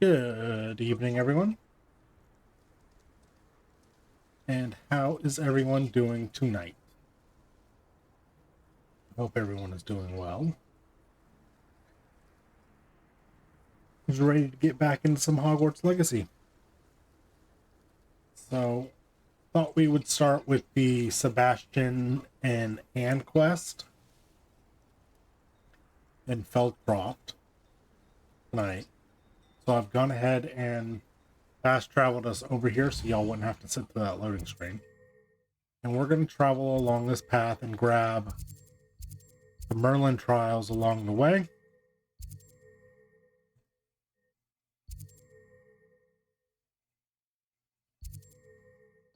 Good evening, everyone. And how is everyone doing tonight? Hope everyone is doing well. Who's ready to get back into some Hogwarts Legacy? So, thought we would start with the Sebastien and Anne quest in Feldcroft tonight. So I've gone ahead and fast traveled us over here so y'all wouldn't have to sit through that loading screen. And we're going to travel along this path and grab the Merlin trials along the way.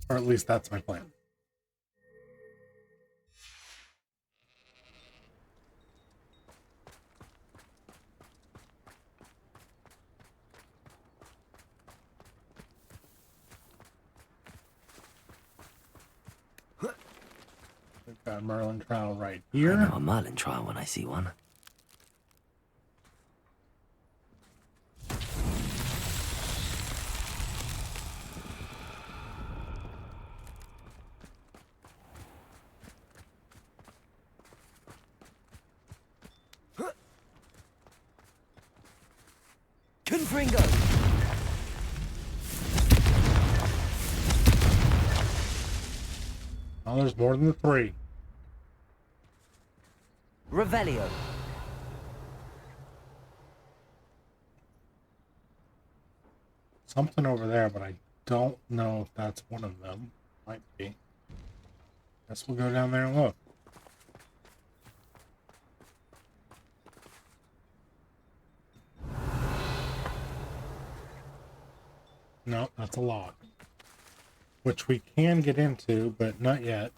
Or at least that's my plan. We've got a Merlin trial right here. I know a Merlin trial when I see one. Confringo! Oh, there's more than the three. Revelio. Something over there, but I don't know if that's one of them. Might be. Guess we'll go down there and look. No, that's a lock. Which we can get into, but not yet.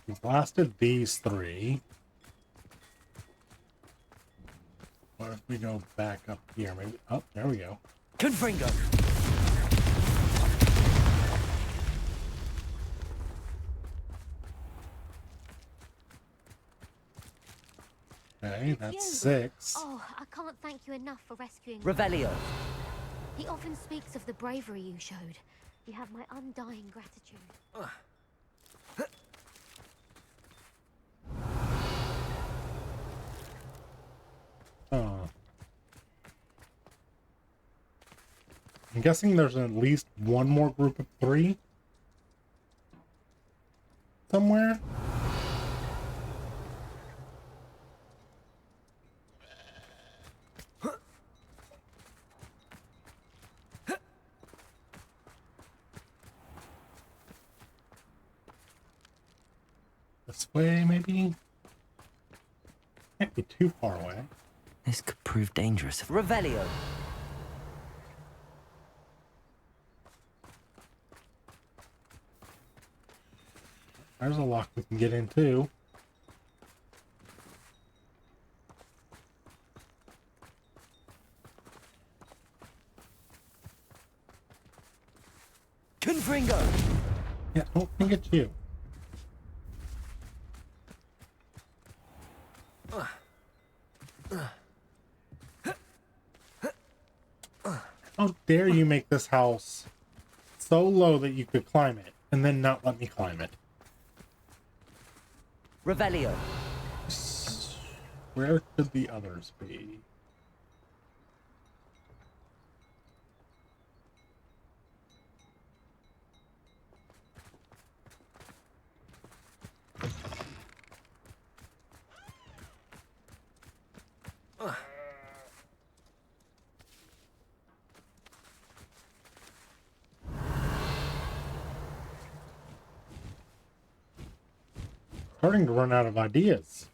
We blasted these three. What if we go back up here? Maybe. Oh, there we go. Confringo! Okay, that's 6. Oh, I can't thank you enough for rescuing Revelio. He often speaks of the bravery you showed. You have my undying gratitude. Oh. I'm guessing there's at least one more group of 3 somewhere. This way, maybe? Can't be too far away. This could prove dangerous. Revelio. There's a lock we can get into. Confringo! Yeah, I don't think it's you. How dare you make this house so low that you could climb it, and then not let me climb it? Revelio. Where could the others be? Starting to run out of ideas.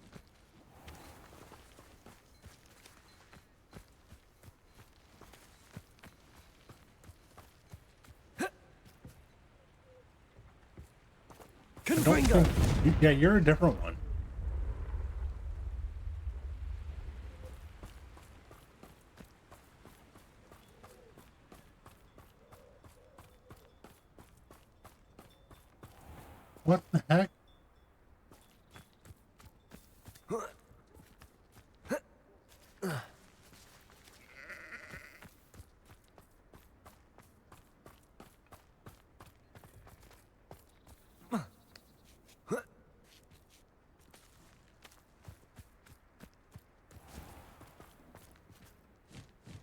Confringo! Yeah, you're a different one. What the heck?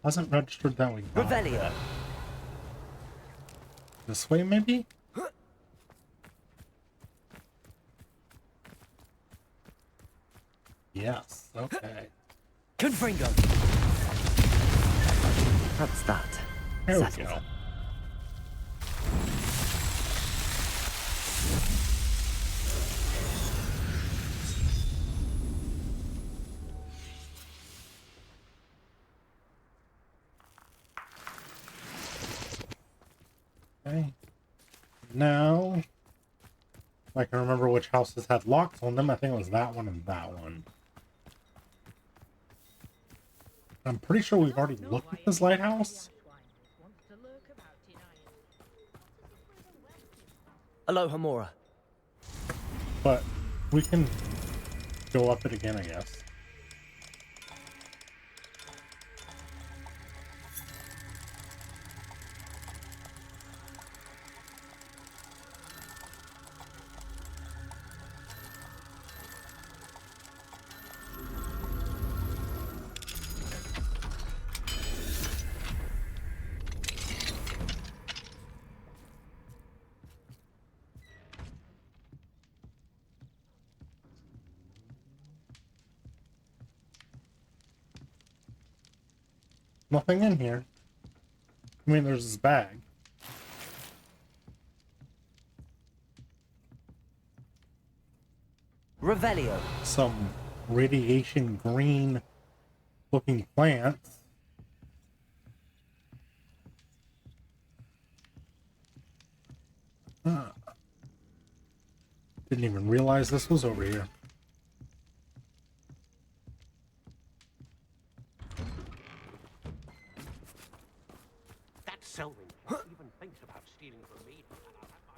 Hasn't registered that we got Revelio. that. This way, maybe? Yes, okay. Confringo. That's that. There we Settled. go. Okay. Now, if I can remember which houses had locks on them, I think it was that one and that one. I'm pretty sure we've already looked at this lighthouse. Aloha Mora. But we can go up it again, I guess. Nothing in here. I mean, there's this bag. Revelio. Some radiation green looking plants. Didn't even realize this was over here. That Selwyn even thinks about stealing from me. And I'll have my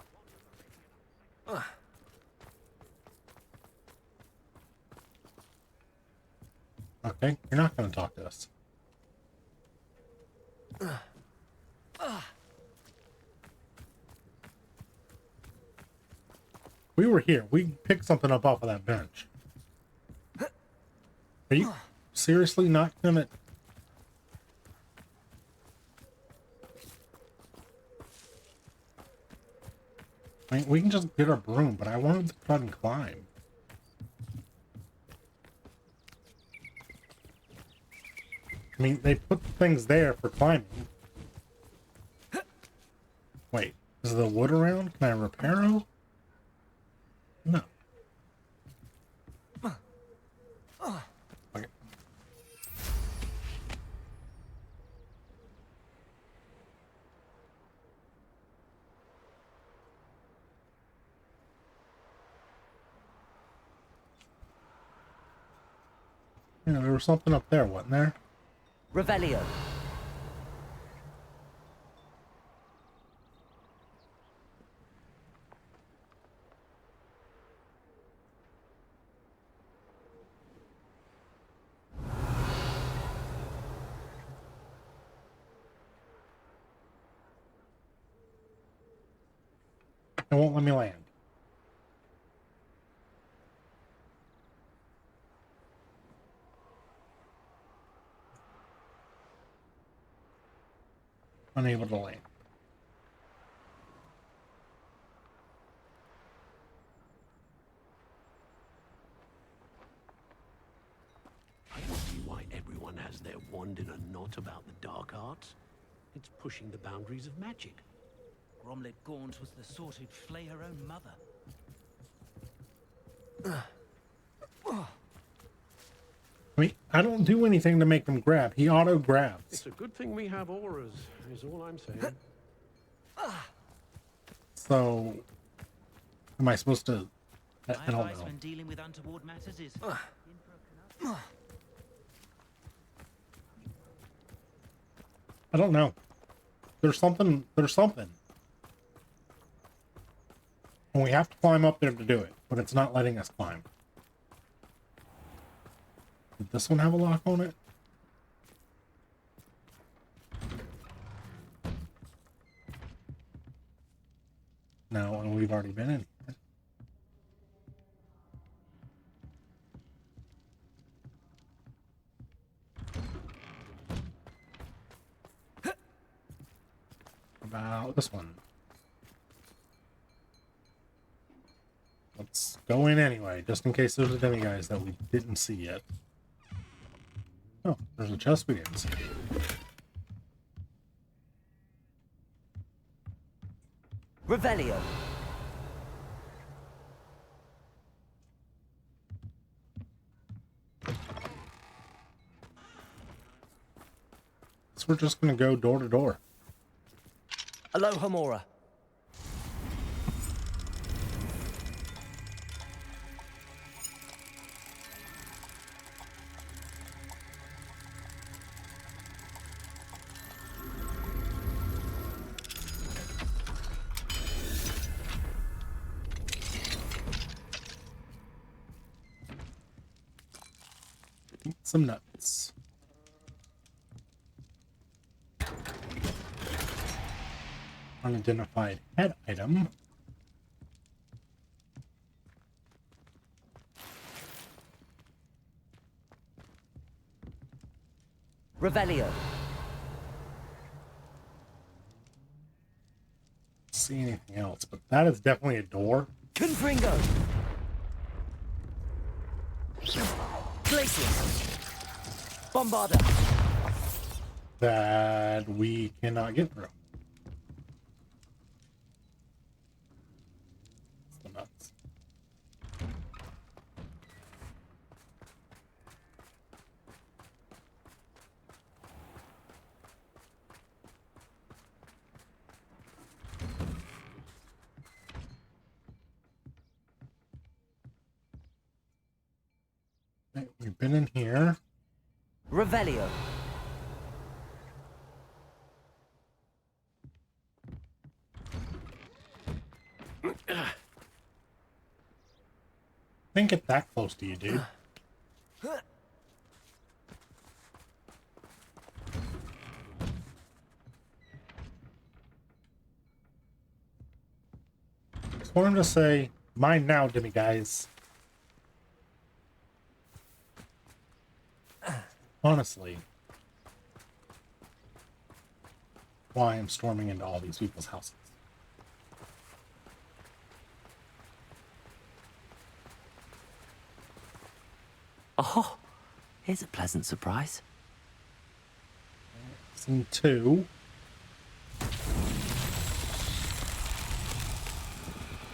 wand. Okay, you're not going to talk to us. We were here. We picked something up off of that bench. Are you seriously not going to... I mean, we can just get our broom, but I wanted to try and climb. I mean, they put things there for climbing. Wait, is the wood around? Can I repair it? No. Okay. Yeah, there was something up there, wasn't there? Revelio. It won't let me land. Unable to land. I can see why everyone has their wand in a knot about the dark arts. It's pushing the boundaries of magic. Gromlet Gaunt was the sort who'd flay her own mother. I mean, I don't do anything to make him grab. He auto grabs. It's a good thing we have auras, is all I'm saying. So, am I supposed to? I My don't advice know. when dealing with untoward matters is I don't know. There's something. There's something. And we have to climb up there to do it, but it's not letting us climb. Did this one have a lock on it? No, and we've already been in here. about this one? Let's go in anyway, just in case there's a demiguise that we didn't see yet. Oh, there's a chest we didn't see. Revelio. So we're just gonna go door to door. Alohomora. Eat some nuts. Unidentified head item. Revelio. See anything else, but that is definitely a door. Confringo. Glacius. Bombarda. That we cannot get through. It's the nuts. Okay, we've been in here. Revelio. Didn't get that close to you, dude. Just want him to say, mine now, demiguise. Honestly, why I'm storming into all these people's houses. Oh, here's a pleasant surprise. Scene 2.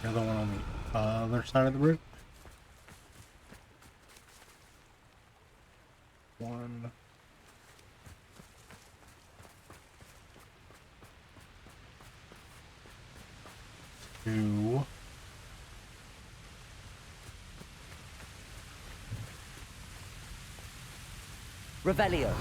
The other one on the other side of the bridge. 1. 2. Revelio.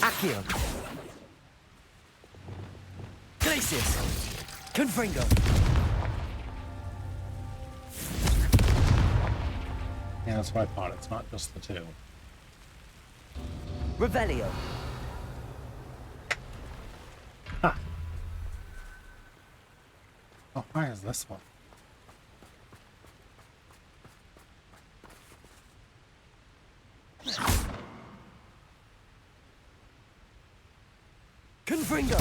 Accio. Glacius. Confringo. Yeah, that's what I thought. It's not just the 2. Revelio. Ha! How high is this one? Confringo.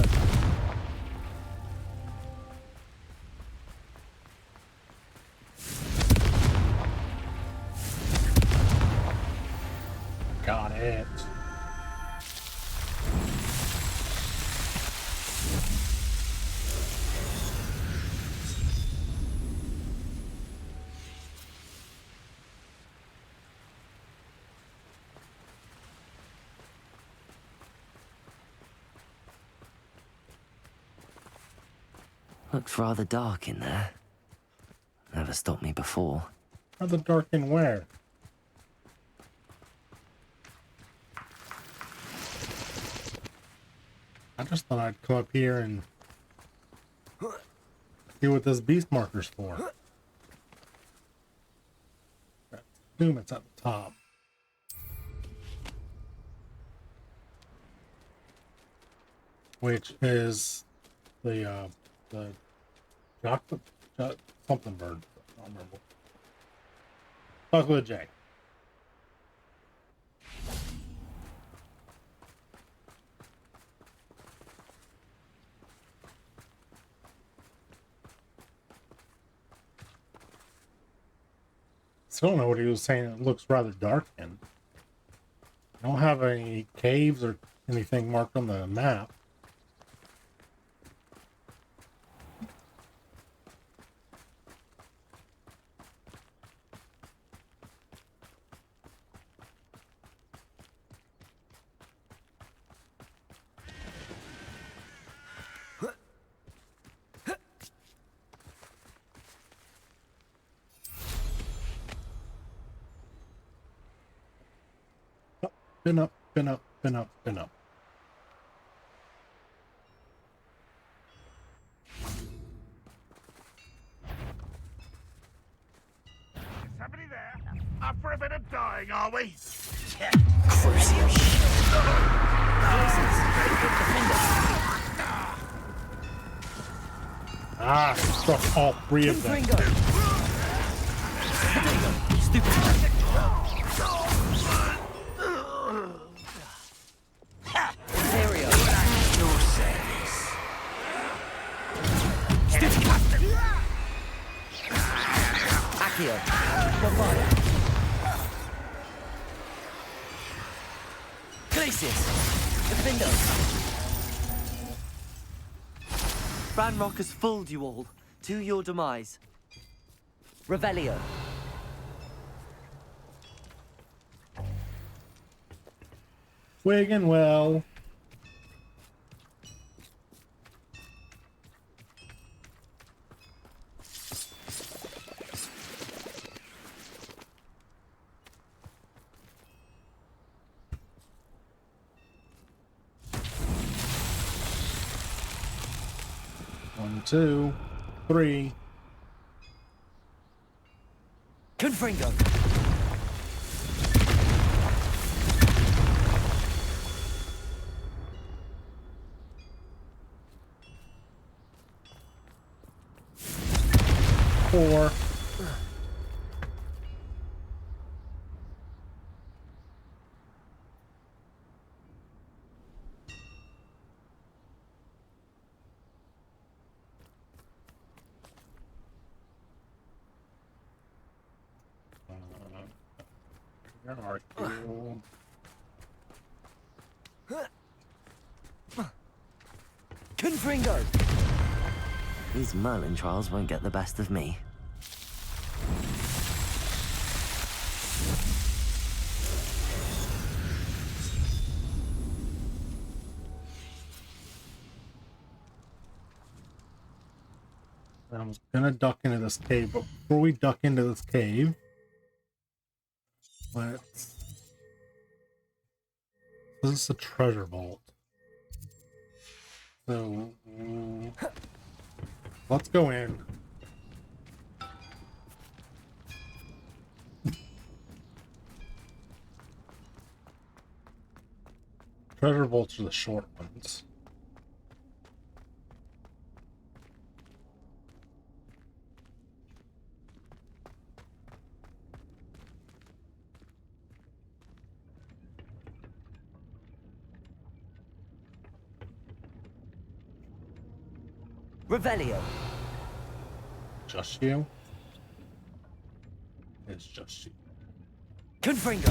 Got it. Looks rather dark in there. Never stopped me before. Rather dark in where? I just thought I'd come up here and see what this beast marker's for. I assume it's at the top. Which is the Chocolate, something bird. I don't remember. Talk with a J. Still don't know what he was saying. It looks rather dark in. I don't have any caves or anything marked on the map. Been up, been up, been up, been up. Somebody there? Up for a bit of dying, are we? Ah, struck all three of them. Ranrock has fooled you all, to your demise. Revelio. Wiganwell. One, two, three. Confringo. Four. Where are you? Confringo. These Merlin trials won't get the best of me. I'm gonna duck into this cave, but before we duck into this cave, let's... This is a treasure vault. So, let's go in. Treasure vaults are the short ones. Revelio. Just you? It's just you. Confringo.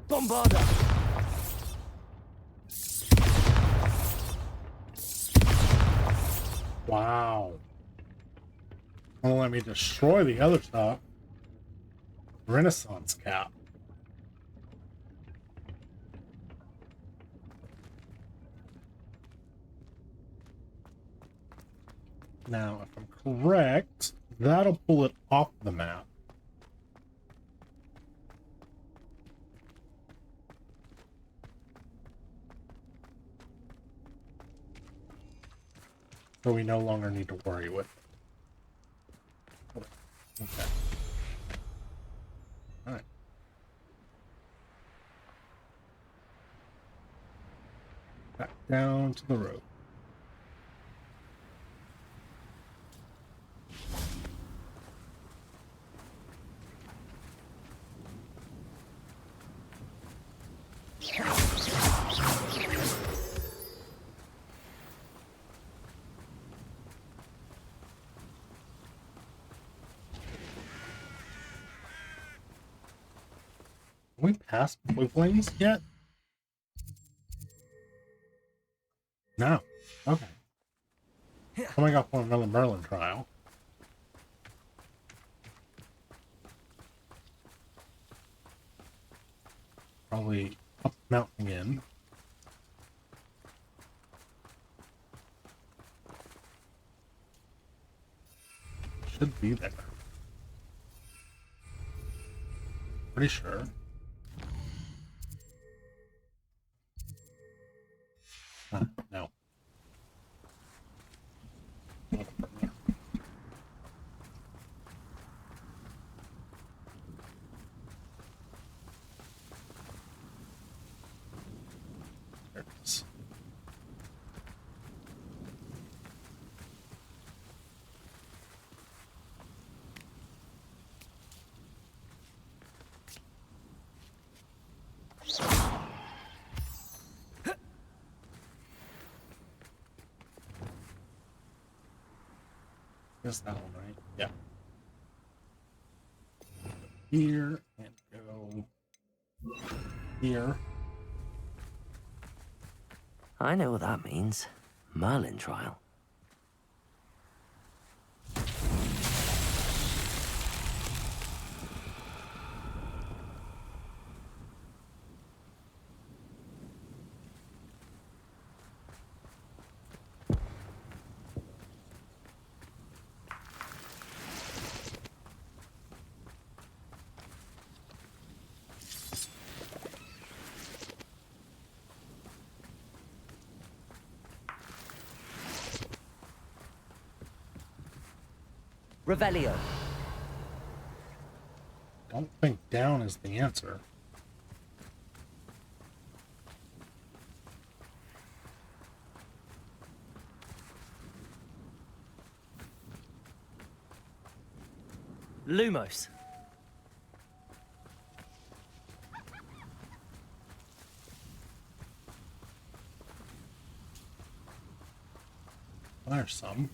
Bombarda. Wow. Well, let me destroy the other stuff. Renaissance cap. Now, if I'm correct, that'll pull it off the map. So we no longer need to worry with it. Okay. Alright. Okay. down to the road. Have we passed Blue Flames yet? No. Okay. Coming up on another Merlin trial. Probably up the mountain again. Should be there. Pretty sure. No. There it is. Is that one right? Yeah. Here and go here. I know what that means. Merlin trial. Revelio. Don't think down is the answer. Lumos. There's some.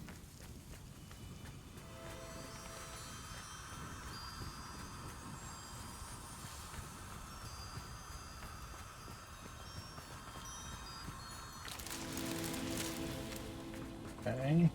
Okay.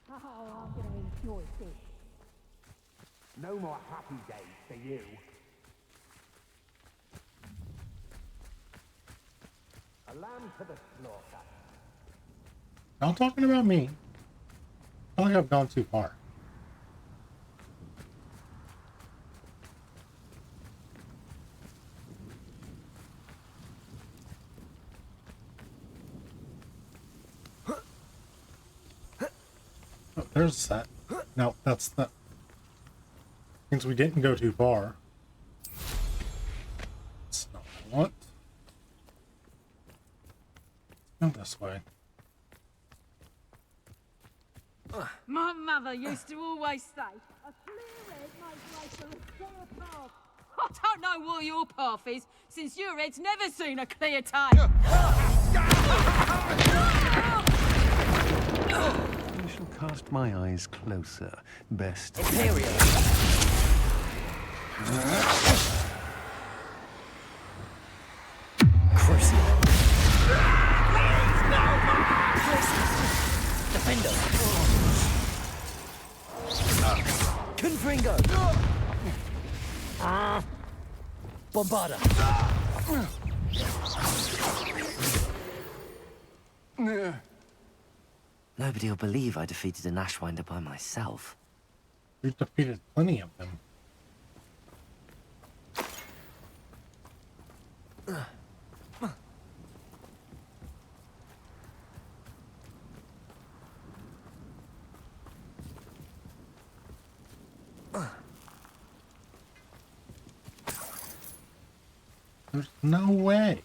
Oh, I'm gonna enjoy this. No more happy days for you. A lamb to the slaughter. Not talking about me. I think I've gone too far. Oh, there's that. No, that's the... Means we didn't go too far. That's not what I want. Go this way. My mother used to always say, a clear head makes way for a clear path. I don't know what your path is, since your head's never seen a clear tail. I shall cast my eyes closer. Best. Imperial. Crucible. Defender. Confringo. Bombarda. Nobody will believe I defeated an Ashwinder by myself. We've defeated plenty of them. There's no way.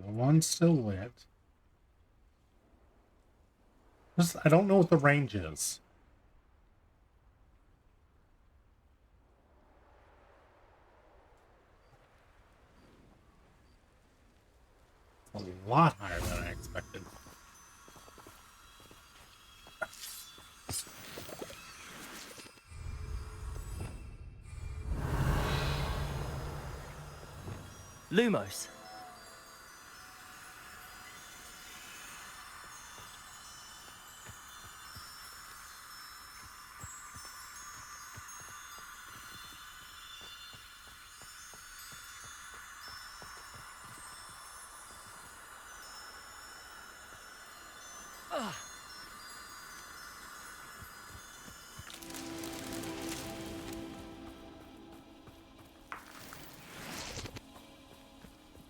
The one's still lit. Just, I don't know what the range is. It's a lot higher than I expected. Lumos.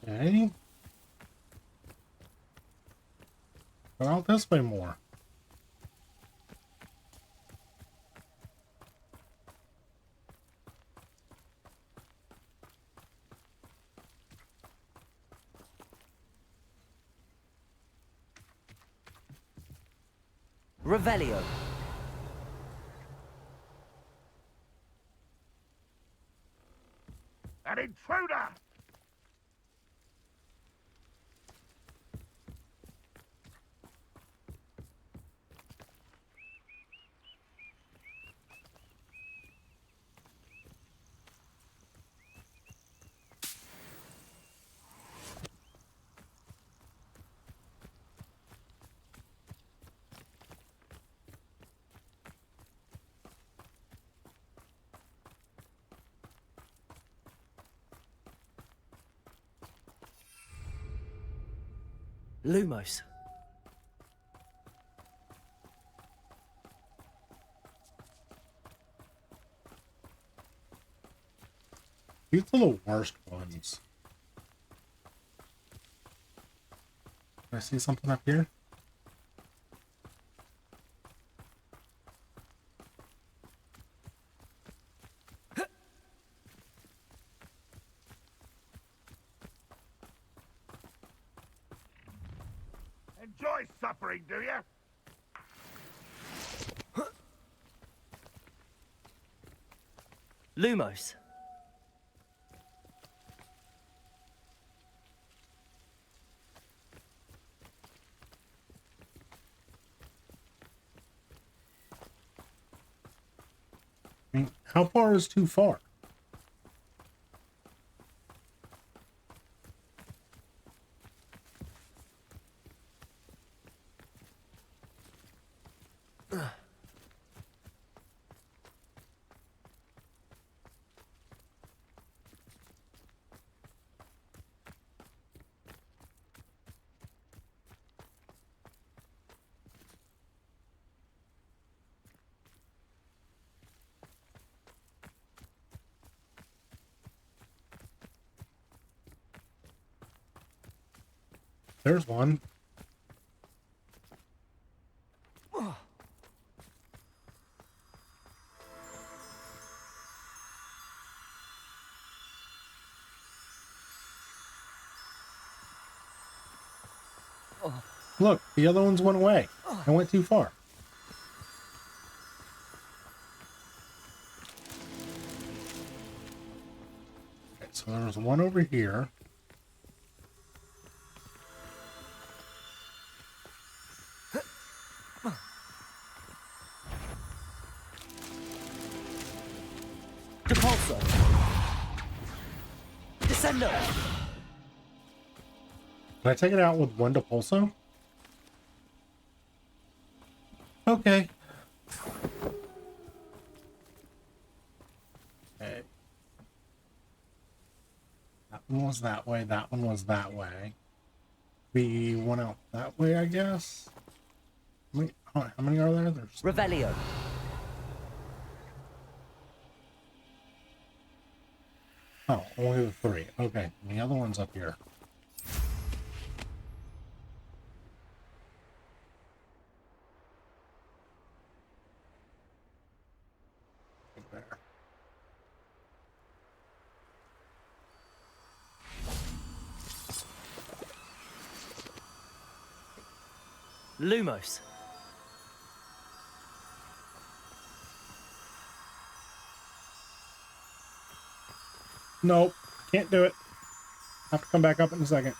Okay. Go out this way more. Revelio. An intruder! Lumos. These are the worst ones. Can I see something up here? Enjoy suffering, do you? Lumos. I mean, how far is too far? There's one. Look, the other ones went away. I went too far. Okay, so there's one over here. Defender! Can I take it out with one Depulso? Okay. Okay. That one was that way. That one was that way. We went out that way, I guess. How many are there? There's Revelio. only the 3. Okay, and the other one's up here. Right there. Lumos. Nope, can't do it. Have to come back up in a second.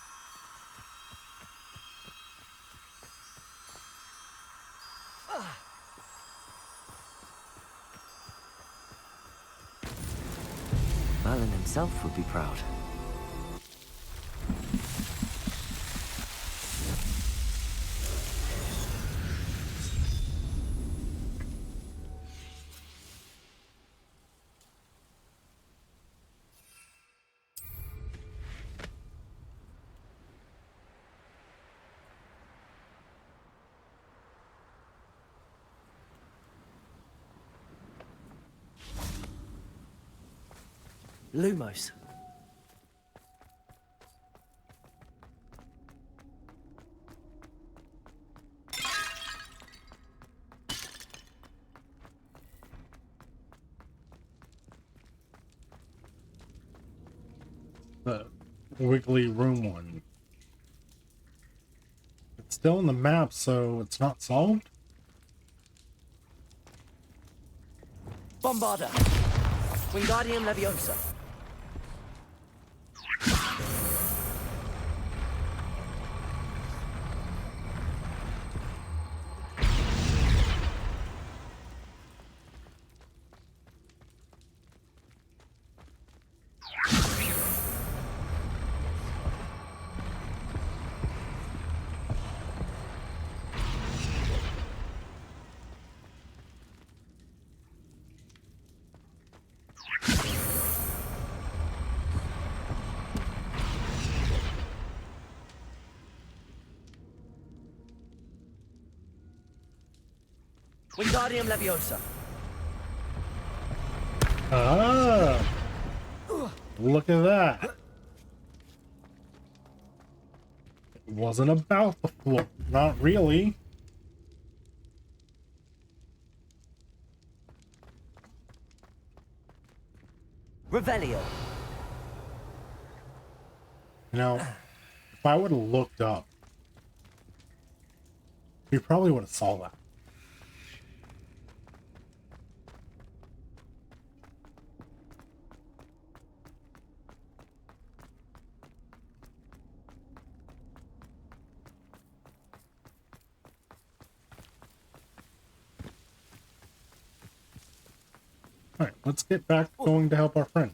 Merlin himself would be proud. Lumos. The wiggly room one. It's still in the map, so it's not solved? Bombarda. Wingardium Leviosa. Wingardium Leviosa. Ah! Look at that. It wasn't about the floor. Not really. Revelio. You know, if I would have looked up, we probably would have saw that. Alright, let's get back going to help our friend.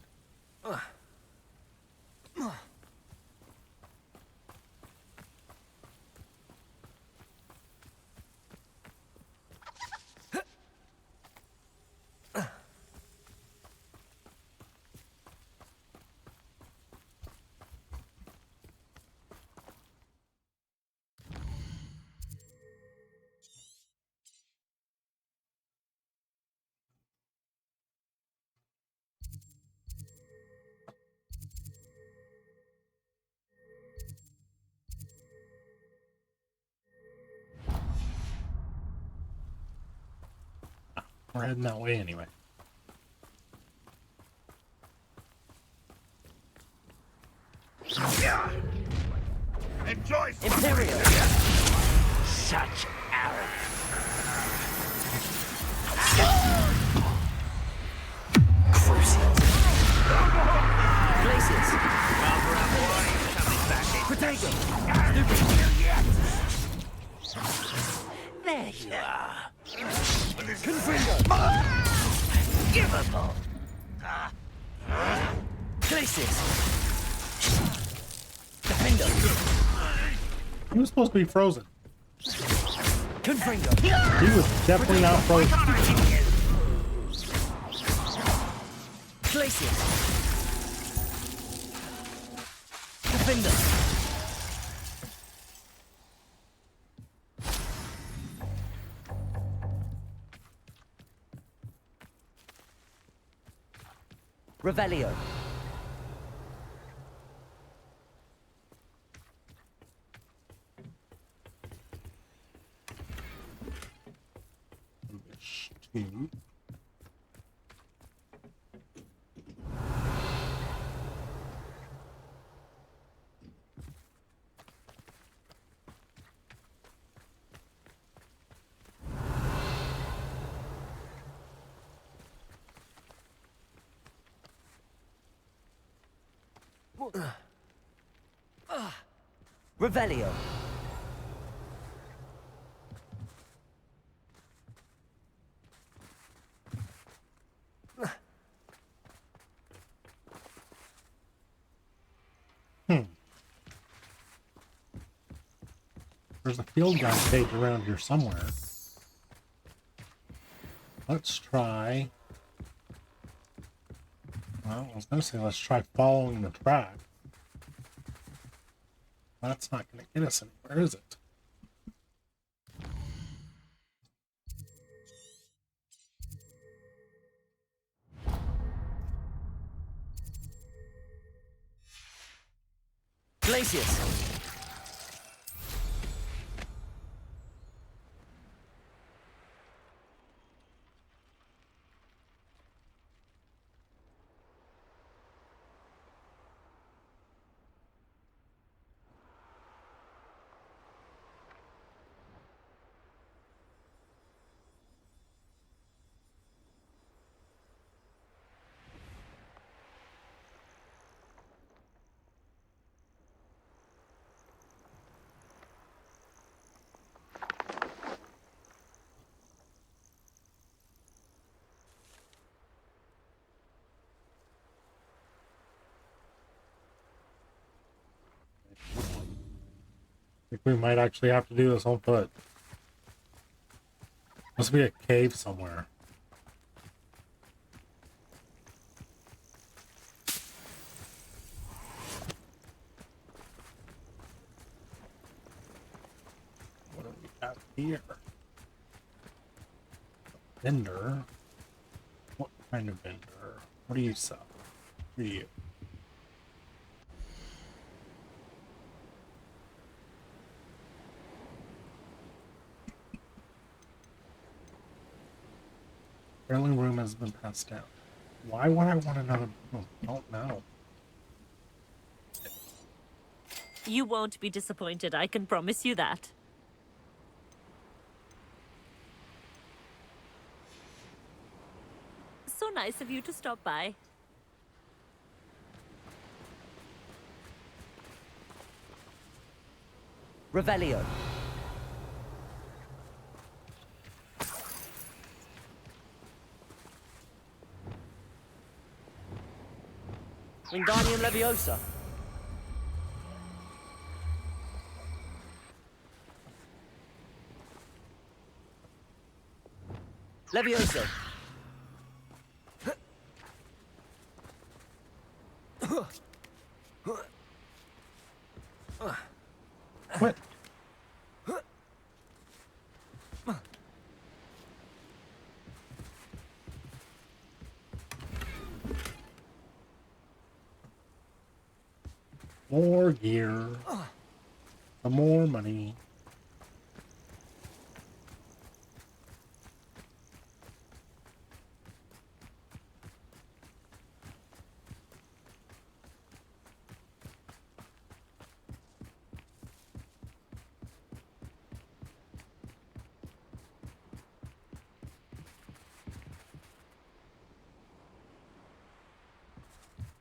We're heading that way anyway. Enjoy some Imperial. such arrogance. Crucial. Glaciers. Protego. There you are. Confringo. Give us all. Glaciers. Defender. He was supposed to be frozen. Confringo. He was definitely not frozen. Glacier. Defender. Revelio. Two. Revelio. There's a field guide page around here somewhere. Let's try. Well, I was going to say let's try following the track. That's not going to get us anywhere, is it? Glacius. I think we might actually have to do this on foot. Must be a cave somewhere. What do we have here? A vendor. What kind of vendor? What do you sell? Who are you? Trailing room has been passed down. Why would I want another room? I don't know. You won't be disappointed, I can promise you that. So nice of you to stop by. Revelio. Wingardium Leviosa. Leviosa. What? More gear. Some more money.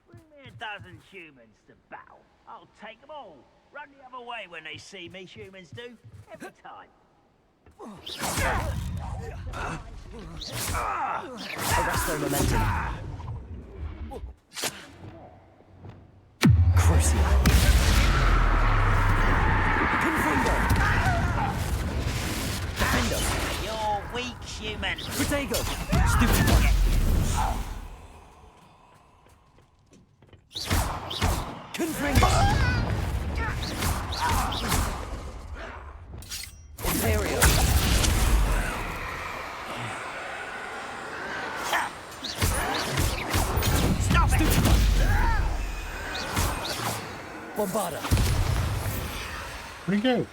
Bring me a dozen humans to battle. I'll take them all. Run the other way when they see me, humans do. Every time. Arresto momentum. Crucius. Protego! Stupid one! Confringo! Ontario! Stop it! Bombarda! Pretty good.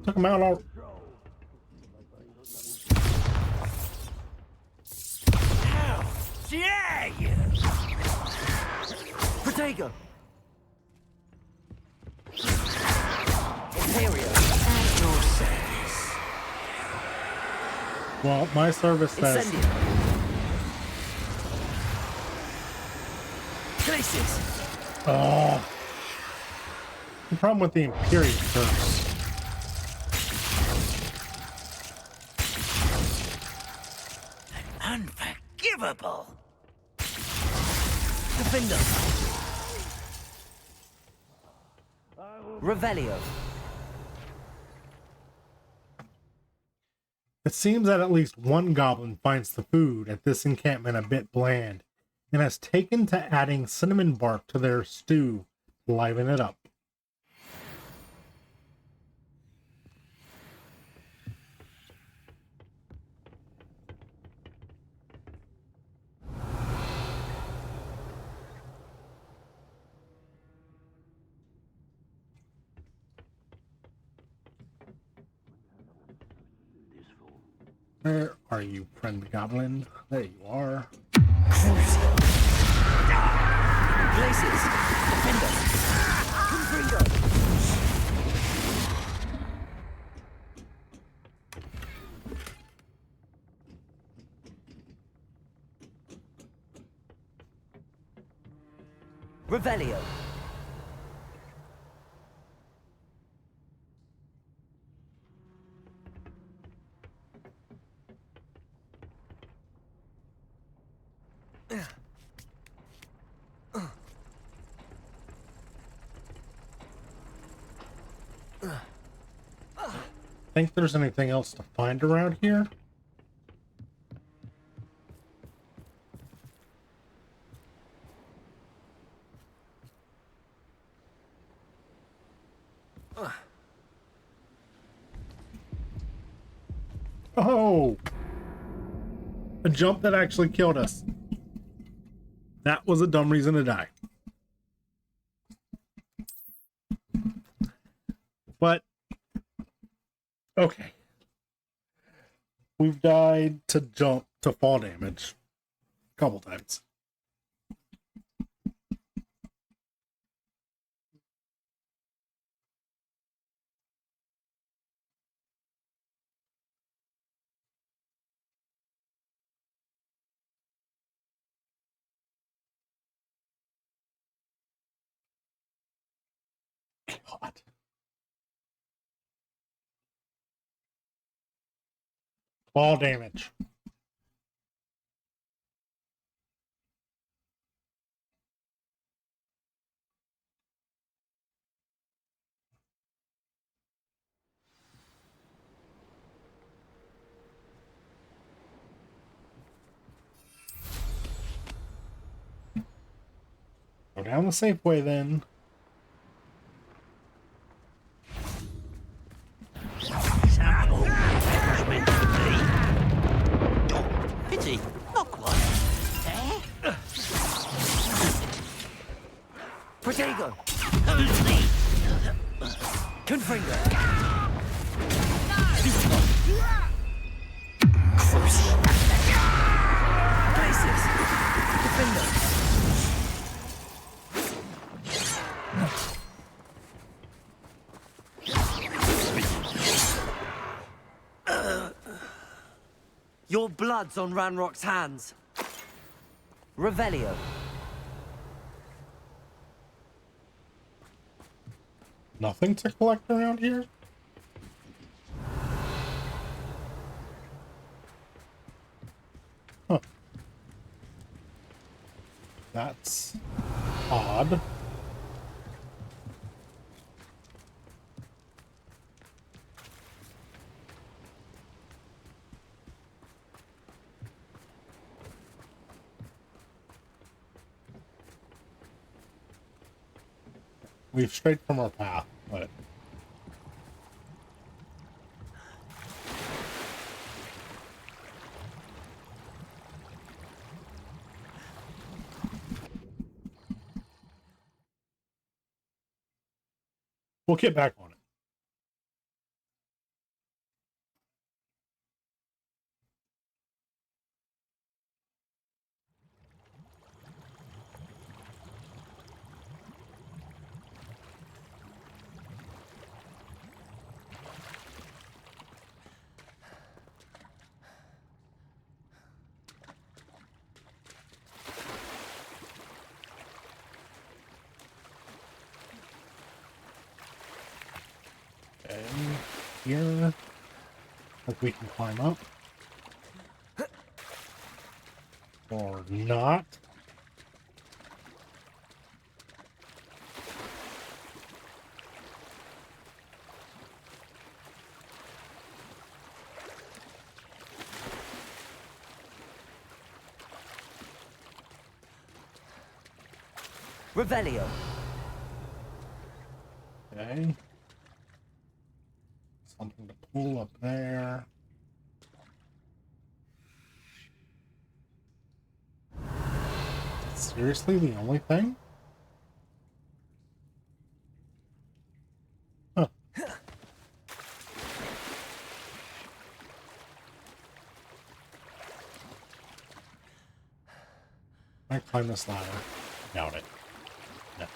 Took him out all. Yeah! Protego! Ontario! At your service. Well, my service says. Incendio! Glacius! Oh. The problem with the Imperial curse. Unforgivable! Defender! Revelio! It seems that at least one goblin finds the food at this encampment a bit bland and has taken to adding cinnamon bark to their stew to liven it up. Where are you, friend goblin? There you are. Glacius! Defender! Confringo! Revelio! Think there's anything else to find around here? Oh! A jump that actually killed us. That was a dumb reason to die. But, okay. We've died to jump to fall damage a couple times. God. Fall damage. Go down the safe way then. Pity, not quite. Eh? Protego! Confringo! Glacius! Defender! Your blood's on Ranrock's hands. Revelio. Nothing to collect around here? Huh. That's odd. We've strayed from our path, but we'll get back on it. Okay, here, hope we can climb up. Or not. Revelio. Okay. Something to pull up there. Seriously, the only thing? Huh. I climb this ladder. Doubt it. No.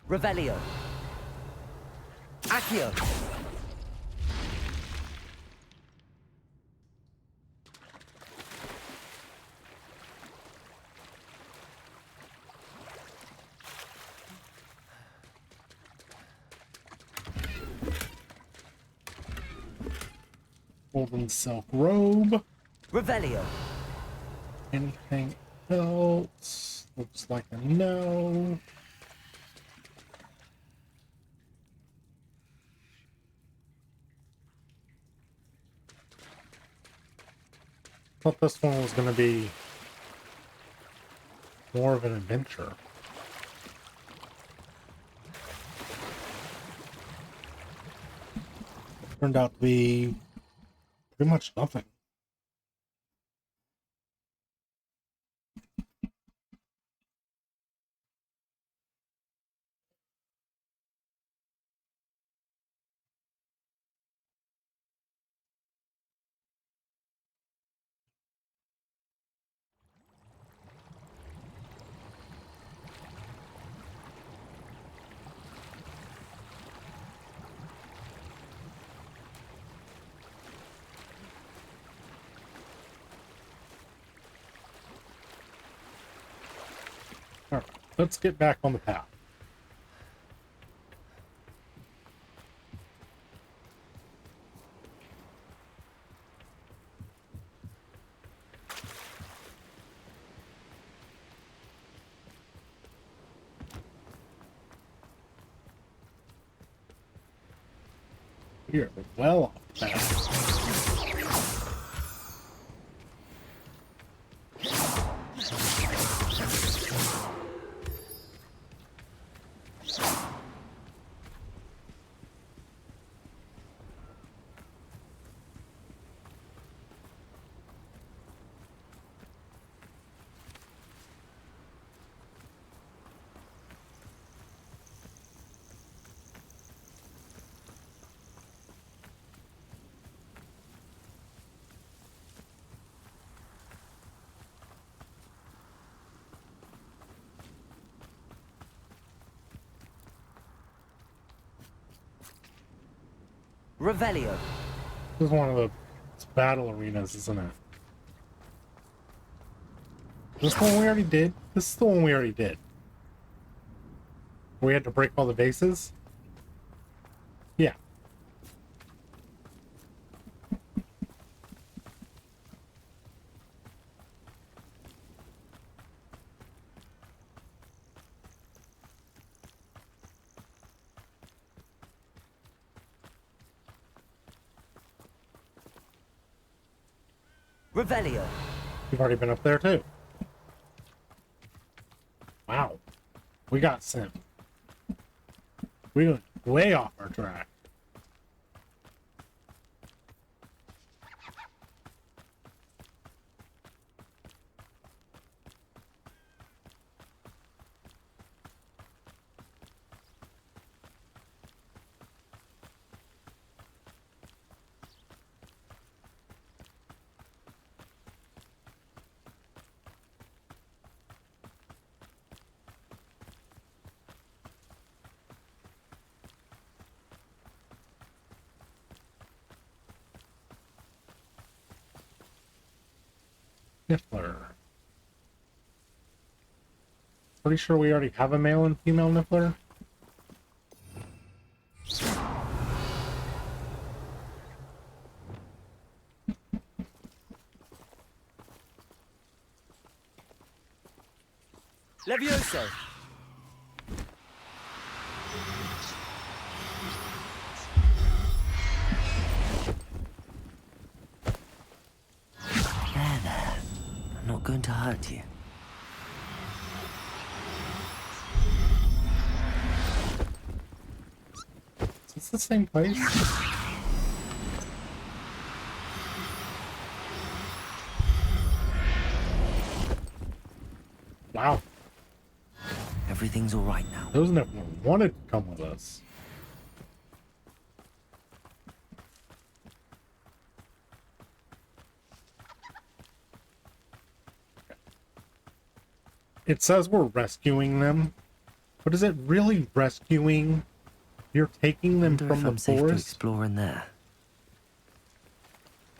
Revelio. Accio. Golden silk robe. Revelio. Anything else? Looks like a no. Thought this one was going to be more of an adventure. Turned out to be pretty much nothing. Alright, let's get back on the path. We are well off the path. Revelio. This is one of the battle arenas, isn't it? This one we already did? This is the one we already did. We had to break all the bases? Yeah. Revelio. You've already been up there too. Wow. We got sent. We went way off our track. Niffler. Pretty sure we already have a male and female Niffler. Levioso. There. I'm not going to hurt you. Is this the same place? Wow. Everything's all right now. Those Niffler wanted to come with us. It says we're rescuing them, but is it really rescuing? You're taking them Wonder from if the I'm safe to forest explore in there.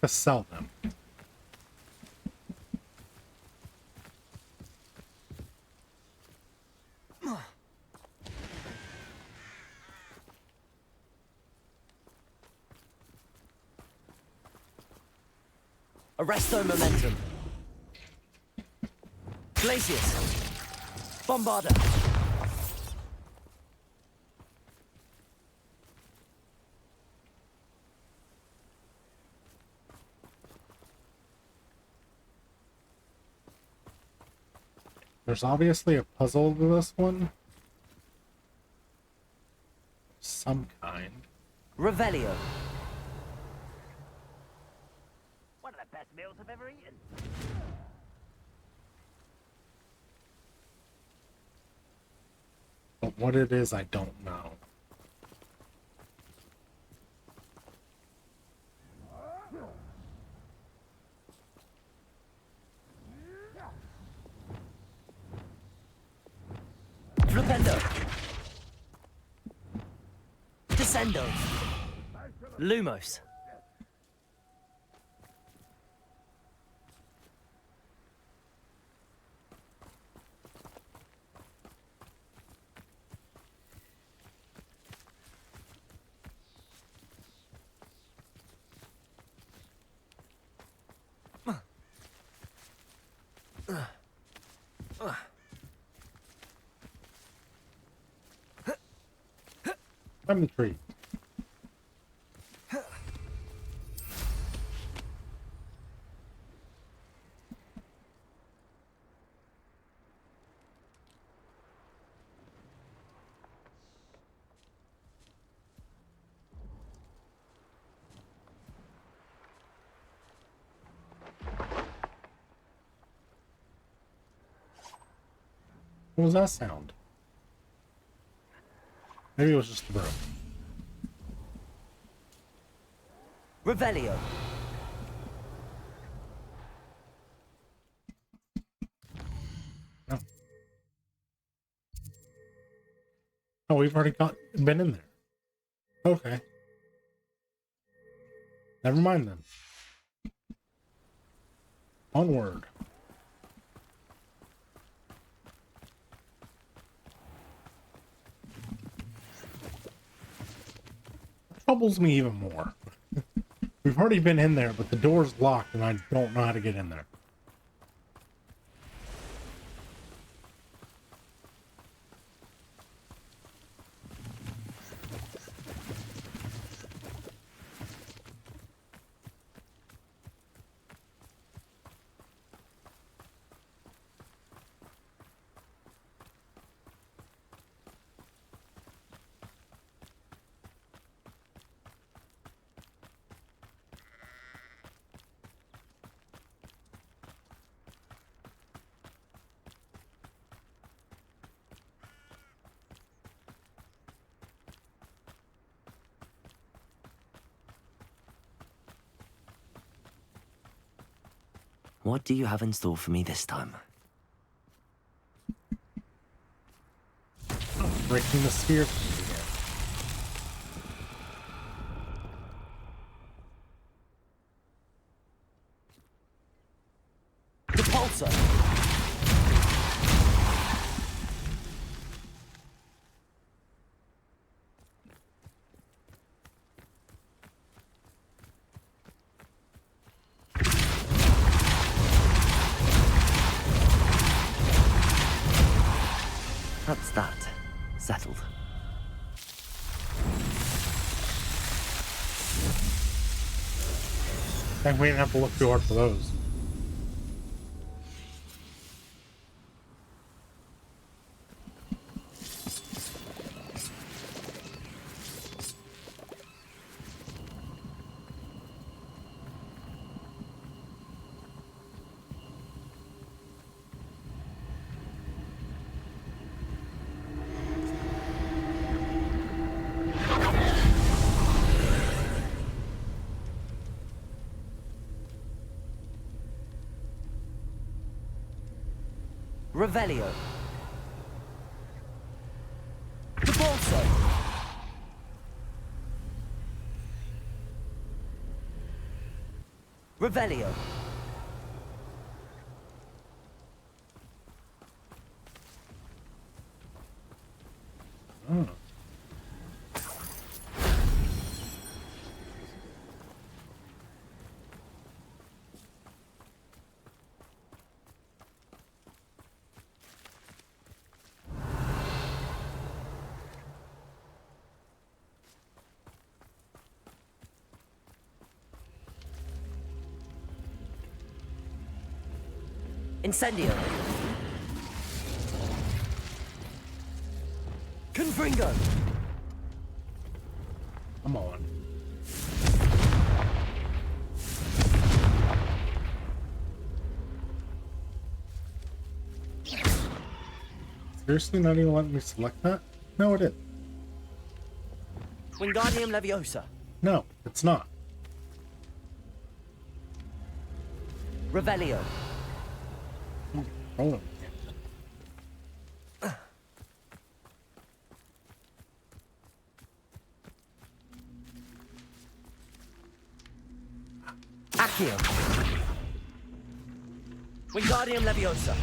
to sell them. Arresto momentum. Glacius. Bombarda. There's obviously a puzzle to this one. Some kind. Revelio. One of the best meals I've ever eaten. But what it is, I don't know. Flipendo. Descendo. Lumos. I'm intrigued. What was that sound? Maybe it was just the broom. Revelio. No. Oh, we've already been in there. Okay. Never mind then. Onward. Troubles me even more. We've already been in there, but the door's locked and I don't know how to get in there. What do you have in store for me this time? Breaking the sphere. Repulsor! That's that. Settled. And we didn't have to look too hard for those. Revelio. Repulsor. Revelio. Oh. Incendio. Confringo. Come on. Seriously, not even letting me select that? No, it is. Wingardium Leviosa. No, it's not. Revelio. Oh. Accio. Wingardium Leviosa.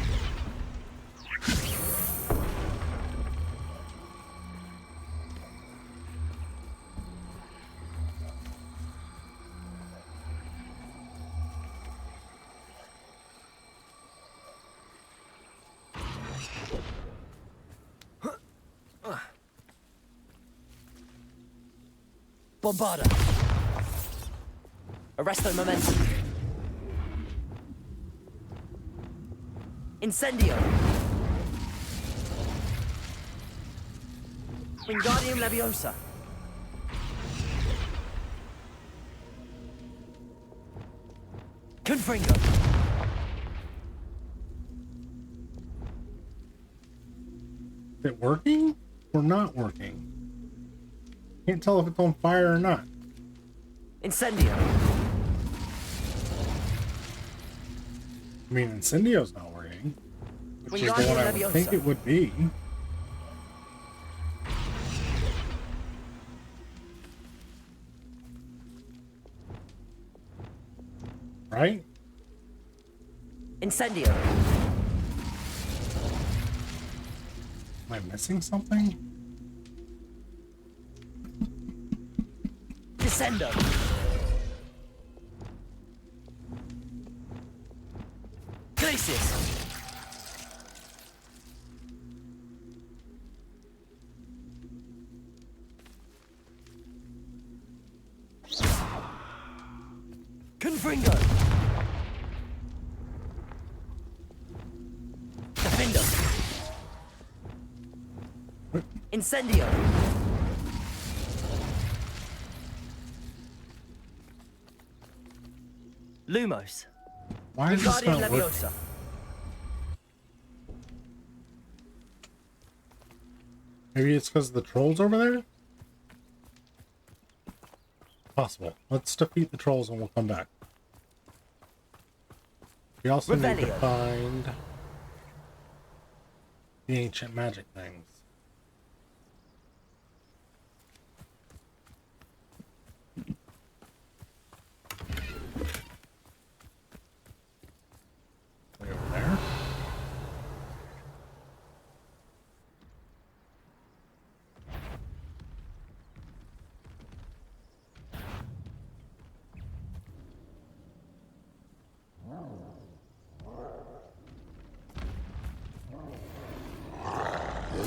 Bombarda. Arresto Momentum. Incendio. Wingardium Leviosa. Confringo. Is it working or not working? Can't tell if it's on fire or not. Incendio. I mean, Incendio's not working, which is the Wingardium one I would Leviosa. think it would be. Right? Incendio. Am I missing something? Descendo. Glacius. Confringo. Defendo. Incendio. Lumos. Why is this Wingardium not working? Leviosa. Maybe it's because of the trolls over there? Possible. Let's defeat the trolls and we'll come back. We also need to Revelio. find the ancient magic things. Way over there.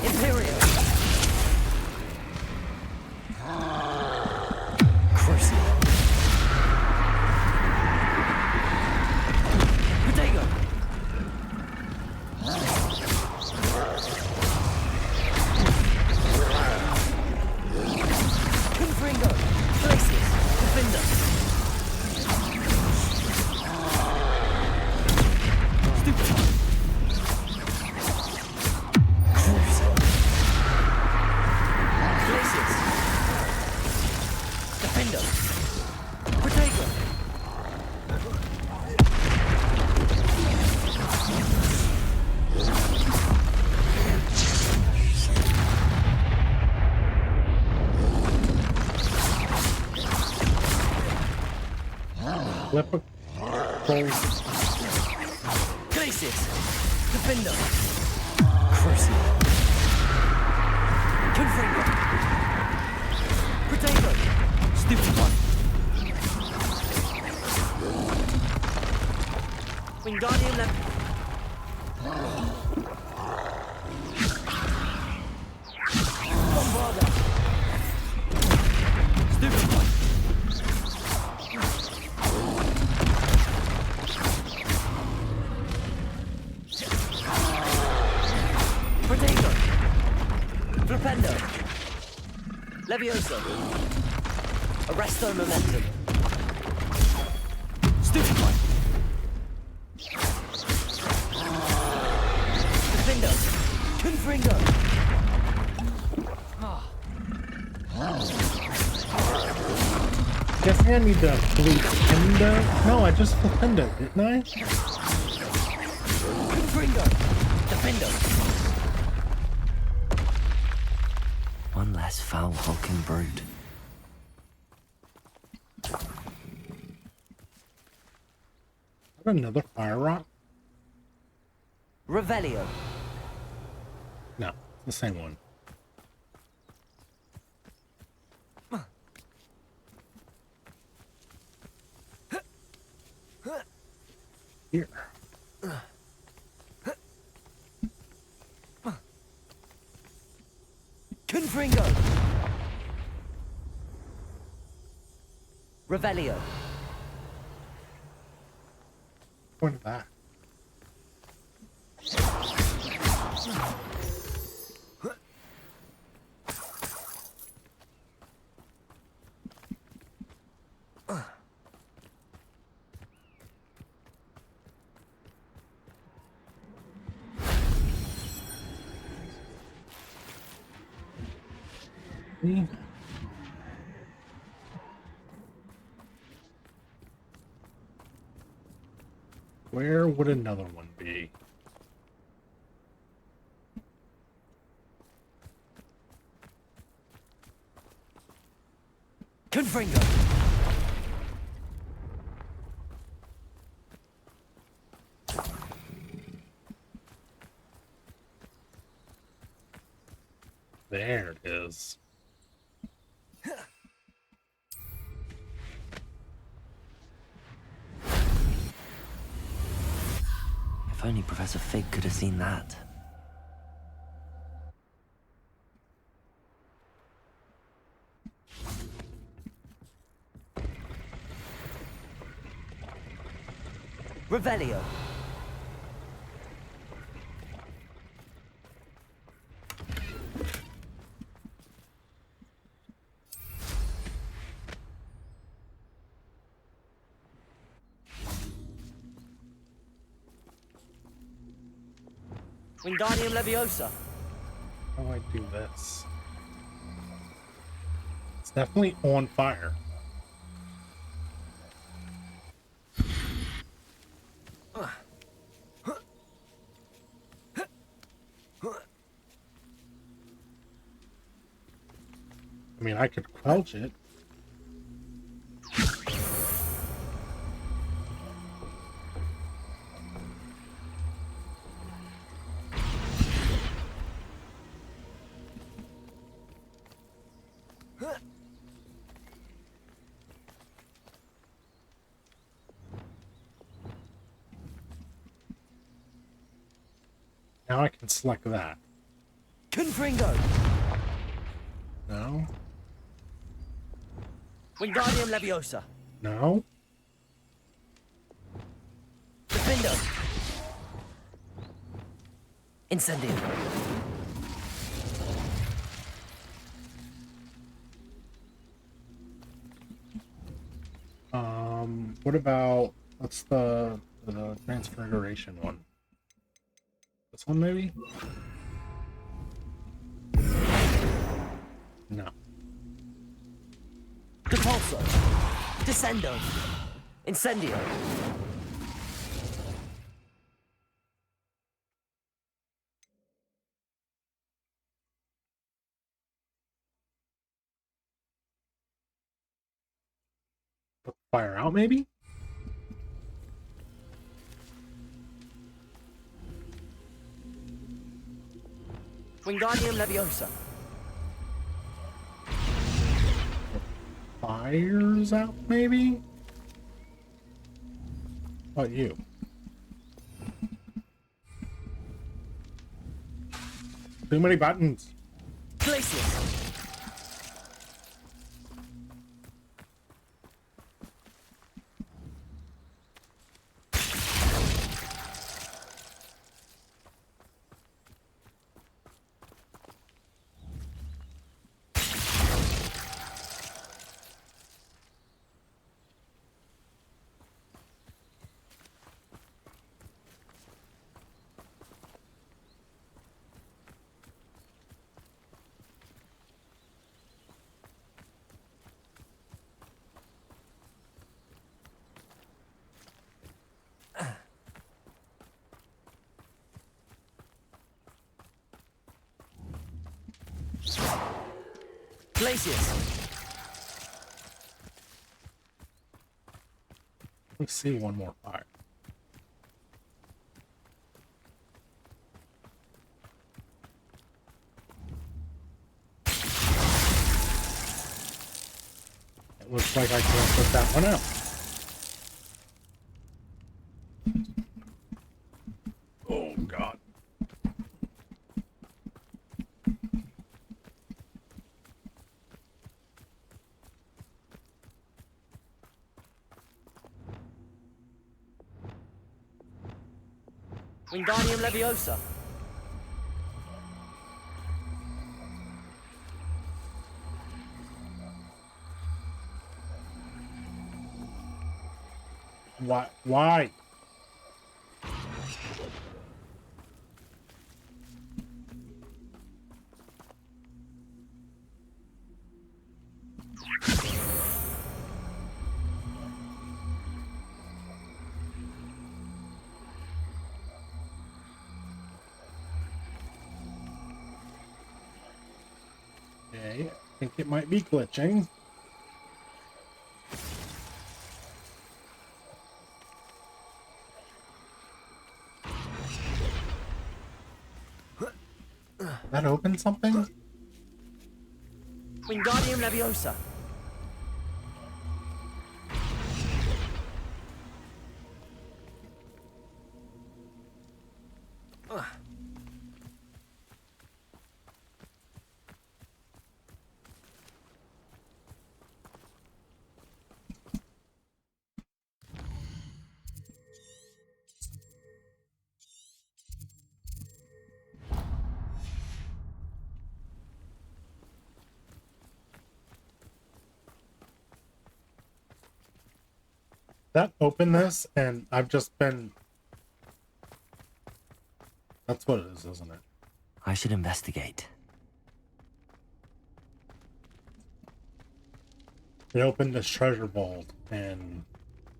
Imperial. Crucible. Potato. Confringo. Glacius. Defender. Stupid. Glacius. Defender. Potato. Flip a cold. Glacius. Defender. Crucible. Confringo. Potato. Stupid one. Wingardium left. Bombarda. Stupid one. Potato. Flipendo. Levioso. Arresto momentum. Stupid one. Defendo. Confringo. Guessing I need to Flipendo. No, I just Flipendo, didn't I? Confringo. Defendo. One less foul hulking brute. Another fire rock? Revelio. No, it's the same one. Here. Confringo. Revelio. Point of that. Where would another one be? Confringo. There it is. If only Professor Fig could have seen that. Revelio. Wingardium Leviosa. How do I do this? It's definitely on fire. I mean, I could quelch it. Now I can select that. Confringo! No. Wingardium Leviosa! No. Defendo! Incendio! What about, what's the transfiguration one? This one maybe? No. Depulso! Descendo! Incendio! Put fire out maybe? Wingardium Leviosa! Fires out maybe? How about you? Too many buttons. Glacius! Glacius! Let's see one more fire. It looks like I can't put that one out. Oh god. Wingardium Leviosa! Why? Why? Okay, I think it might be glitching. That open something? Wingardium Leviosa! That open this, and I've just been... That's what it is, isn't it? I should investigate. It opened this treasure vault, and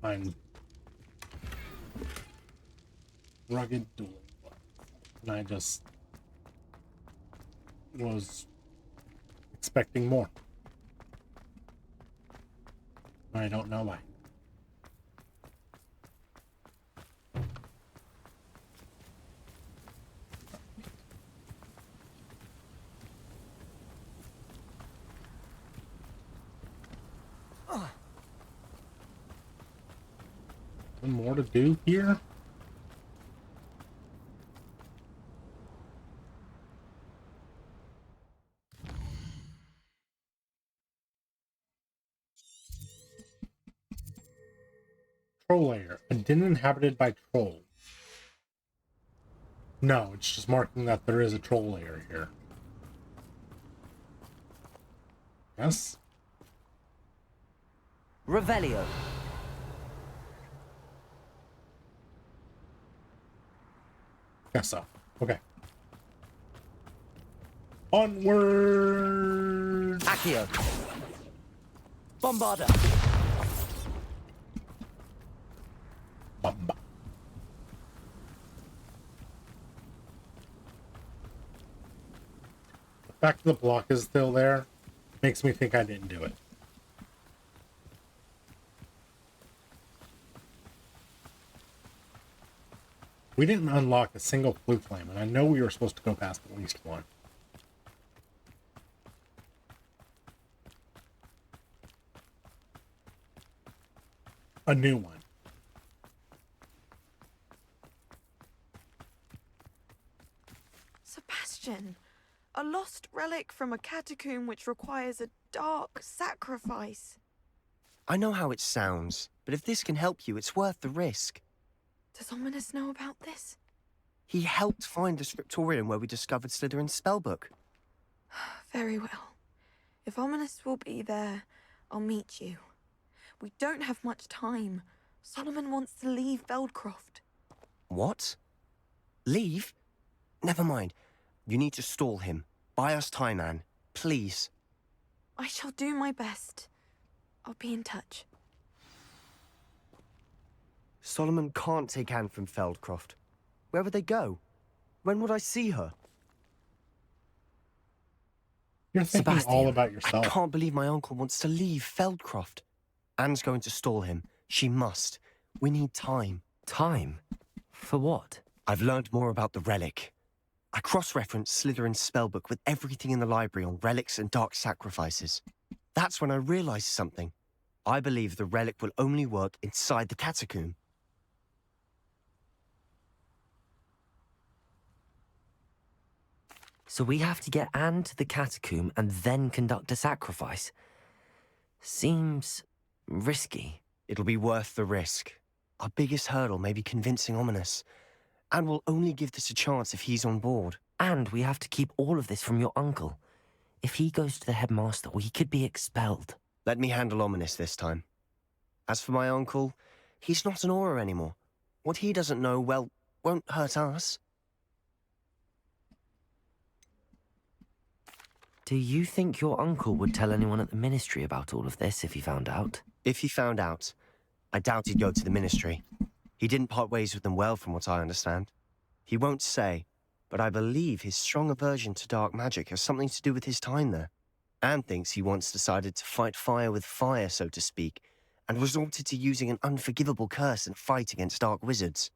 I'm rugged dueling weapons. And I just was expecting more. I don't know why. More to do here? Troll layer. A den inhabited by trolls. No, it's just marking that there is a troll layer here. Yes? Revelio. Guess so. Okay. Onward! Accio. Bombarda. Bumba. The fact that the block is still there makes me think I didn't do it. We didn't unlock a single blue flame, and I know we were supposed to go past at least one. A new one. Sebastian, a lost relic from a catacomb which requires a dark sacrifice. I know how it sounds, but if this can help you, it's worth the risk. Does Ominous know about this? He helped find the scriptorium where we discovered Slytherin's spellbook. Very well. If Ominous will be there, I'll meet you. We don't have much time. Solomon wants to leave Veldcroft. What? Leave? Never mind. You need to stall him. Buy us time, Anne. Please. I shall do my best. I'll be in touch. Solomon can't take Anne from Feldcroft. Where would they go? When would I see her? You're thinking Sebastian, all about I yourself. can't believe my uncle wants to leave Feldcroft. Anne's going to stall him. She must. We need time. Time? For what? I've learned more about the relic. I cross-referenced Slytherin's spellbook with everything in the library on relics and dark sacrifices. That's when I realized something. I believe the relic will only work inside the catacomb. So we have to get Anne to the catacomb and then conduct a sacrifice. Seems risky. It'll be worth the risk. Our biggest hurdle may be convincing Ominous. And we'll only give this a chance if he's on board. And we have to keep all of this from your uncle. If he goes to the headmaster, we could be expelled. Let me handle Ominous this time. As for my uncle, he's not an Auror anymore. What he doesn't know, well, won't hurt us. Do you think your uncle would tell anyone at the ministry about all of this if he found out? If he found out, I doubt he'd go to the ministry. He didn't part ways with them well, from what I understand. He won't say, but I believe his strong aversion to dark magic has something to do with his time there. Anne thinks he once decided to fight fire with fire, so to speak, and resorted to using an unforgivable curse and fight against dark wizards.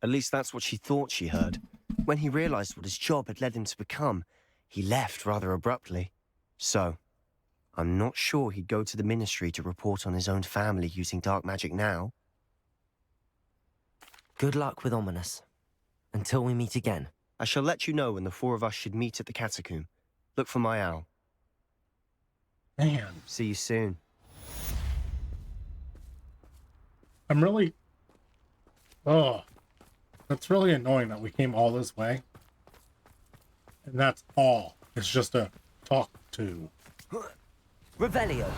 At least that's what she thought she heard. When he realized what his job had led him to become, he left rather abruptly. So, I'm not sure he'd go to the ministry to report on his own family using dark magic now. Good luck with Ominous. Until we meet again. I shall let you know when the four of us should meet at the catacomb. Look for my owl. Man, See you soon. I'm really... Oh, that's really annoying that we came all this way. And that's all. It's just a talk to. Revelio.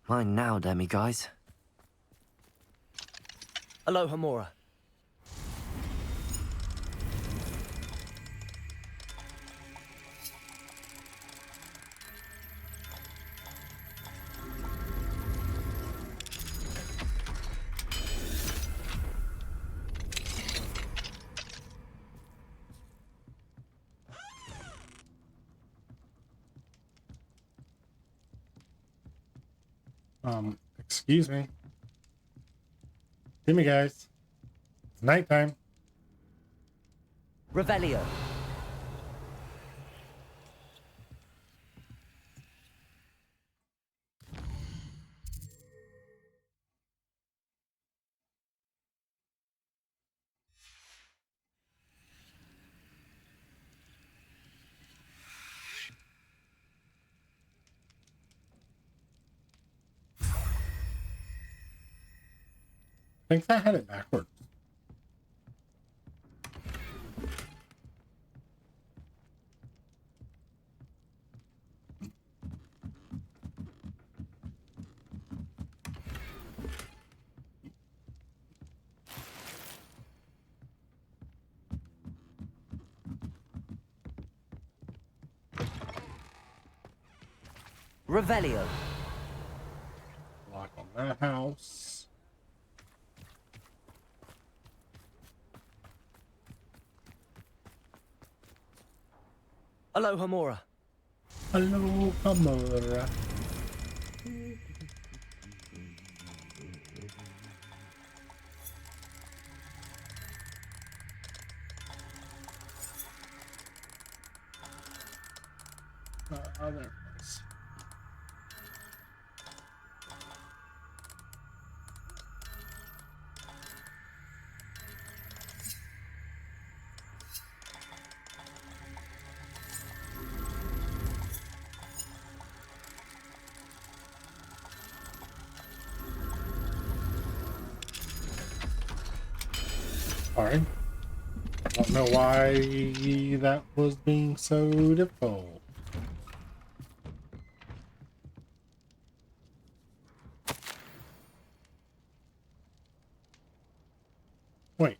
Mine now, demi-guys. Aloha, Mora. Excuse me. See me, guys. It's nighttime. Revelio. I think I had it backwards. Revelio. Lock on that house. Aloha Mora. Hello, Kamura. There it is. Sorry. I don't know why that was being so difficult. Wait.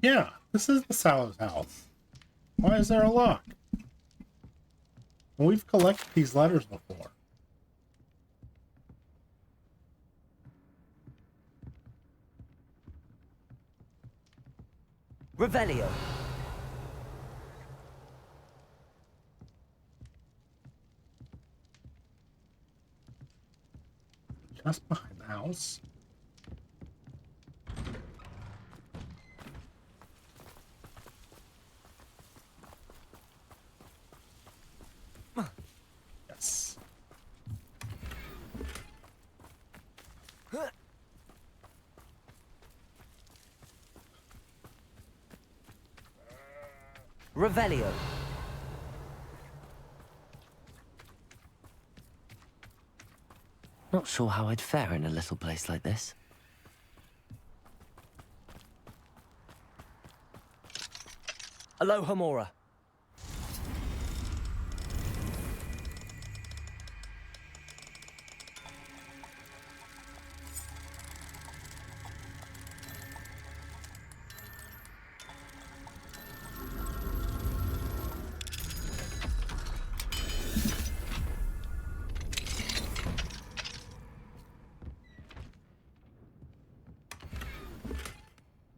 Yeah, this is the Sallow's house. Why is there a lock? We've collected these letters before. Revelio. Just behind the house. Yes. Revelio. Not sure how I'd fare in a little place like this. Aloha Mora.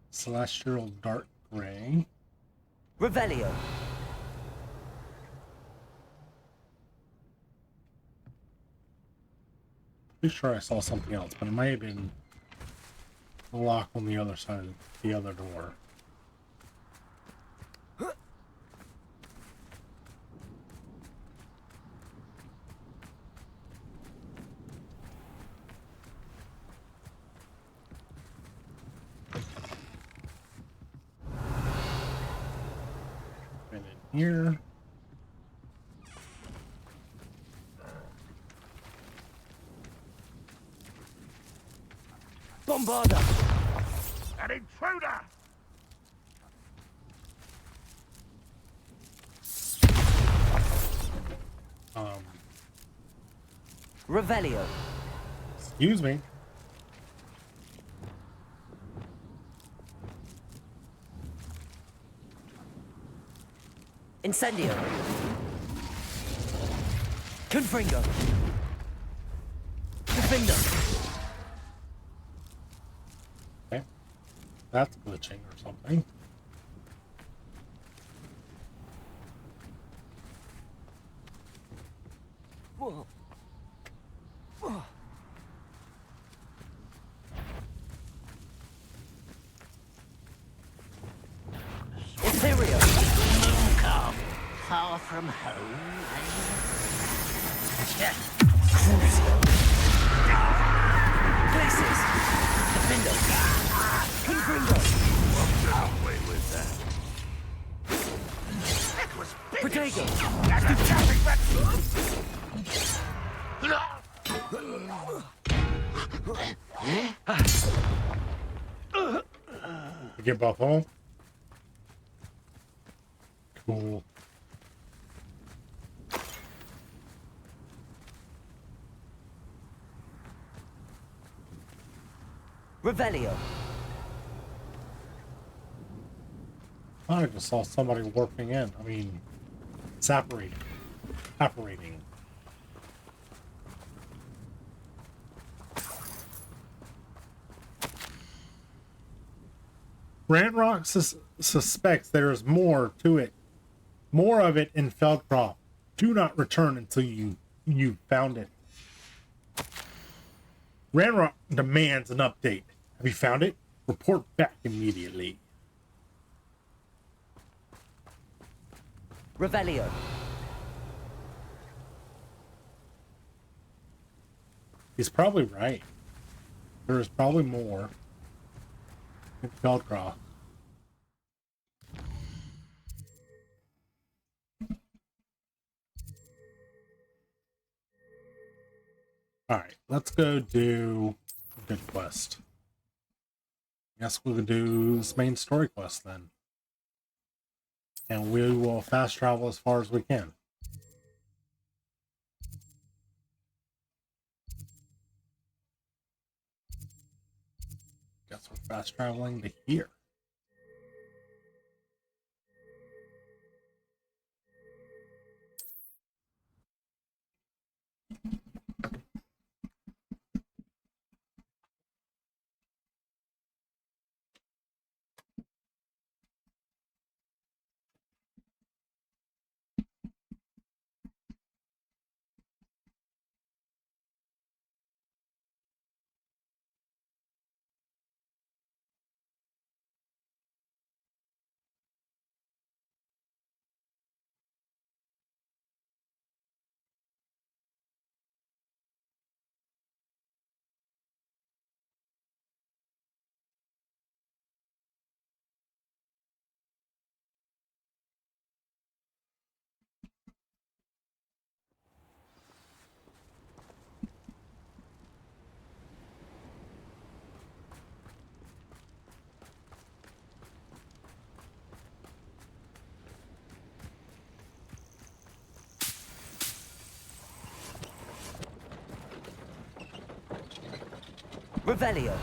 Celestial dark gray. Revelio. Pretty sure I saw something else, but it might have been the lock on the other side of the other door. And in here. Bombarda. An intruder! Revelio. Excuse me. Incendio. Confringo. Confindo. Okay. That's glitching or something. from home. Places! Defender! Confringo! Away with that. That was Protego! That's nothing You get both of them? Cool. Revelio. I just saw somebody warping in. I mean, separating. Evaporating. Ranrock suspects there is more to it. More of it in Feldcroft. Do not return until you found it. Ranrock demands an update. Have you found it? Report back immediately. Revelio. He's probably right. There is probably more in Feldcroft. Alright, let's go do a good quest. Guess we'll do this main story quest then. And we will fast travel as far as we can. Guess we're fast traveling to here. Revelio.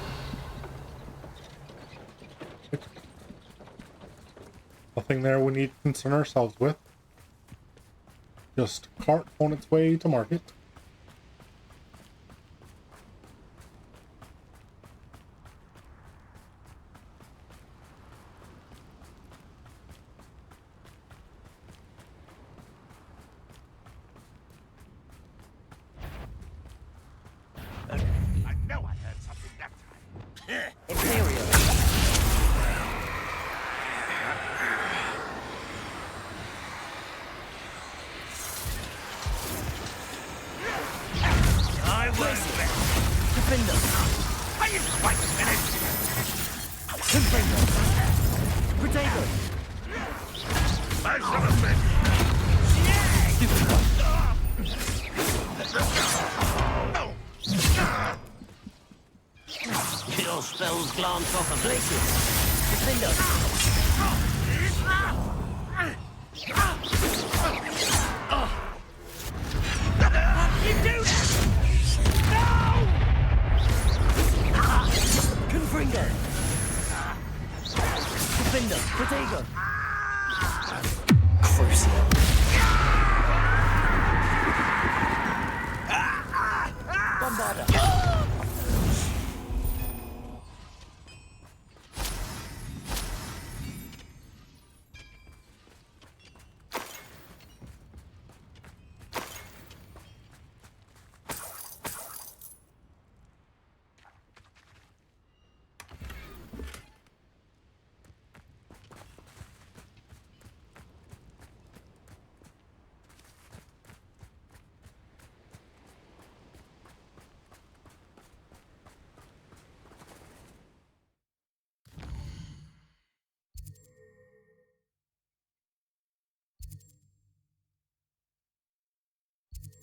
Nothing there we need to concern ourselves with. Just cart on its way to market. I know I heard something that time. Imperial. I will. Defender. Are you quite finished? Confringo. Protego. I shall admit, Your spells glance off of Places. Defender. You do that! Confringo. Defender. Protego. Crucial. Bombarda.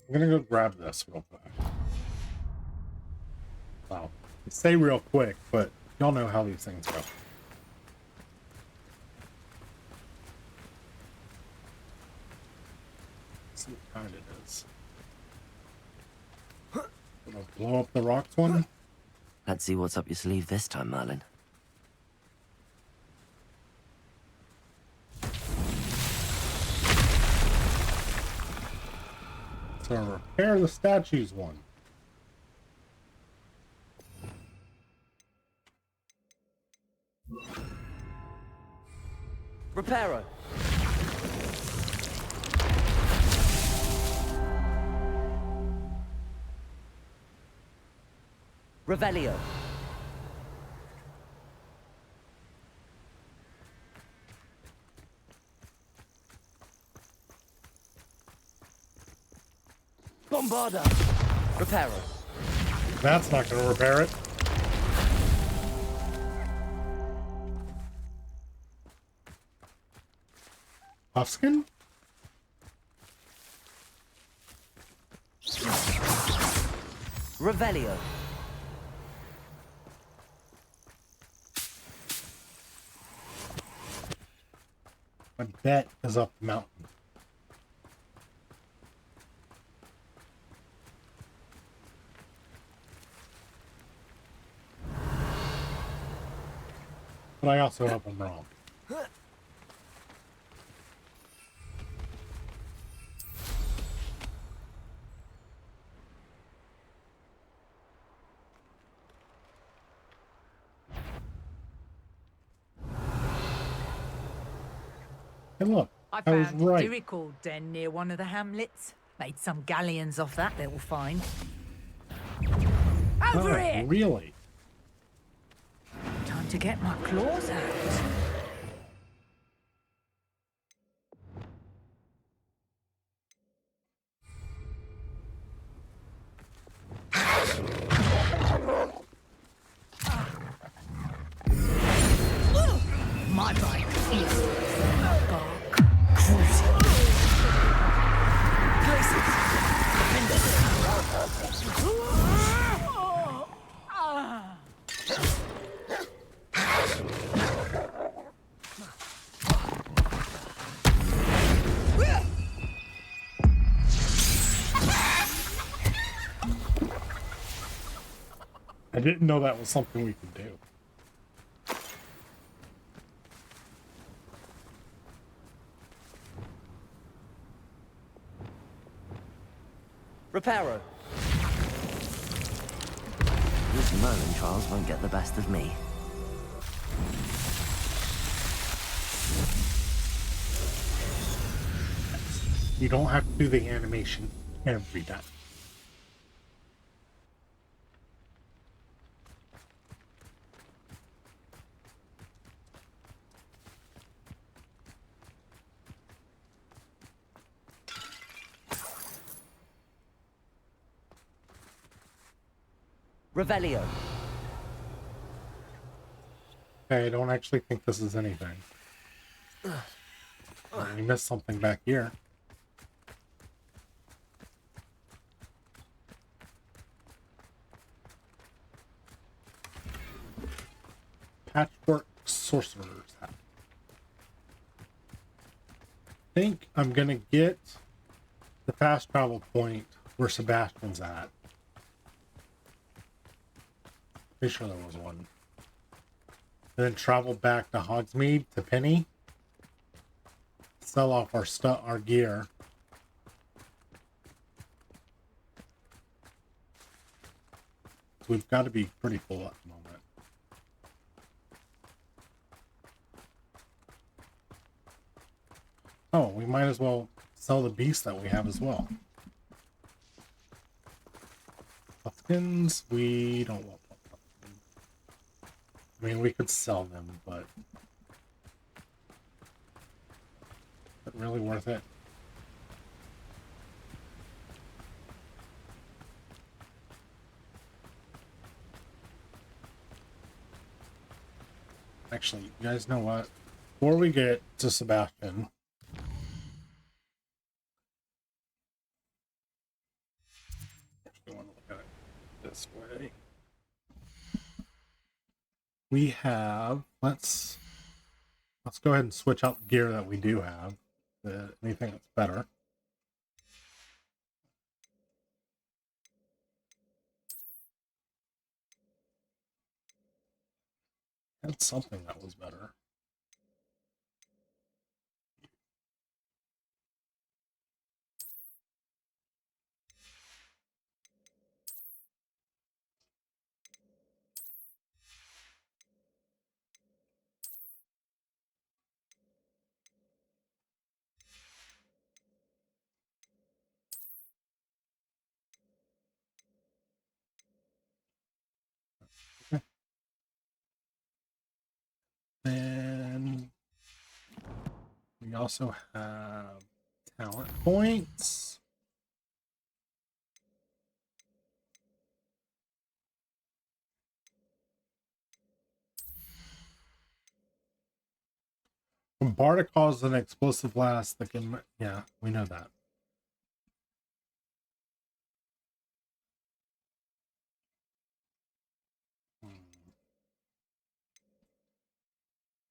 I'm gonna go grab this real quick. Wow. I say real quick, but y'all know how these things go. Let's see what kind it is. Gonna blow up the rocks one. Let's see what's up your sleeve this time, Merlin. So repair the statues one. Reparo. Revelio. Bombarda. Reparo. That's not going to repair it. Puffskin? Revelio. My bet is up the mountain. But I also hope I'm wrong. Hey, look, I I was found a right. Dirical den near one of the hamlets. Made some galleons off that little find. Over Oh, it! really? Time to get my claws out. My bike is bark cruising. I didn't know that was something we could do. Reparo. These Merlin trials won't get the best of me. You don't have to do the animation every time. Revelio. Okay, I don't actually think this is anything. We missed something back here. Patchwork Sorcerer's Hat. I think I'm gonna get the fast travel point where Sebastian's at. Pretty sure there was one. And then travel back to Hogsmeade to Penny. Sell off our gear. So we've got to be pretty full at the moment. Oh, we might as well sell the beast that we have as well. Puffskins, we don't want puffskins. I mean, we could sell them, but is it really worth it? Actually, you guys know what? Before we get to Sebastien, we have, let's go ahead and switch out the gear that we do have to anything that's better. Had something that was better. And we also have talent points. Bombarded causes an explosive blast that can, yeah, we know that.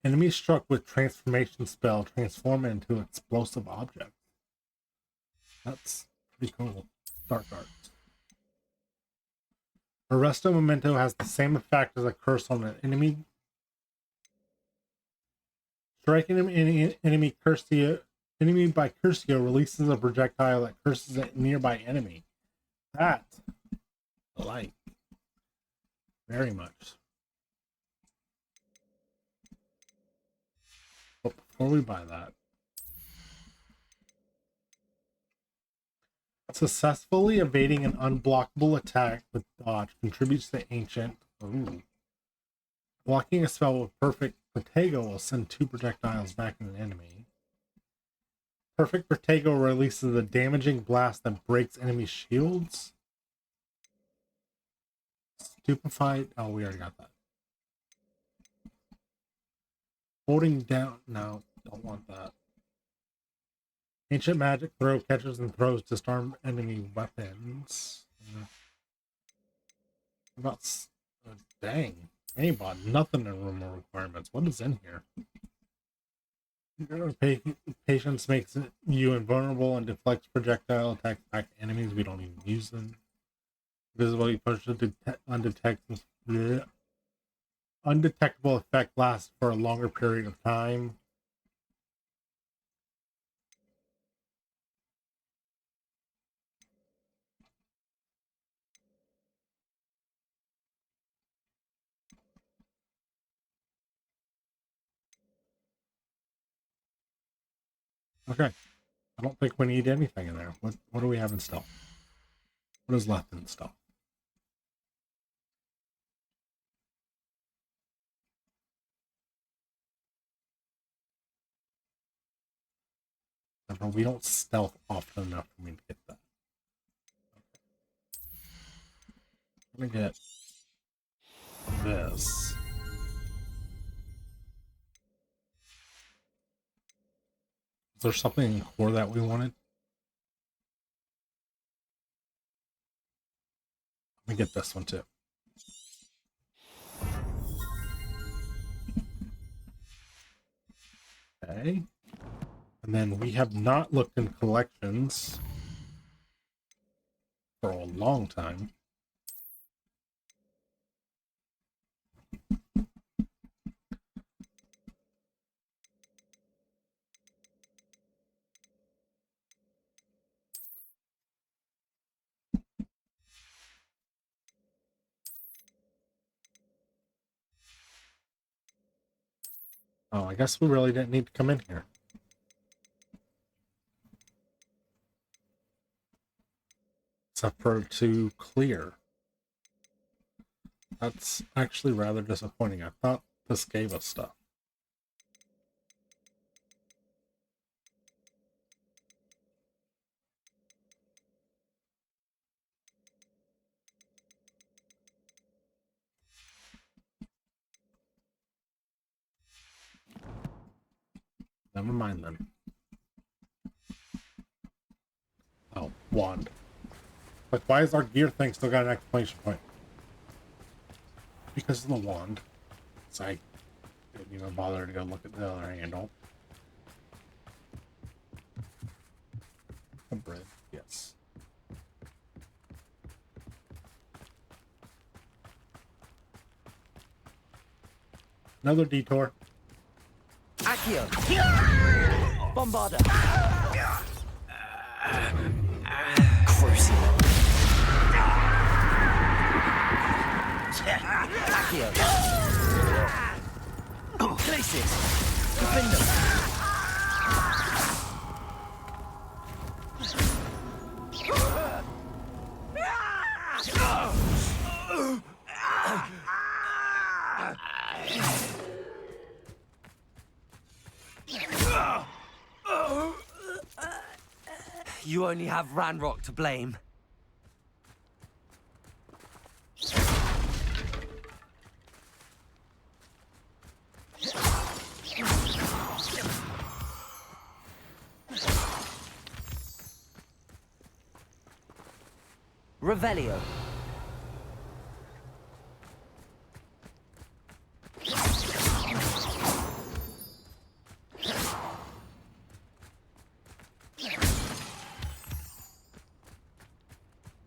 Enemies struck with transformation spell transform into explosive objects. That's pretty cool. Dark arts. Arresto Memento has the same effect as a curse on an enemy. Striking an enemy by Curcio releases a projectile that curses a nearby enemy. That I like very much. But before we buy that, successfully evading an unblockable attack with dodge contributes to ancient. Ooh. Blocking a spell with perfect Protego will send 2 projectiles back at an enemy. Perfect Protego releases a damaging blast that breaks enemy shields. Stupefied. Oh, we already got that. Holding down. No, don't want that. Ancient magic throw catches and throws disarm enemy weapons. About dang. Aimbot, nothing in room requirements. What is in here? Patience makes you invulnerable and deflects projectile attacks back to enemies. We don't even use them. Visible, you push undetectable effect lasts for a longer period of time. Okay. I don't think we need anything in there. What do we have in stealth? What is left in stealth? We don't stealth often enough for me to get that. Okay. I'm gonna get this. Is there something in core that we wanted? Let me get this one too. Okay. And then we have not looked in collections for a long time. Oh, I guess we really didn't need to come in here. Except for to clear. That's actually rather disappointing. I thought this gave us stuff. Never mind then. Oh, wand. Like, why is our gear thing still got an exclamation point? Because of the wand. So I didn't even bother to go look at the other handle. A bread, yes. Another detour. Accio! Bombarda! Crucible! Accio! Glacius! Defender! You only have Ranrock to blame. Revelio.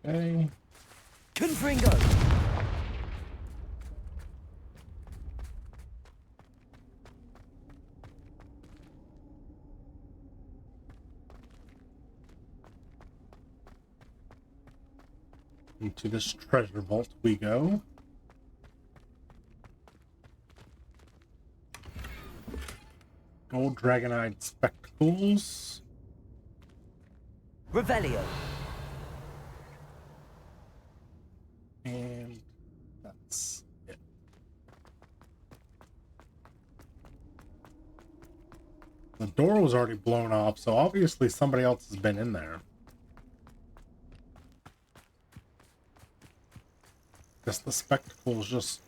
Okay. Confringo. Into this treasure vault we go. Gold dragon-eyed spectacles. Revelio. And that's it. The door was already blown off, so obviously somebody else has been in there. Guess the spectacles just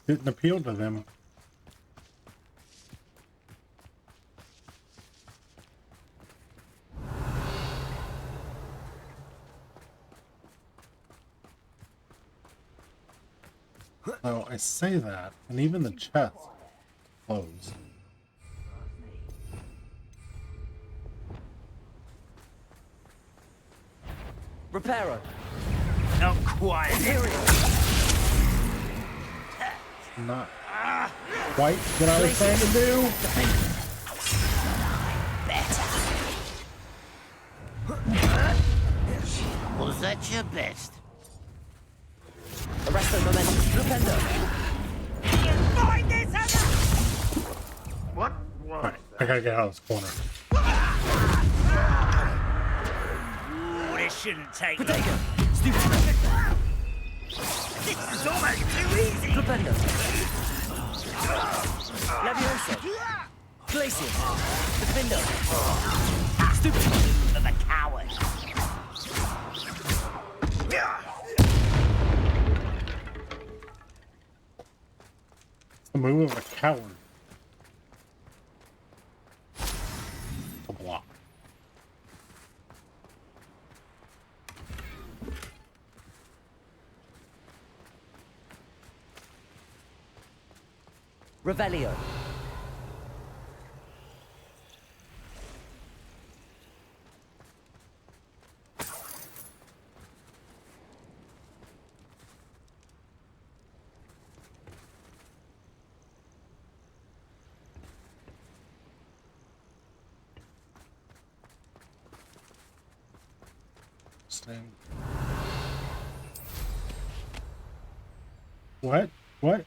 didn't appeal to them. Oh, I say that, and even the chest closed. Reparo. Not quite. Not quite what I was trying to do. Was that your best? Arresto momentum. Flipendo. What was Alright, I gotta get out of this corner. Ooh, this shouldn't take long. Bodega. Stupid. This is almost too easy. Flipendo. Levioso. Glacius. Defendo. Stupid. Of a coward. The move of a coward. To block. Revelio. What? What?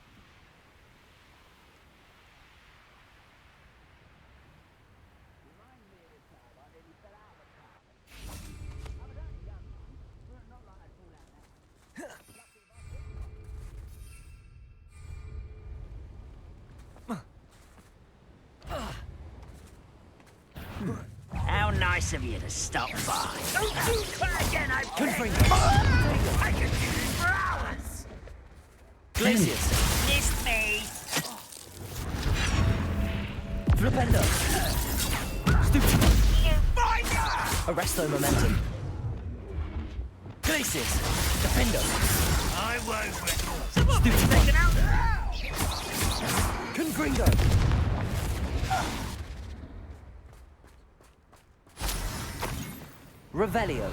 How nice of you to stop by. Don't you try again, I beg. I could do this for hours. Glacius. Missed me. Flipendo. Stupid. Fire! Arresto momentum. Glacius. Defendo. I won't. Someone be taken out now. Confringo! Revelio.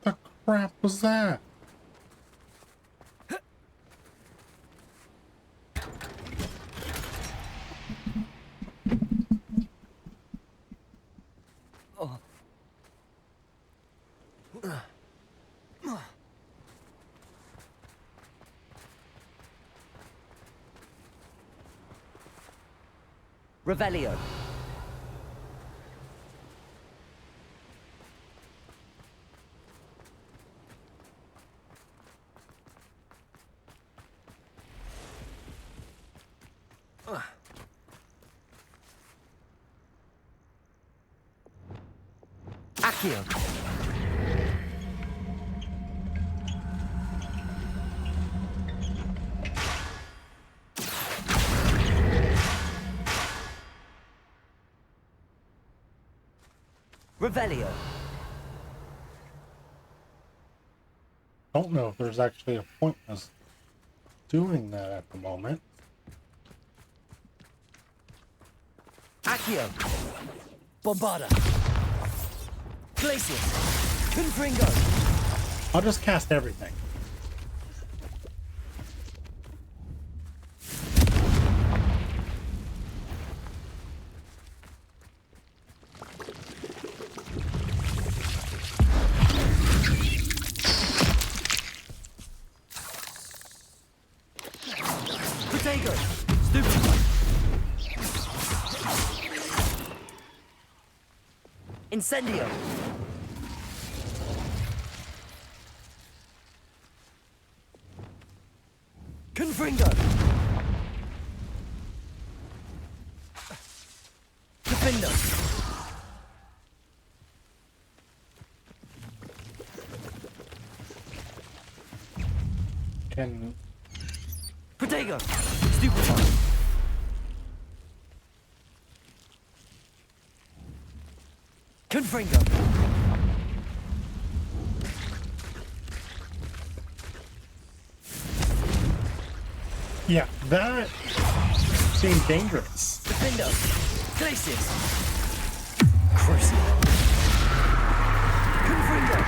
The crap was that? Revelio. Accio. Revelio. Don't know if there's actually a point in us doing that at the moment. Accio. Bombarda. Glacius. Confringo. I'll just cast everything. Protego. Stupefy. Incendio. Confringo. Defender. Can Protego. Stupefy. Confringo. yeah, that seemed dangerous. Defendo. Glacius. Crucible. Confringo.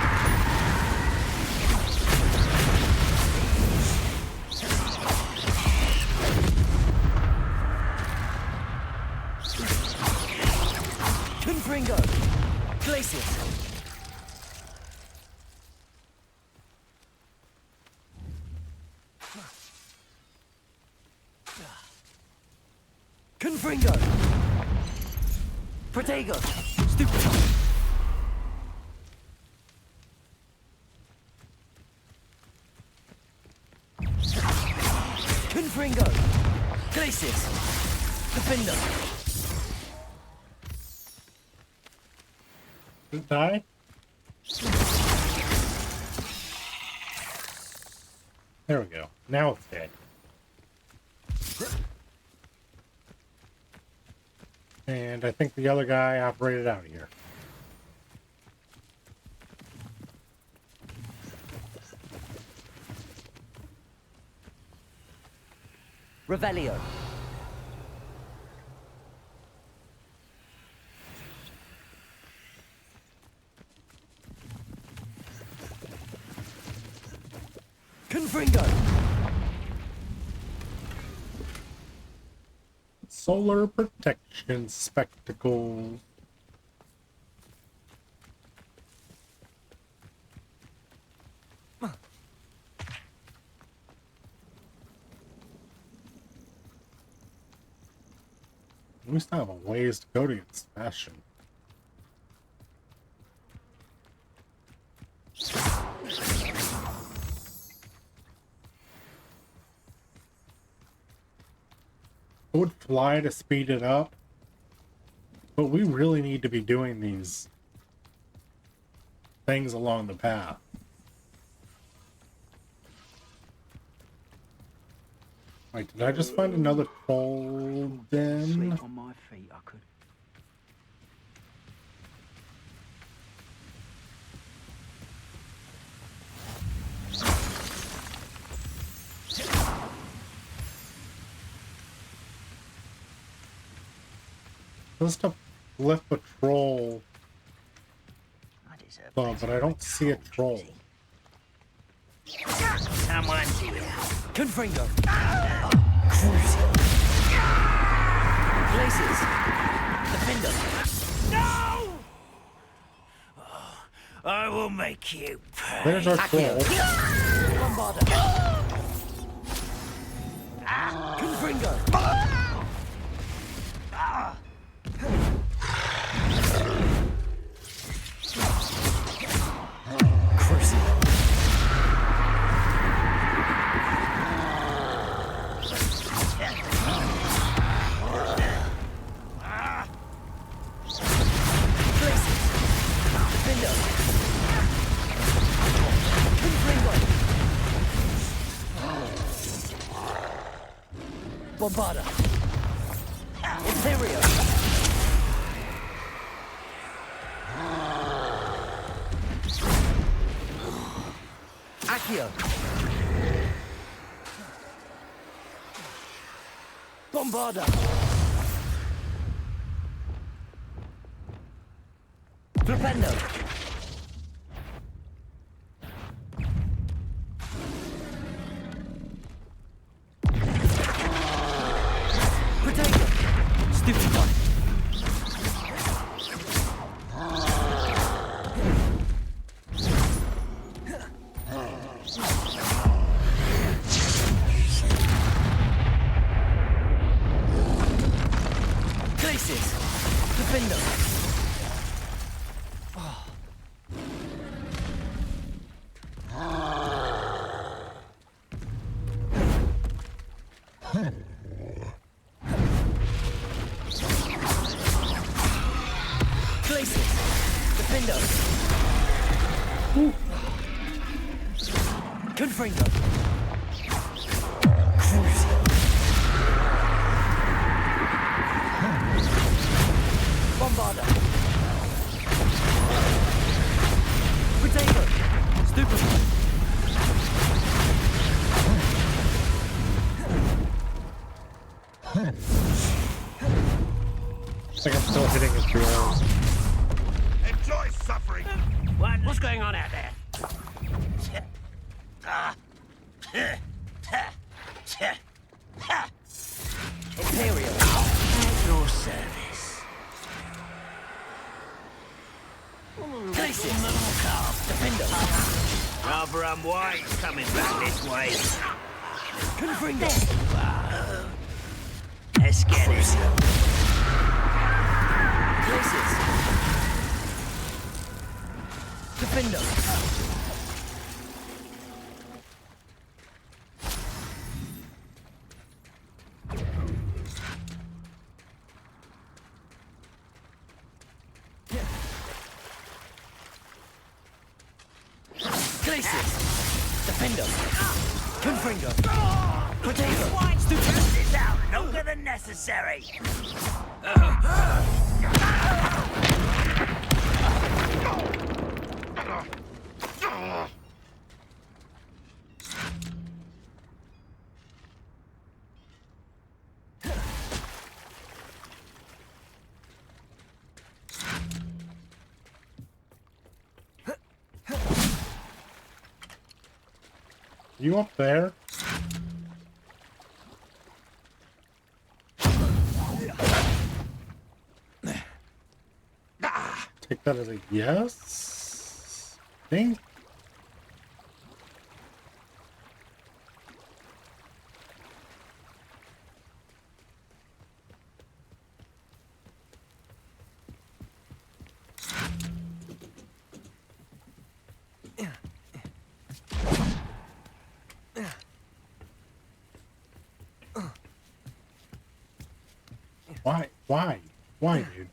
Confringo. Glacius. Confringo. Protego. Stupefy. Confringo. Glacius. Defender. Did it die? There we go. Now it's dead. And I think the other guy operated out of here. Revelio. Confringo. Solar protection spectacles. We still have a ways to go to get Sebastien. I would fly to speed it up, but we really need to be doing these things along the path. Wait, did I just find another troll den? Sleep on my feet, I could. Just a flip a troll. I deserve Oh, but I don't see a troll. someone do it. Confringo. Cruising. Places. Defender. No! I will make you pay. There's our troll. Bombarder. Confringo. Cruising. Bombarda. Imperio. Accio. Bombarda. Flipendo. Potato. Stupid one. Glacis. Defender. Glacis. Defender. Confringo. Cruising. Bombarda. Potato. Stupid. I think I'm still hitting his drills. Enjoy suffering. What's going on out there? Imperial. At your service. Glacis. Defender. Rather unwise coming back this way. Confringo. Let's get it. Glacis. Defender. Glacis. Defender. Confringo. Potato. Stupid. This out longer than necessary. You up there? Take that as a yes. Think. Why? Why? Why, dude?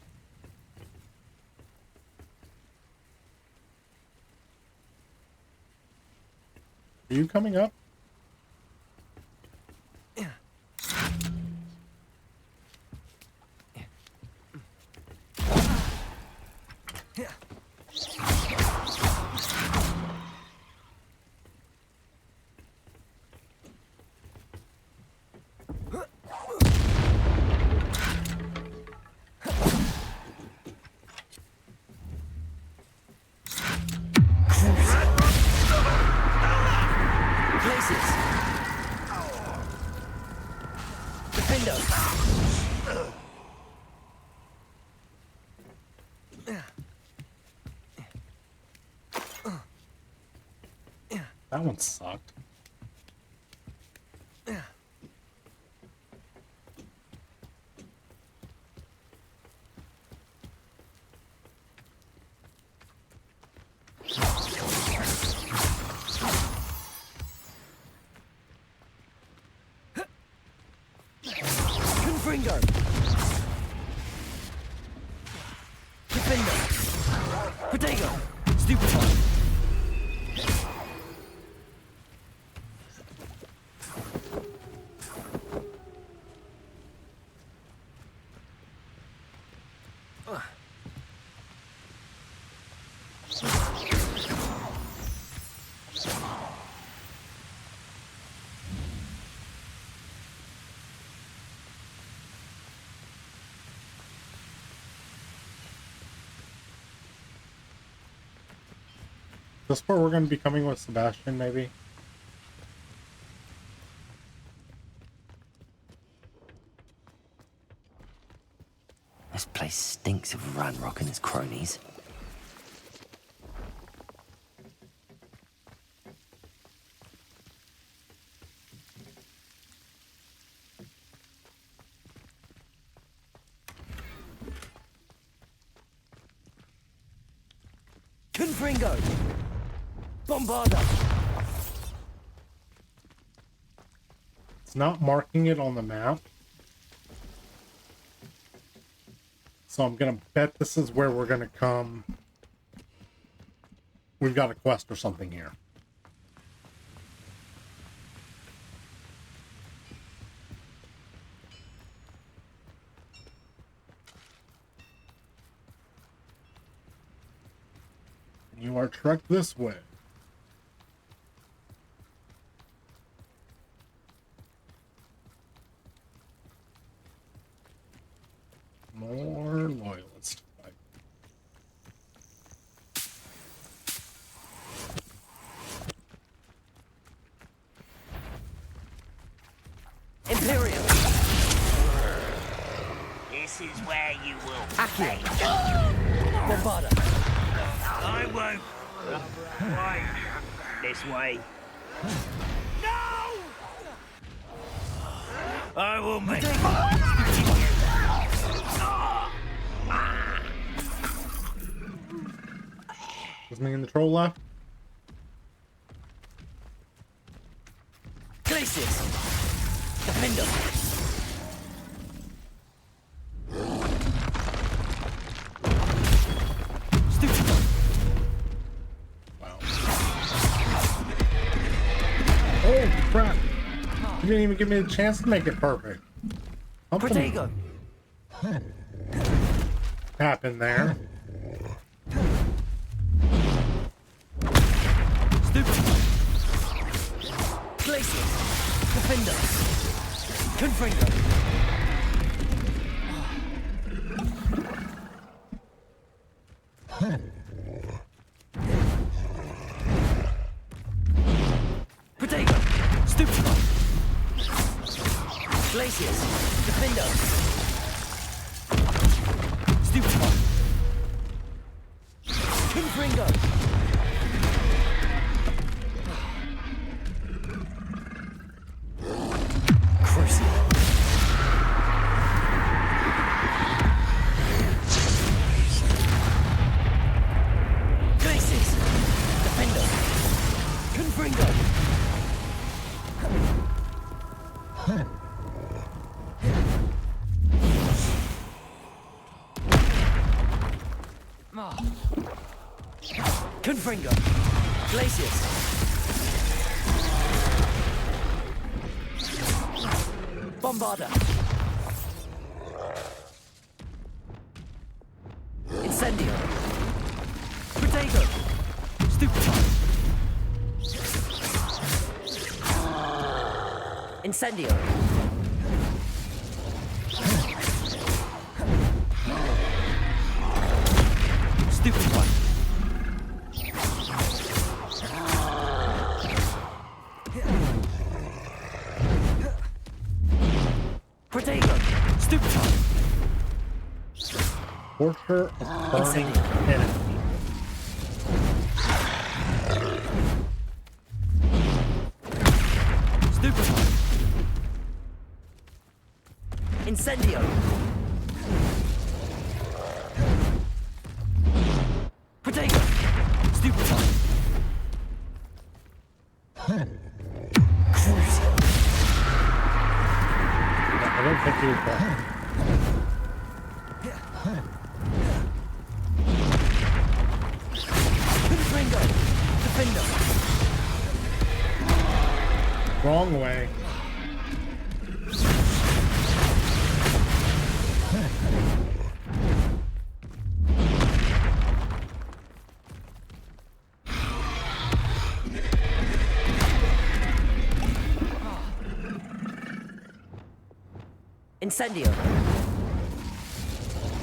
Are you coming up? That one sucked. Confringo! Defender! Potato! Stupefy! This part we're going to be coming with Sebastien, maybe? This place stinks of Ranrock and his cronies. Confringo! Bombarda! It's not marking it on the map. So I'm gonna bet this is where we're gonna come. We've got a quest or something here. You are trekked this way. More loyalist fight. Imperial! This is where you will Accio! play. Bombarda! I won't. Wait. This way. No! I will make Is me and the troll left? Glacius! Defender! Stupid! Wow. Oh crap! You didn't even give me a chance to make it perfect. Protego! Happened there. Stupid! Glacius! Defender! Confringo! Potato! Stupefy! Glacius! Defender! Stupefy! Confringo! Crucible! Glacius! Defender! Confringo! Confringo. Glacius. Bombarda. Incendio. Protego. Stupefy. Incendio. Stupefy. Protego. Stupefy. Torture of burning enemy. Stupefy. Incendio. Protego. Stupefy. Crucial. I don't think he was wrong. Confringo. Defender. Wrong way. Incendio.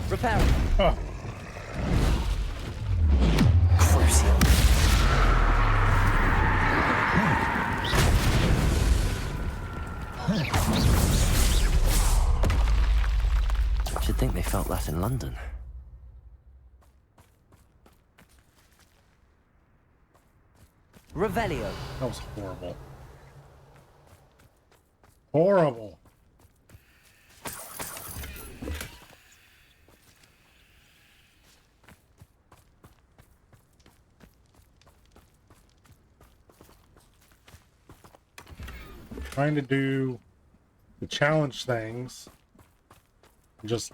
Reparo. Oh, Crucial. Should think they felt that in London. Revelio. that was horrible. Horrible. Trying to do the challenge things. Just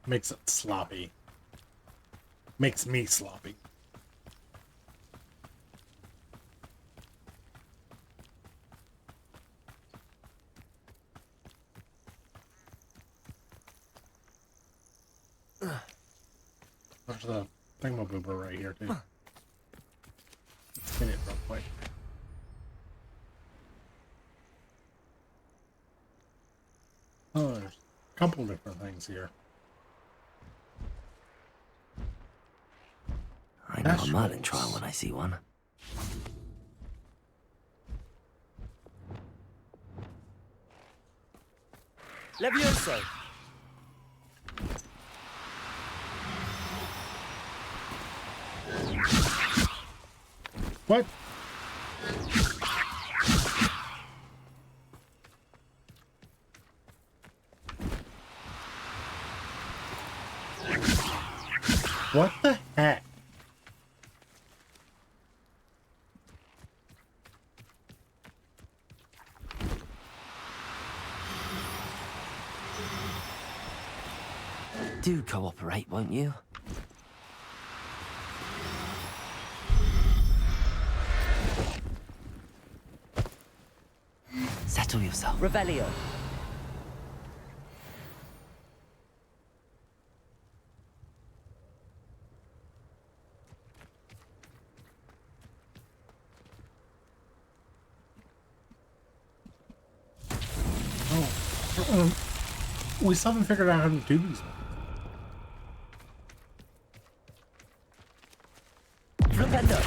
makes it sloppy. Makes me sloppy. There's the thingamaboober right here too. Let's hit it real quick. Oh, there's a couple different things here. I know a Merlin trial when I see one. Levioso. What? What the heck? Do cooperate, won't you? Settle yourself. Revelio. Oh. We still haven't figured out how to do these ones. Flipendo.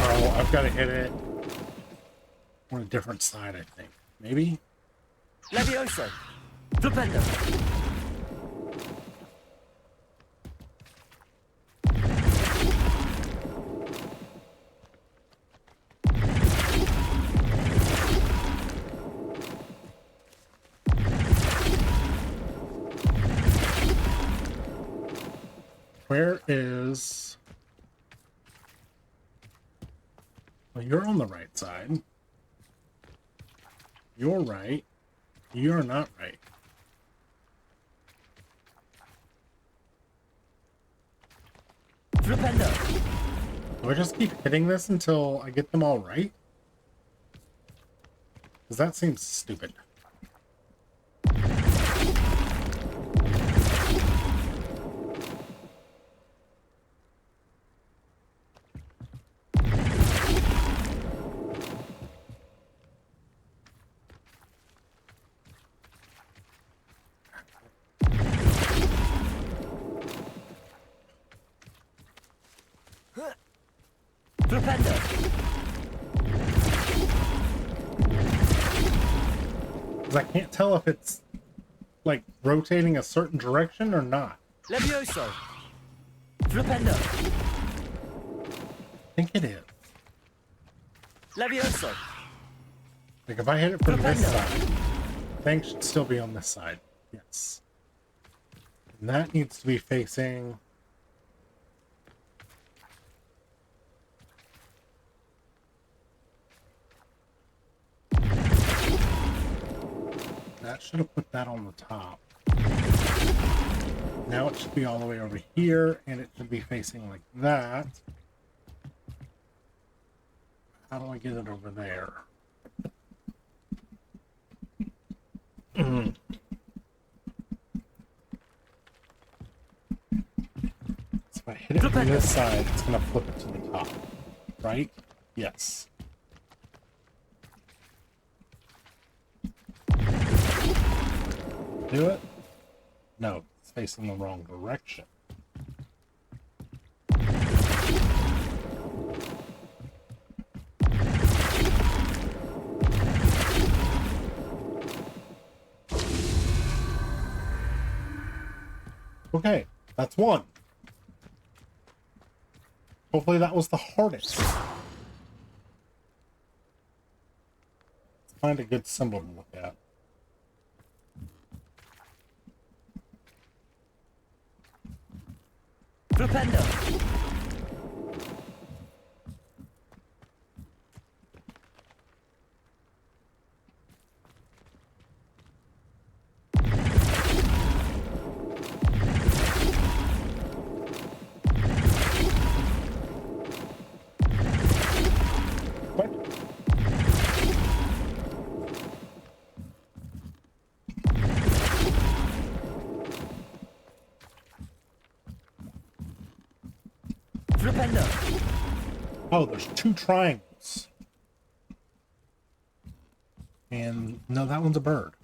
Oh, I've got to hit it on a different side, I think. Maybe? Levioso. Flipendo. Where is... Well, you're on the right side. You're right. You're not right. Flipendo. Do I just keep hitting this until I get them all right? Because that seems stupid. Flipendo. Because I can't tell if it's, like, rotating a certain direction or not. Levioso. Flipendo. I think it is. Levioso. Like, if I hit it from this Flipendo. side, things should still be on this side. Yes. And that needs to be facing... That should have put that on the top. Now it should be all the way over here, and it should be facing like that. How do I get it over there? So if I hit it from this side, it's going to flip it to the top. Right? Yes. Do it? No, it's facing the wrong direction. Okay, that's one. Hopefully that was the hardest. Let's find a good symbol to look at. Flipendo. What? Flipendo. Oh, there's two triangles. And no, that one's a bird.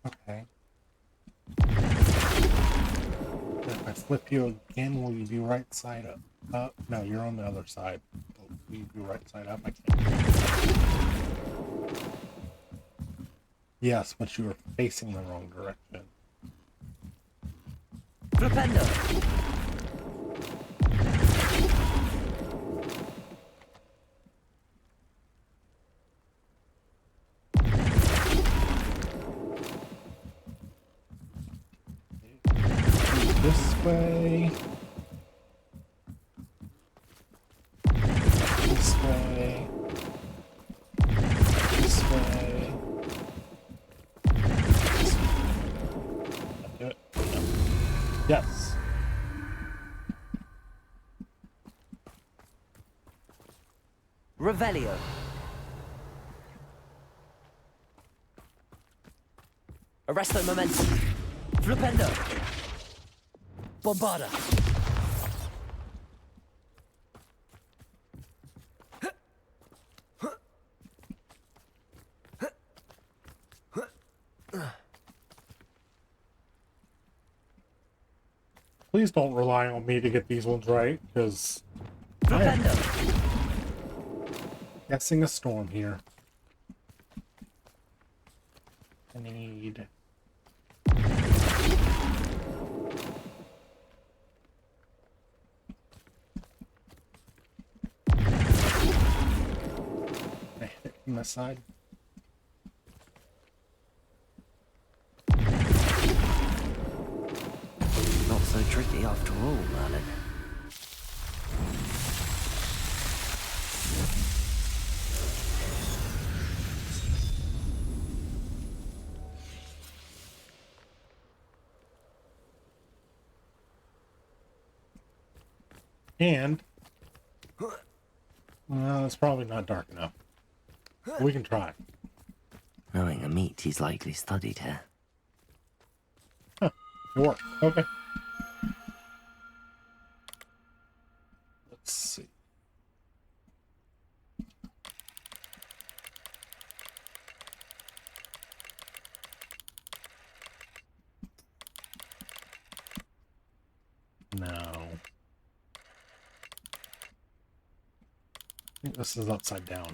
Okay. If I flip you again, will you be right side up? No, you're on the other side. Will you be right side up? I can't. Yes, but you were facing the wrong direction. Flipendo. This way. This way. This way. Do it. No. Yes. Revelio. Arresto momentum. Flipendo. Bombarda. Please don't rely on me to get these ones right, because I am guessing a storm here. I need... I hit it from this side. lucky after all, Merlin. And well, it's probably not dark enough. But we can try. Knowing the meat he's likely studied here. Huh. It worked. Okay. Let's see. No. I think this is upside down.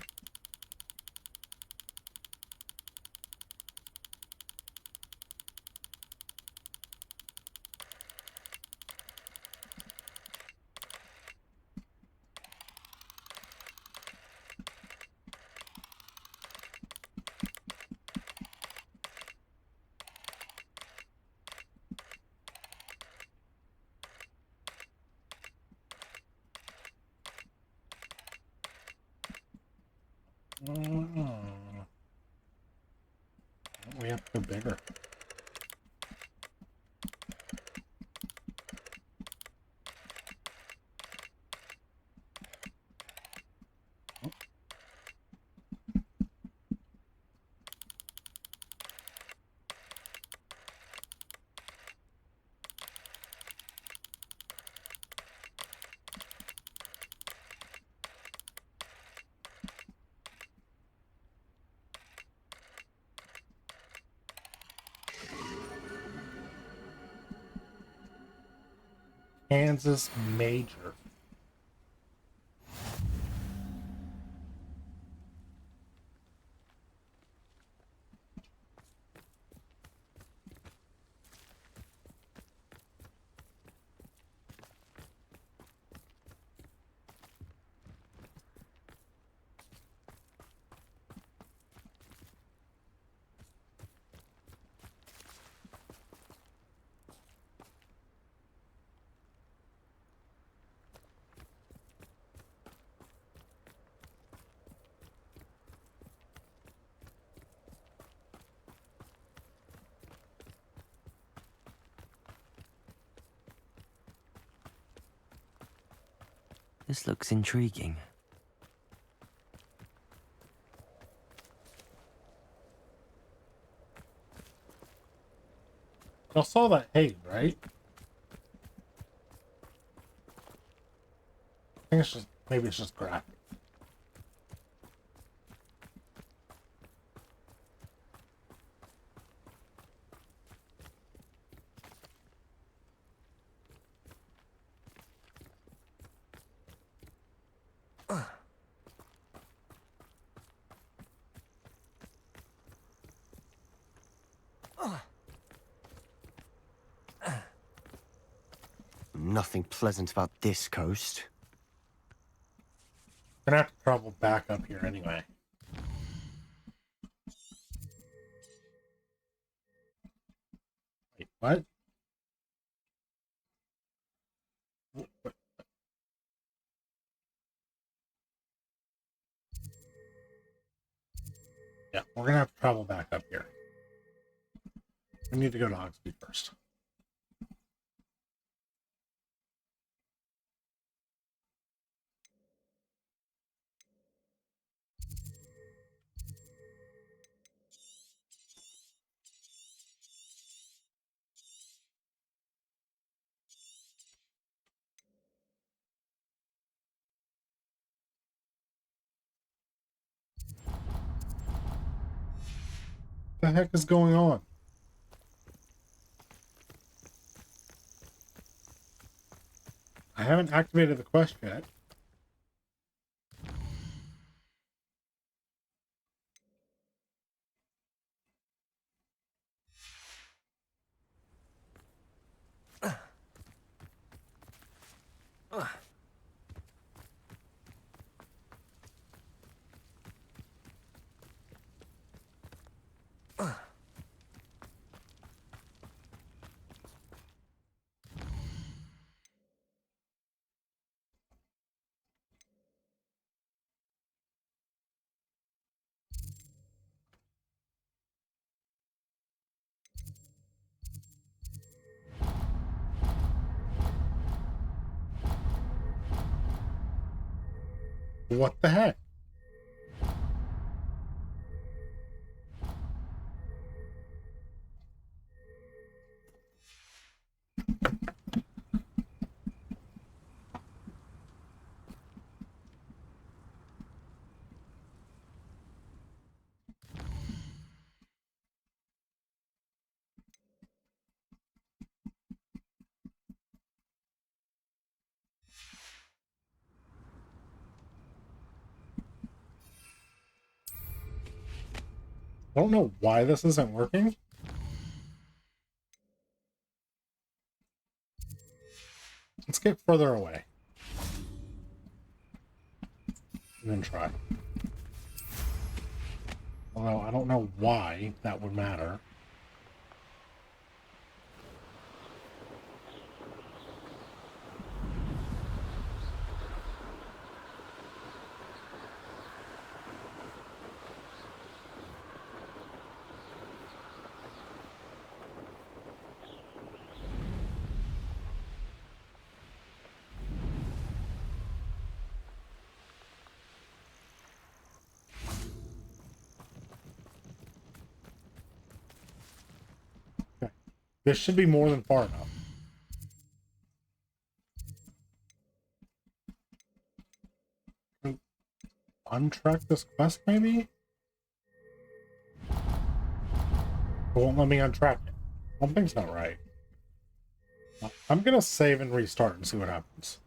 We have to go bigger. Kansas Major. This looks intriguing. Y'all saw that hay, right? I think it's just, maybe it's just graphic. Nothing pleasant about this coast. Gonna have to travel back up here anyway. Wait, what? Yeah, we're gonna have to travel back up here. We need to go to Hogsmeade first. What the heck is going on? I haven't activated the quest yet. What the heck? I don't know why this isn't working. Let's get further away. And then try. Although I don't know why that would matter. This should be more than far enough. Untrack this quest, maybe? It won't let me untrack it. Something's not right. I'm gonna save and restart and see what happens.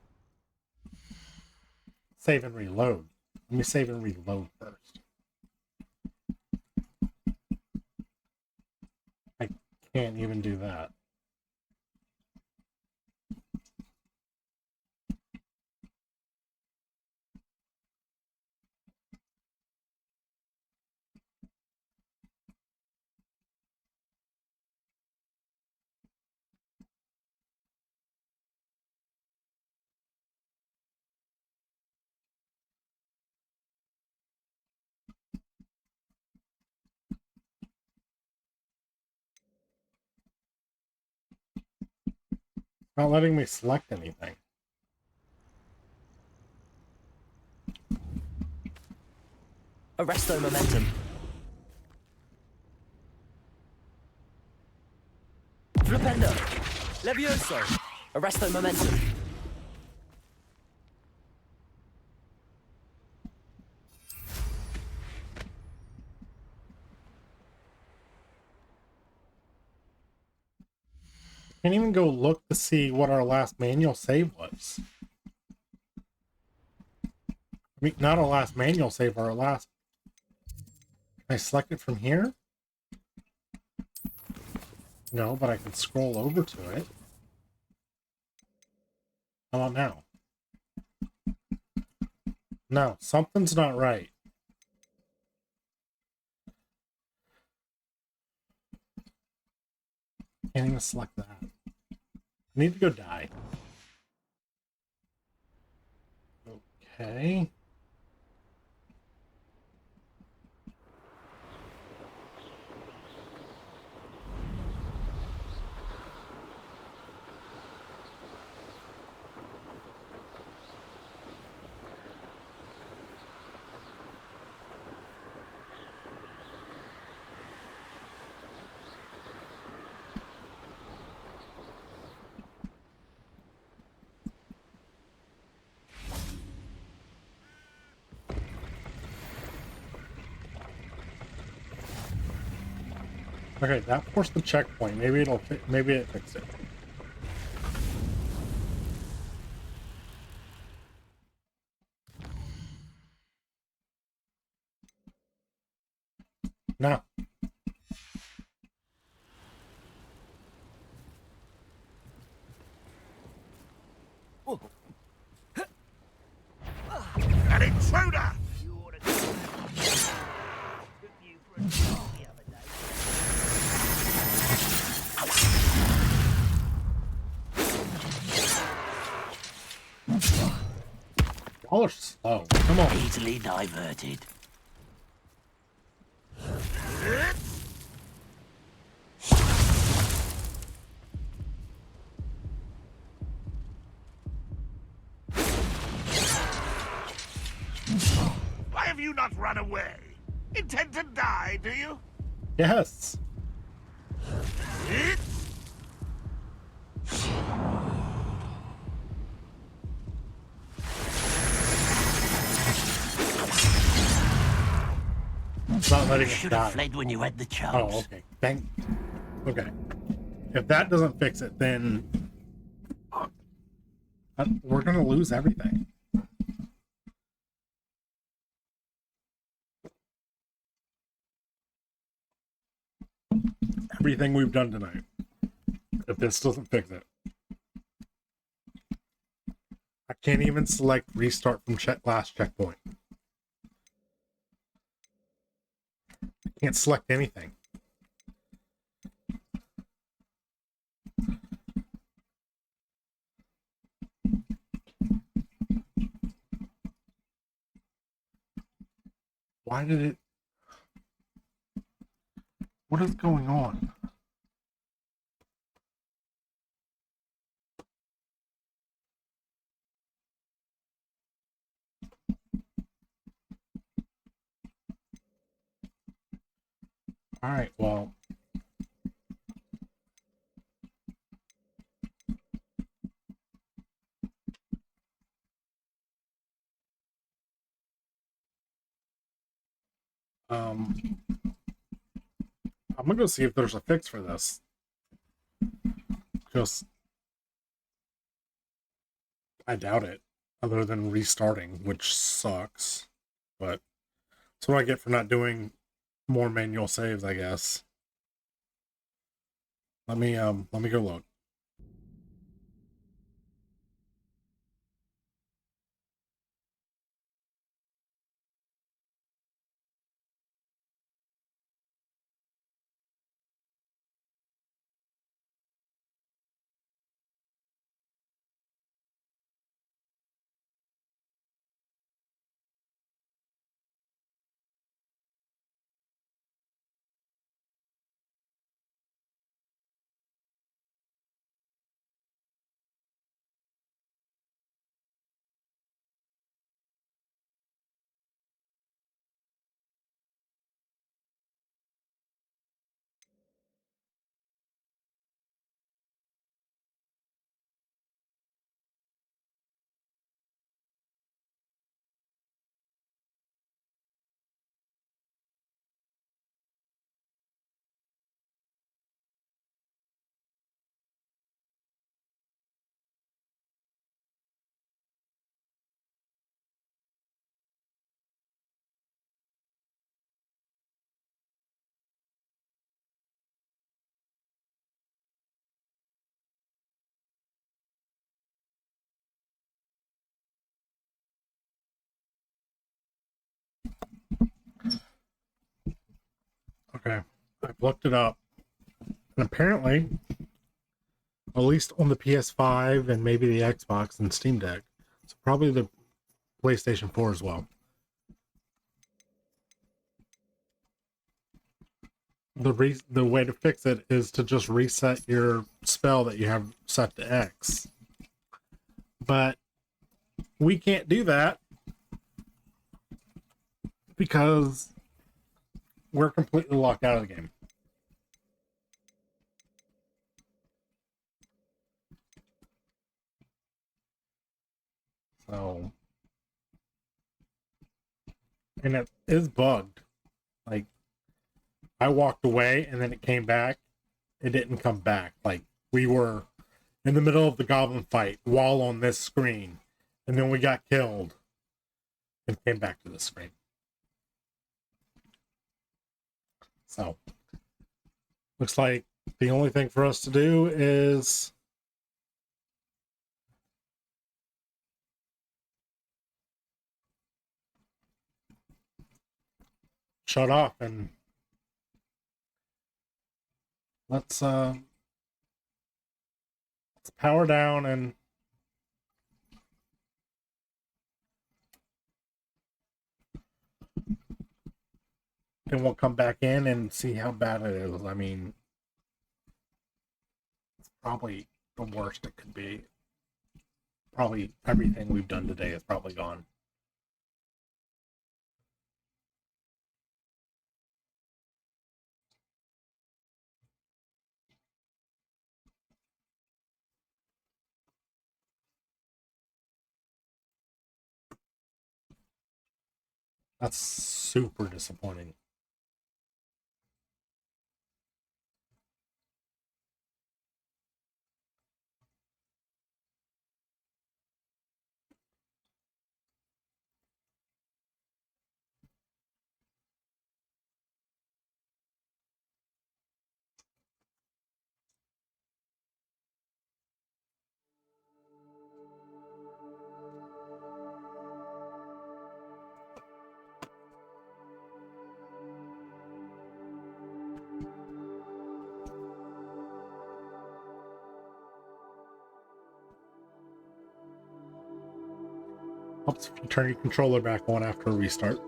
Save and reload. Let me save and reload first. I can't even do that. Not letting me select anything. Arresto momentum. Flipendo. Levioso. Arresto momentum. Can't even go look to see what our last manual save was. I mean, not our last manual save, our last... Can I select it from here? No, but I can scroll over to it. How about now? No, something's not right. Can't even select that. I need to go die. Okay. Okay, that forced the checkpoint. Maybe it'll maybe it fixed it. No. An intruder! Y'all are slow. Come on. Easily diverted. not run away. Intend to die, do you? Yes. It's not letting us Should die. have fled when you had the chance. Oh, okay. Okay. If that doesn't fix it, then we're gonna lose everything. Everything we've done tonight. If this doesn't fix it. I can't even select restart from last checkpoint. I can't select anything. Why did it... What is going on? Alright, well... I'm gonna go see if there's a fix for this. Just... I doubt it. Other than restarting, which sucks. But... that's what I get for not doing more manual saves, I guess. Let me go look. Okay, I've looked it up. And apparently, at least on the PS5 and maybe the Xbox and Steam Deck, so probably the PlayStation 4 as well. The way to fix it is to just reset your spell that you have set to X. But we can't do that because we're completely locked out of the game. So, and it is bugged. Like, I walked away and then it came back. It didn't come back. Like, we were in the middle of the goblin fight while on this screen, and then we got killed and came back to the screen. So, looks like the only thing for us to do is shut off and let's power down and then we'll come back in and see how bad it is. I mean, it's probably the worst it could be. Probably everything we've done today is probably gone. That's super disappointing. Helps if you turn your controller back on after a restart.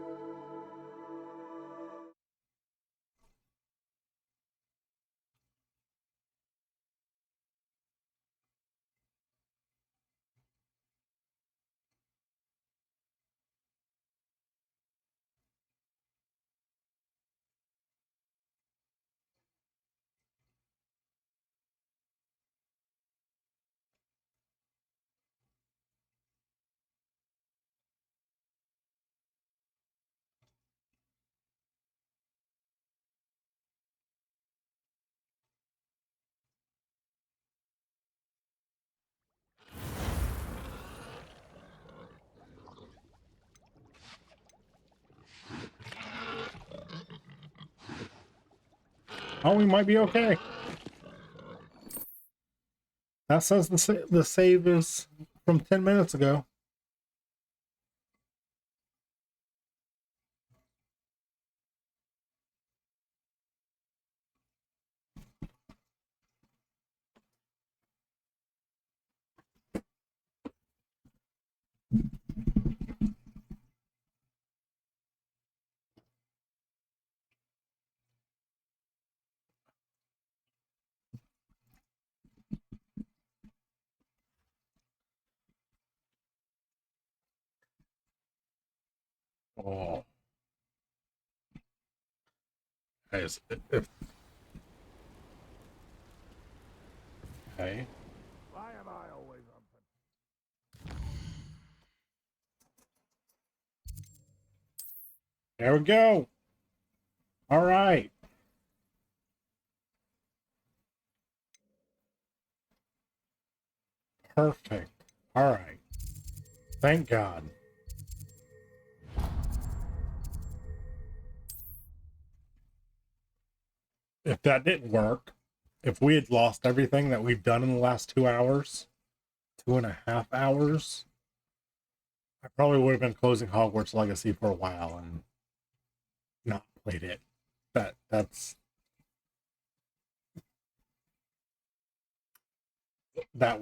Oh, we might be okay. That says the save is from 10 minutes ago. Oh. Guys, okay. Why am I always on? There we go. All right. Perfect. All right. Thank God. If that didn't work, if we had lost everything that we've done in the last 2 hours, 2.5 hours, I probably would have been closing Hogwarts Legacy for a while and not played it. That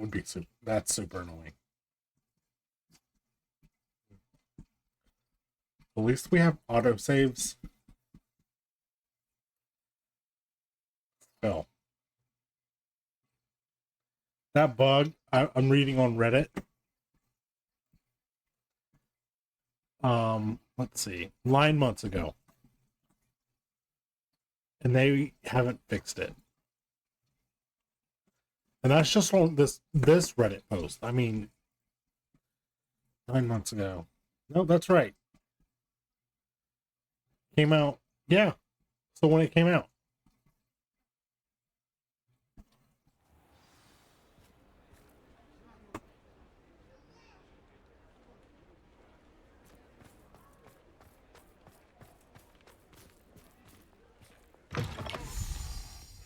would be that's super annoying. At least we have autosaves. Still. That bug, I'm reading on Reddit. Let's see, 9 months ago. And they haven't fixed it. And that's just on this Reddit post. I mean, 9 months ago. No, that's right. Came out. Yeah. So when it came out.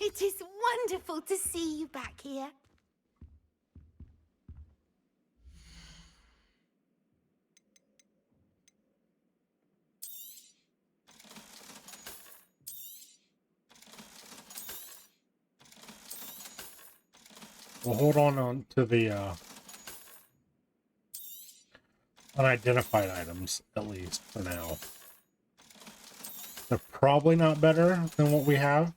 It is wonderful to see you back here. We'll hold on to the unidentified items, at least for now. They're probably not better than what we have.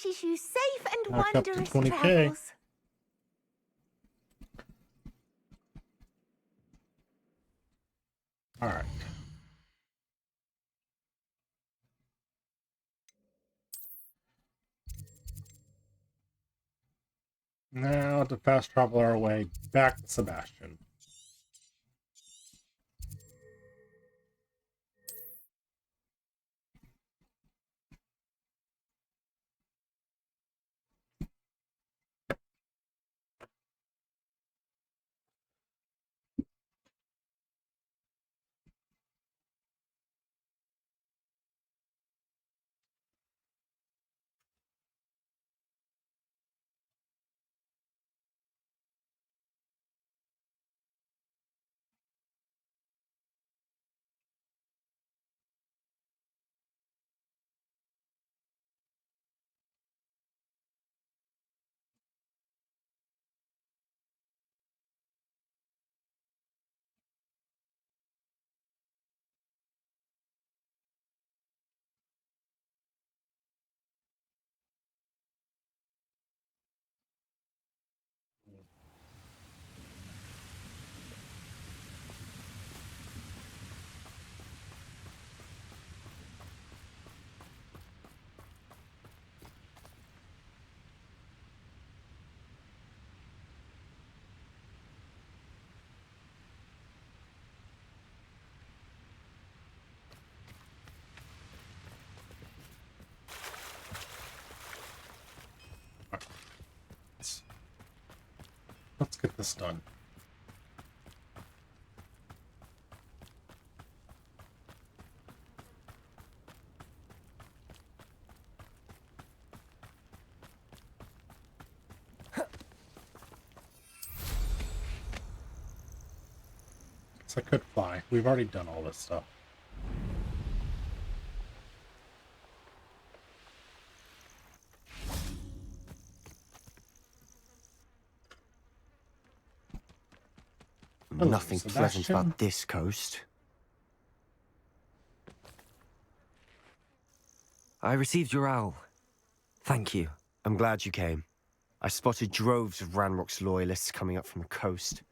wishes you safe and Back up to wondrous 20K. travels. All right. Now to fast travel our way back to Sebastien. Let's get this done. I could fly. We've already done all this stuff. Nothing pleasant Sebastien. about this coast. I received your owl. Thank you. I'm glad you came. I spotted droves of Ranrock's loyalists coming up from the coast.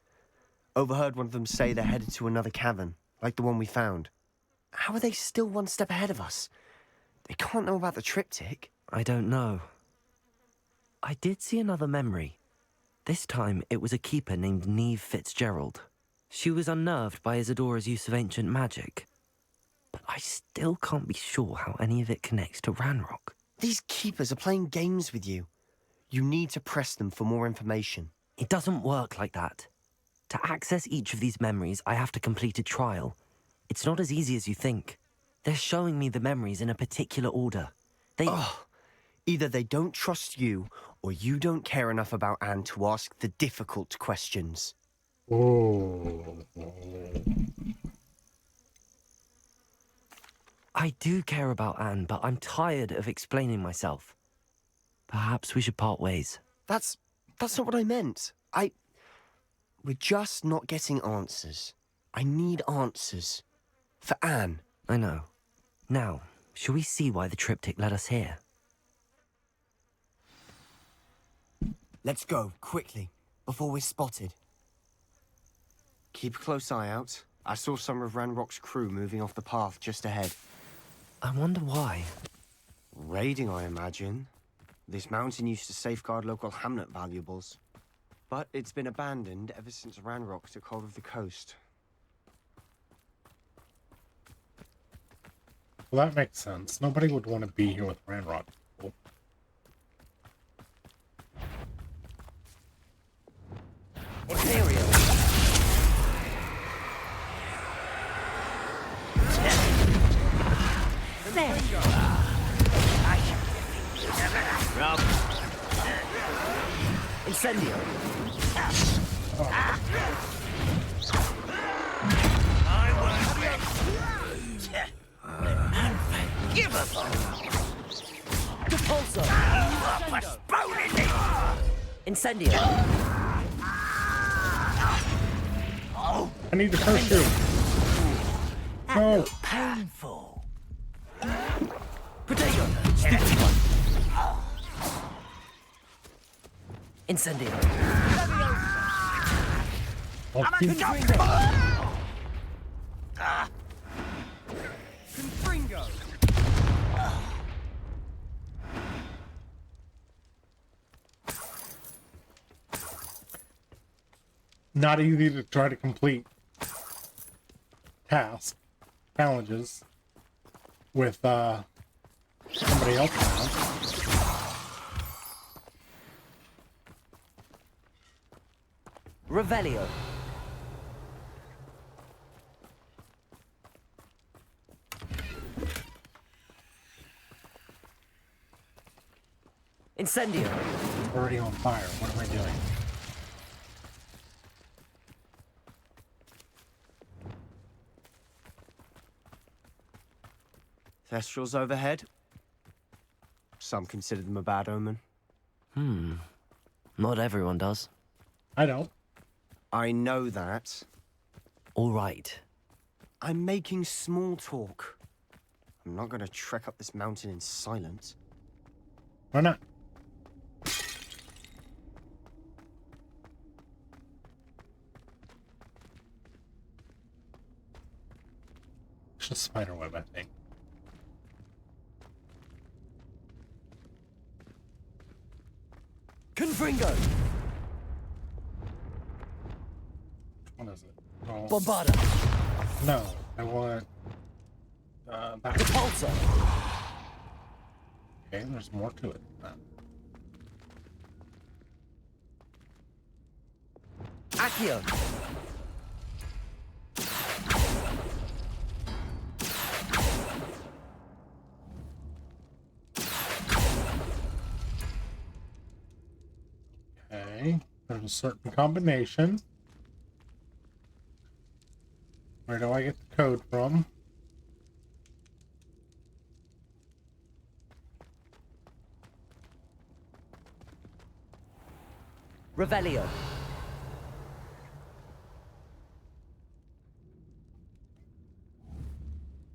Overheard one of them say they're headed to another cavern, like the one we found. How are they still one step ahead of us? They can't know about the triptych. I don't know. I did see another memory. This time, it was a keeper named Neve Fitzgerald. She was unnerved by Isadora's use of ancient magic. But I still can't be sure how any of it connects to Ranrock. These keepers are playing games with you. You need to press them for more information. It doesn't work like that. To access each of these memories, I have to complete a trial. It's not as easy as you think. They're showing me the memories in a particular order. Either they don't trust you, or you don't care enough about Anne to ask the difficult questions. Oh. I do care about Anne, but I'm tired of explaining myself. Perhaps we should part ways. That's not what I meant. We're just not getting answers. I need answers. For Anne. I know. Now, shall we see why the triptych led us here? Let's go, quickly, before we're spotted. Keep a close eye out. I saw some of Ranrock's crew moving off the path just ahead. I wonder why. Raiding, I imagine. This mountain used to safeguard local hamlet valuables. But it's been abandoned ever since Ranrock took hold of the coast. Well, that makes sense. Nobody would want to be here with Ranrock. Cool. There you are. I shall defeat you. Rob. Incendio. I won't be unforgivable. Depulso. You are postponing me. Incendio. I need to curse you. That No. looked painful. Potato. Stupid one. Incendio. I'll keep- Confringo! Not easy to try to complete challenges with somebody else around. Revelio. Incendio. Already on fire. What am I doing? Thestrals overhead. Some consider them a bad omen. Not everyone does. I don't. I know that. All right. I'm making small talk. I'm not going to trek up this mountain in silence. Why not? It's just spiderweb, I think. Confringo. What is it? Oh, Bombarda. no, I want that. Repulsor. Okay, there's more to it than that. Accio. Okay, there's a certain combination. Where do I get the code from? Revelio.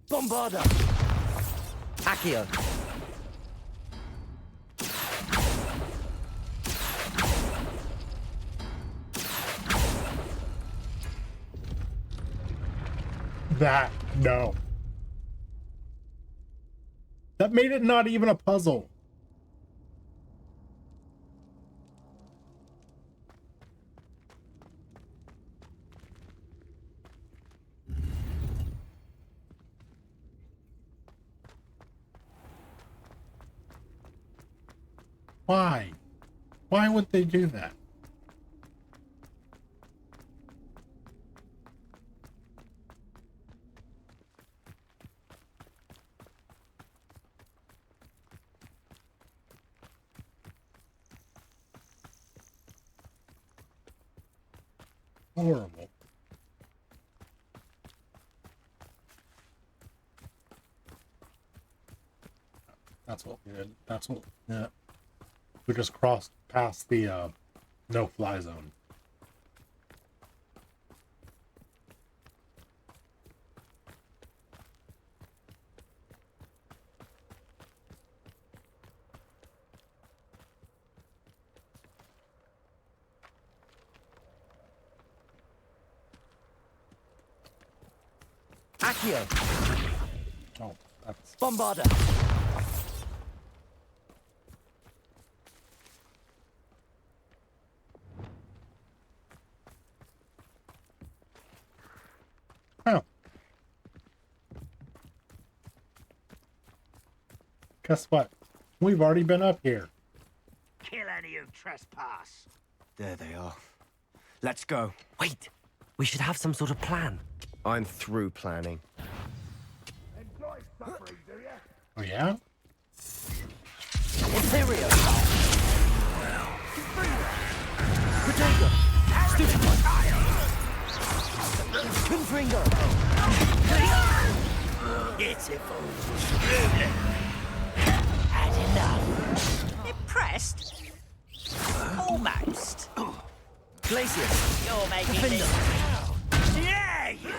Bombarda. Accio. That, no. That made it not even a puzzle. Why? Why would they do that? Horrible. That's what we did. That's what, yeah. We just crossed past the no-fly zone. Accio. Oh, that's... Bombarda. Oh. Guess what? We've already been up here. Kill any who trespass. There they are. Let's go. Wait. We should have some sort of plan. I'm through planning. Enjoy suffering, do you? Oh, yeah? Imperio. Protego. Confringo. Pitiful. Had enough. Impressed? Almost. Glacius. You're making Defender. this. Yeah, you.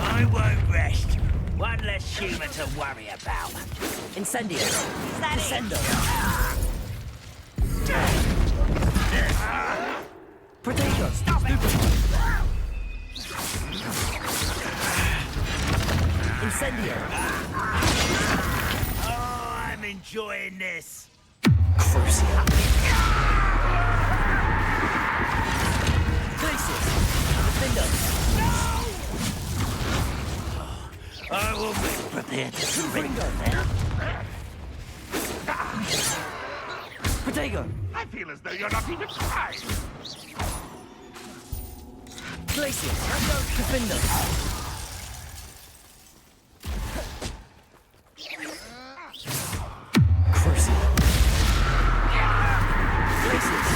I won't rest One less human to worry about. Incendio. Is that Descendo. Protego. Stop it! Incendio. Oh, I'm enjoying this. Crucia. Glacius. Defendo. I will be prepared to surrender. Protego. I feel as though you're not even trying. Glacius. Defendo. Crucia. Glacius.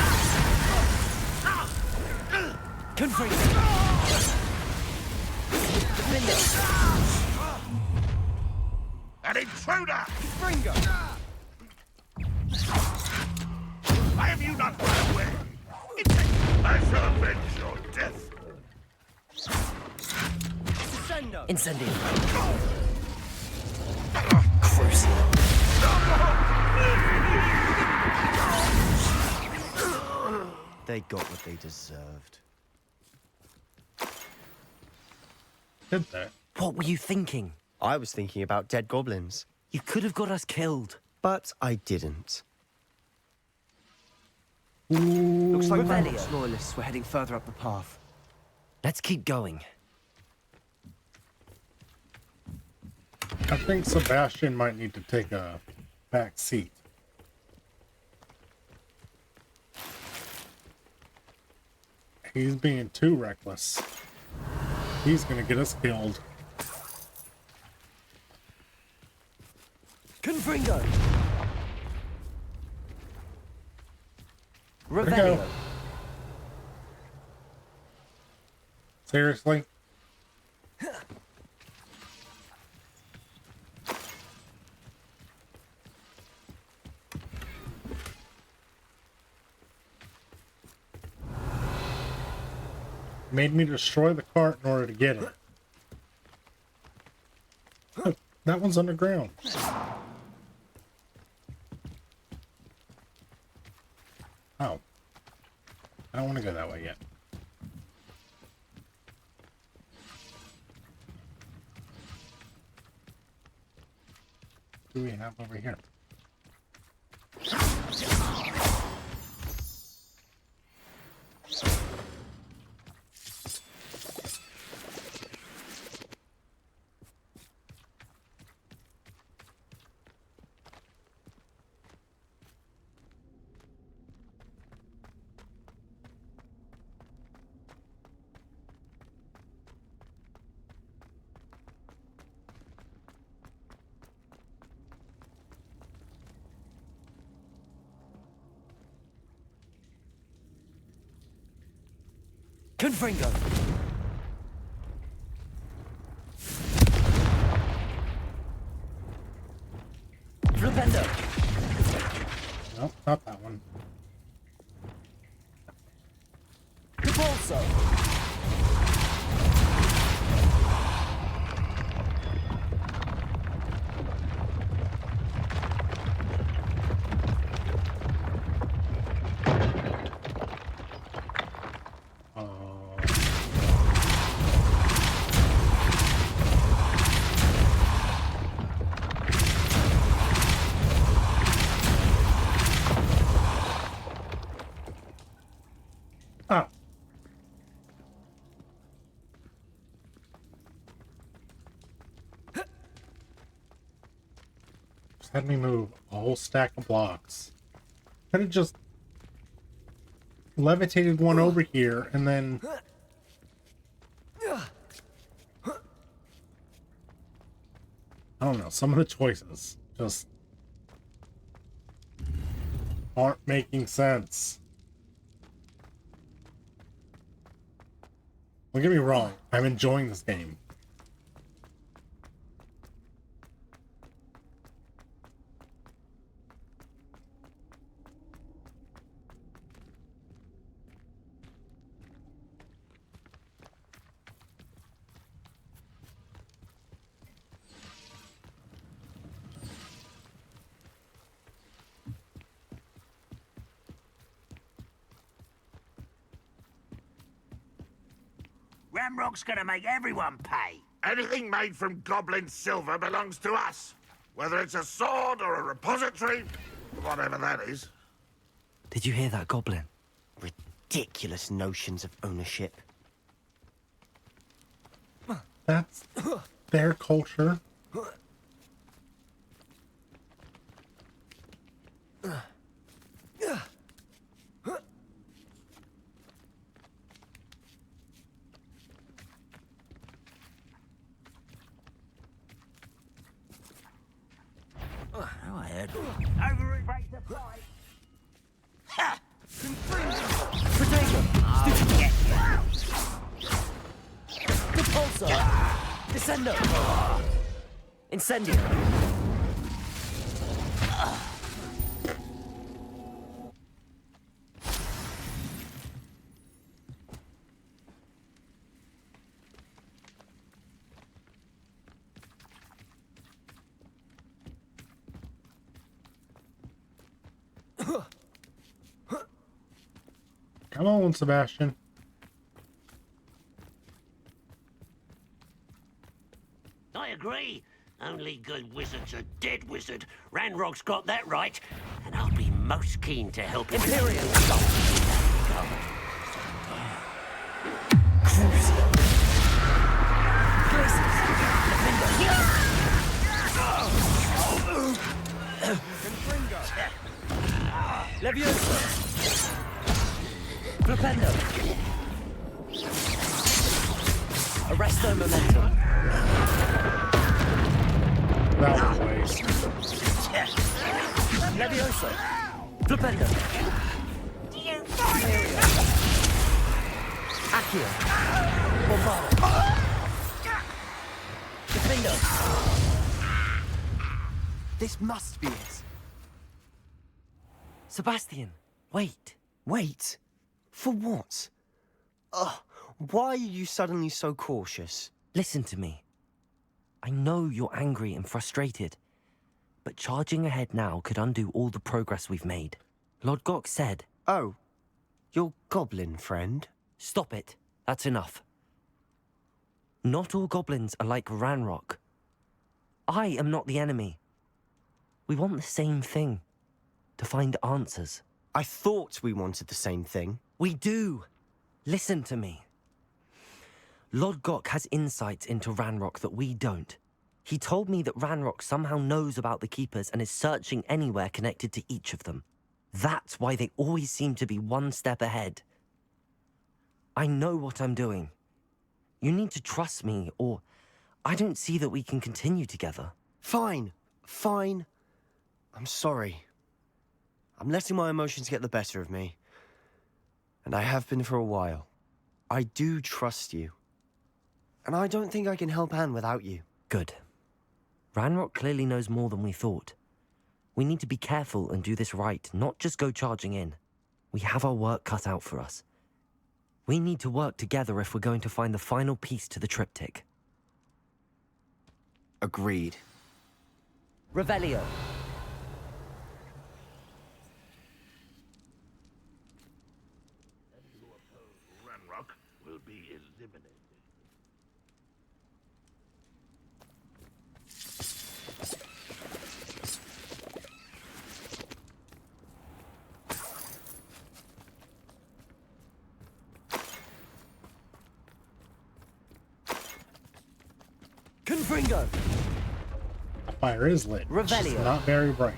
Confringo. Defendo. An intruder! Confringo. Why have you not run away? I shall avenge your death. Incendio. Crucia. They got what they deserved. Did they? What were you thinking? I was thinking about dead goblins, You could have got us killed. but I didn't. Looks like Revelio. loyalists were heading further up the path. Let's keep going. I think Sebastien might need to take a back seat. He's being too reckless. He's gonna get us killed. Confringo. Where'd it Revelio. go? Seriously? Made me destroy the cart in order to get it. Look, that one's underground. Oh. I don't want to go that way yet. What do we have over here? Confringo. Flipendo. Nope, not that one. Capulso. Oh. Just had me move a whole stack of blocks. Could have just levitated one over here and then... I don't know, some of the choices just aren't making sense. Don't get me wrong, I'm enjoying this game. Ramrock's gonna make everyone pay. Anything made from goblin silver belongs to us. Whether it's a sword or a repository, whatever that is. Did you hear that, Goblin? Ridiculous notions of ownership. That's their culture. Oh, I heard. Over it breaks the fight. Ha! Potato! I'll get Repulsor! Descendo! Incendio! Come on, Sebastian. I agree. Only good wizard's a dead wizard. Ranrock's got that right, and I'll be most keen to help him. Imperial! Leviosa! Flipendo! Arresto Momentum! That was a waste. Leviosa! Flipendo! Accio! Bombardo! Defendo! This must be it. Sebastien, wait. Wait? For what? Ugh, why are you suddenly so cautious? Listen to me. I know you're angry and frustrated, but charging ahead now could undo all the progress we've made. Lord Gok said... Oh, your goblin friend? Stop it. That's enough. Not all goblins are like Ranrock. I am not the enemy. We want the same thing. To find answers. I thought we wanted the same thing. We do. Listen to me. Lord Gok has insights into Ranrock that we don't. He told me that Ranrock somehow knows about the Keepers and is searching anywhere connected to each of them. That's why they always seem to be one step ahead. I know what I'm doing. You need to trust me, or I don't see that we can continue together. Fine. Fine. I'm sorry. I'm letting my emotions get the better of me. And I have been for a while. I do trust you. And I don't think I can help Anne without you. Good. Ranrock clearly knows more than we thought. We need to be careful and do this right, not just go charging in. We have our work cut out for us. We need to work together if we're going to find the final piece to the triptych. Agreed. Revelio. Ranrock will be eliminated. Confringo. The fire is lit. It's just Revelio. not very bright.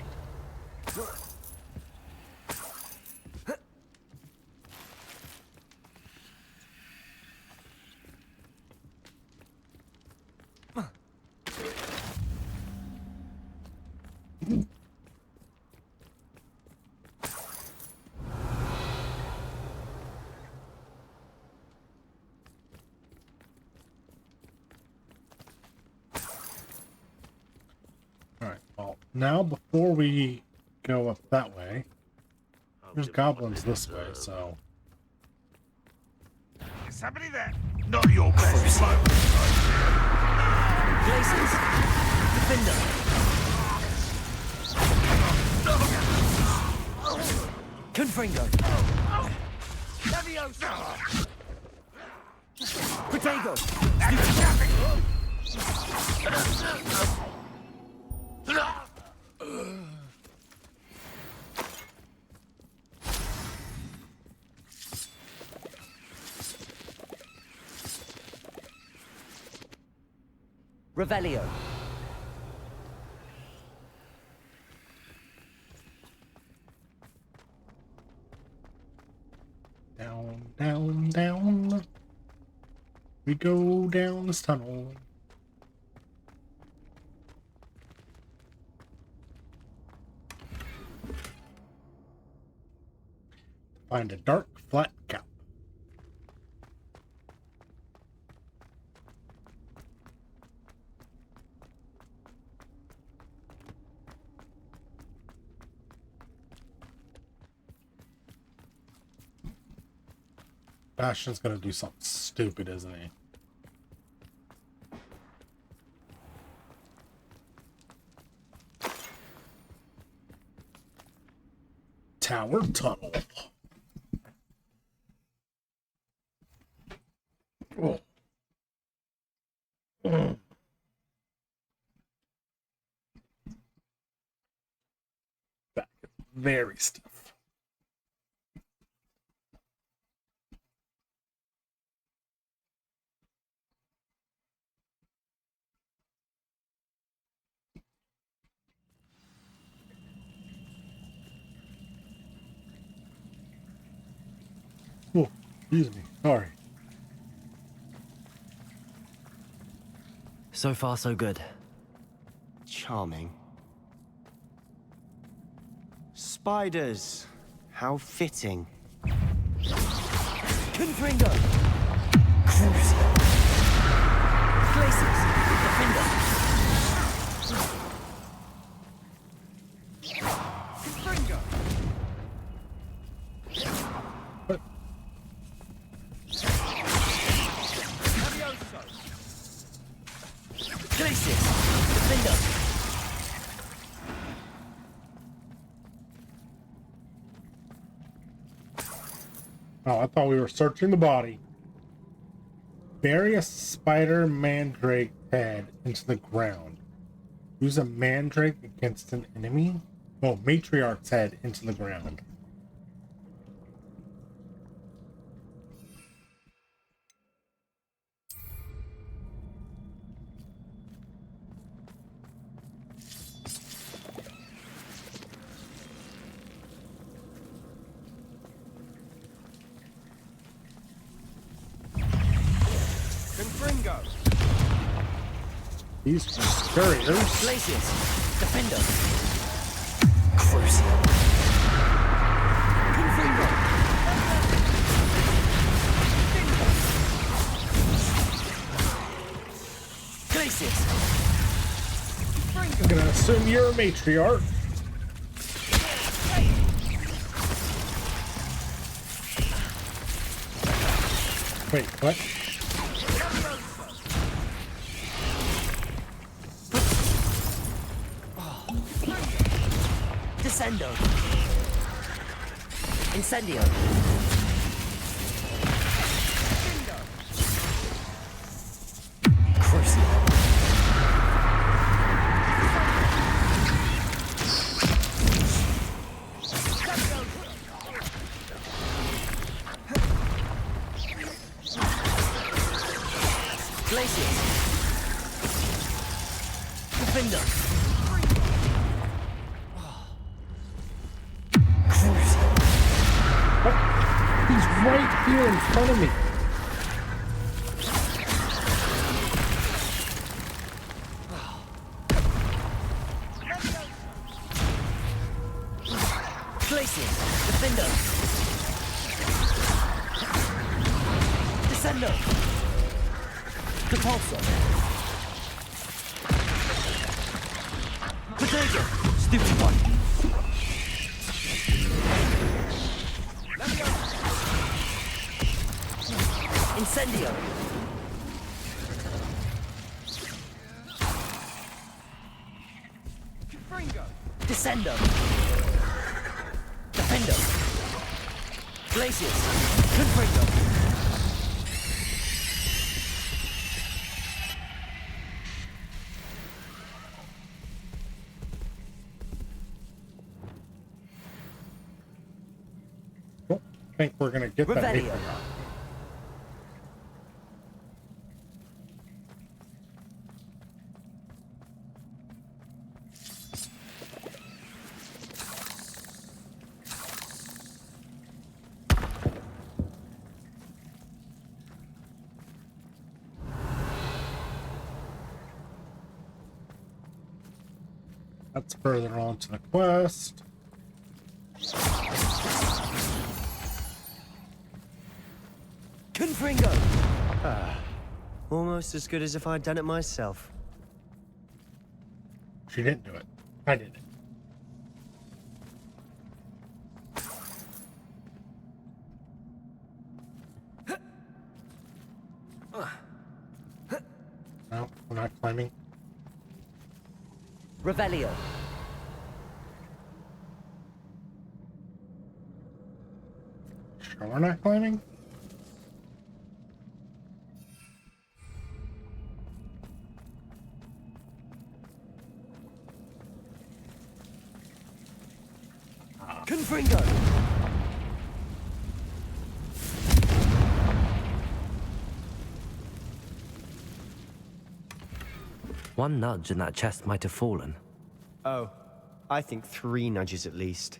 Alright, well, now before we go up that way, there's goblins this way, so... Is somebody there? Not your best moment. Places. Defender. Confringo. Leviosa! Potato! Revelio. Down, down, down. We go down this tunnel. Find a dark, flat cap. Sebastian's gonna do something stupid, isn't he? Tower tunnel. Oh. Back is very stiff. Oh, excuse me. Sorry. So far, so good. Charming. Spiders. How fitting. Confringo! Crucial! Glacius! Defender! Confringo! What? Glacius! Defender! Oh, I thought we were searching the body. Bury a spider mandrake head into the ground. Use a mandrake against an enemy? Oh, matriarch's head into the ground. Confringo. These couriers. Glacius! Defender! Crucial! Confringo! Glacius! I'm gonna assume you're a matriarch. Wait, what? Descendo! Incendio! Crucial! Glacius! Defender! He's right here in front of me. Glacius! Defender! Descendo! Compulsor! Potato! Stupid one! Incendio! Descendo! Defendo! Glacius! Confringo! think we're gonna get that Revelio. paper. That's further on to the quest. Confringo! Almost as good as if I'd done it myself. She didn't do it. I did it. No, we're not climbing. Revelio. Sure we're not climbing? Confringo! One nudge and that chest might have fallen. Oh, I think 3 nudges at least.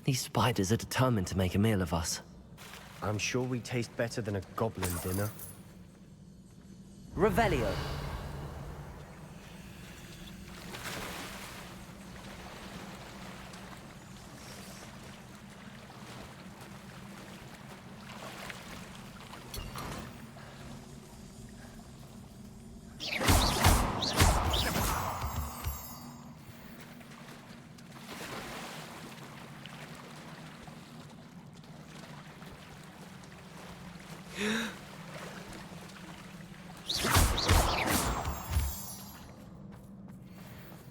These spiders are determined to make a meal of us. I'm sure we taste better than a goblin dinner. Revelio.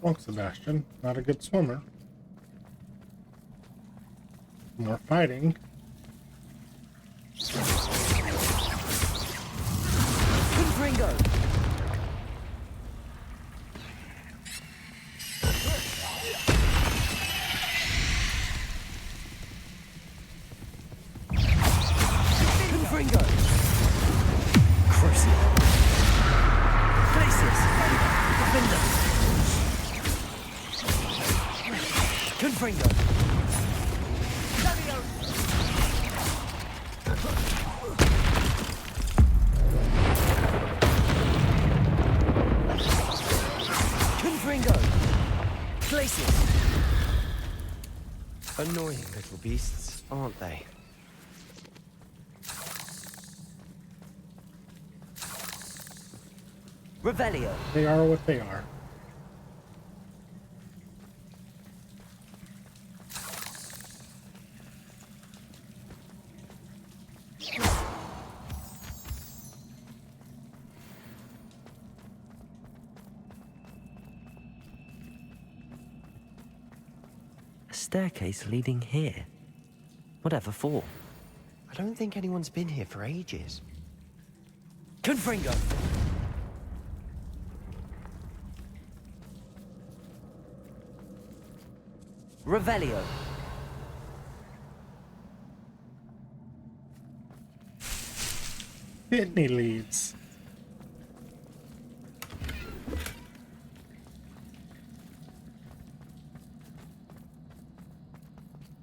Well, Sebastien, not a good swimmer. More fighting. Confringo! Confringo! Crucial. Places! Defender! Confringo! Confringo! Places! Annoying little beasts, aren't they? Revelio! They are what they are. A staircase leading here. Whatever for? I don't think anyone's been here for ages. Confringo! Revelio! Kidney leads.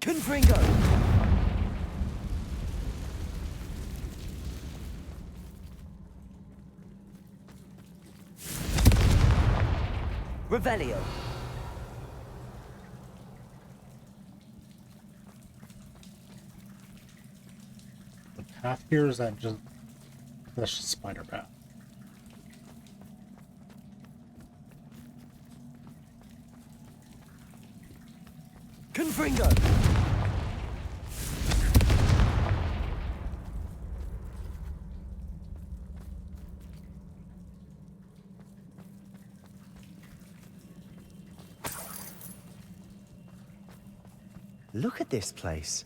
Confringo! Revelio! The path here is that just that's just spider path. Confringo! Look at this place.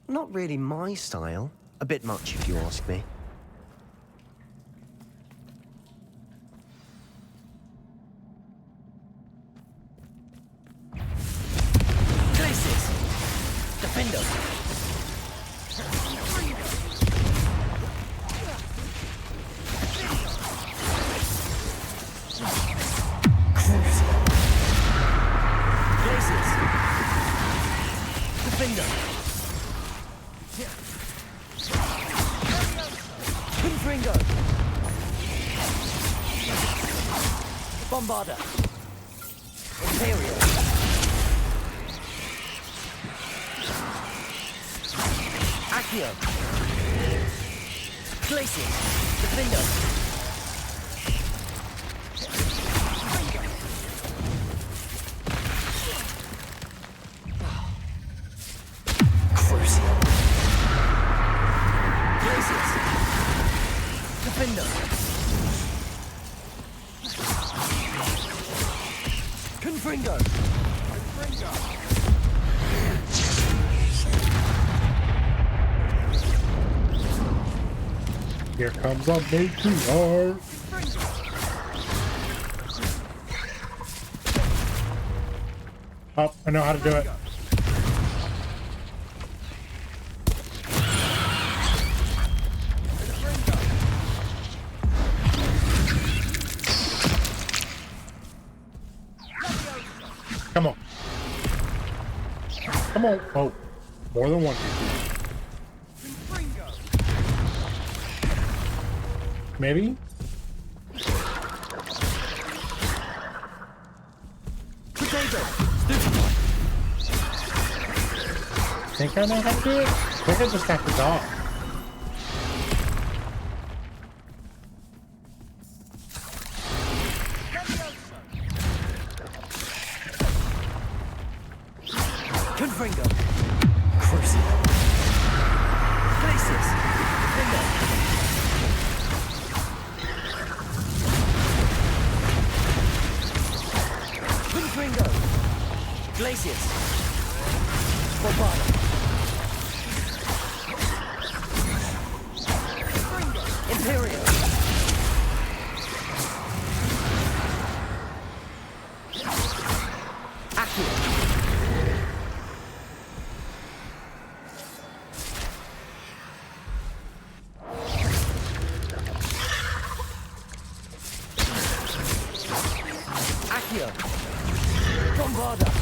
Not really my style. A bit much, if you ask me. Places! Defender! Places! Defender! Confringo! Bombarder! Imperial! Accio! Glacier! Defender! Crucial! Glaciers! Defender! Confringo! Here comes a matriarch. Oh, I know how to do it. Come on. Come on. Oh, more than one. Maybe? Potato! Think I know how to do it? I think I just have to dodge. Confringo! Crucial! Places! Defender! Confringo! Glaciers! Bombarder! Imperial! Accio! Accio! Bombarder!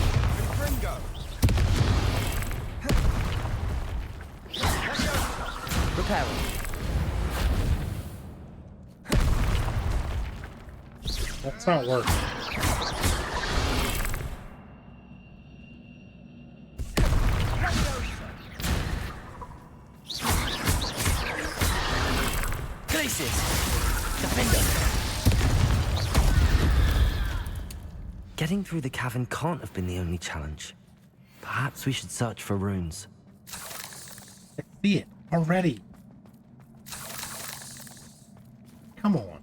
Repairer! That's not working. Glaciers! Defender! Getting through the cavern can't have been the only challenge. Perhaps we should search for runes. I see it already. Come on.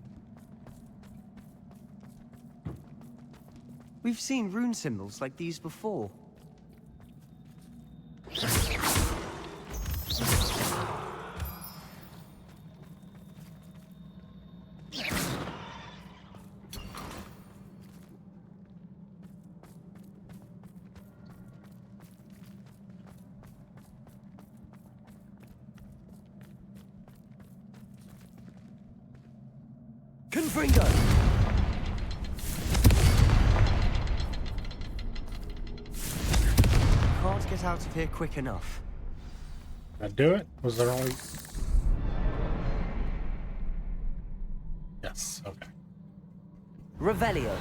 We've seen rune symbols like these before. Confringo! Can't get out of here quick enough. Did I do it? Was there only... Yes, okay. Revelio!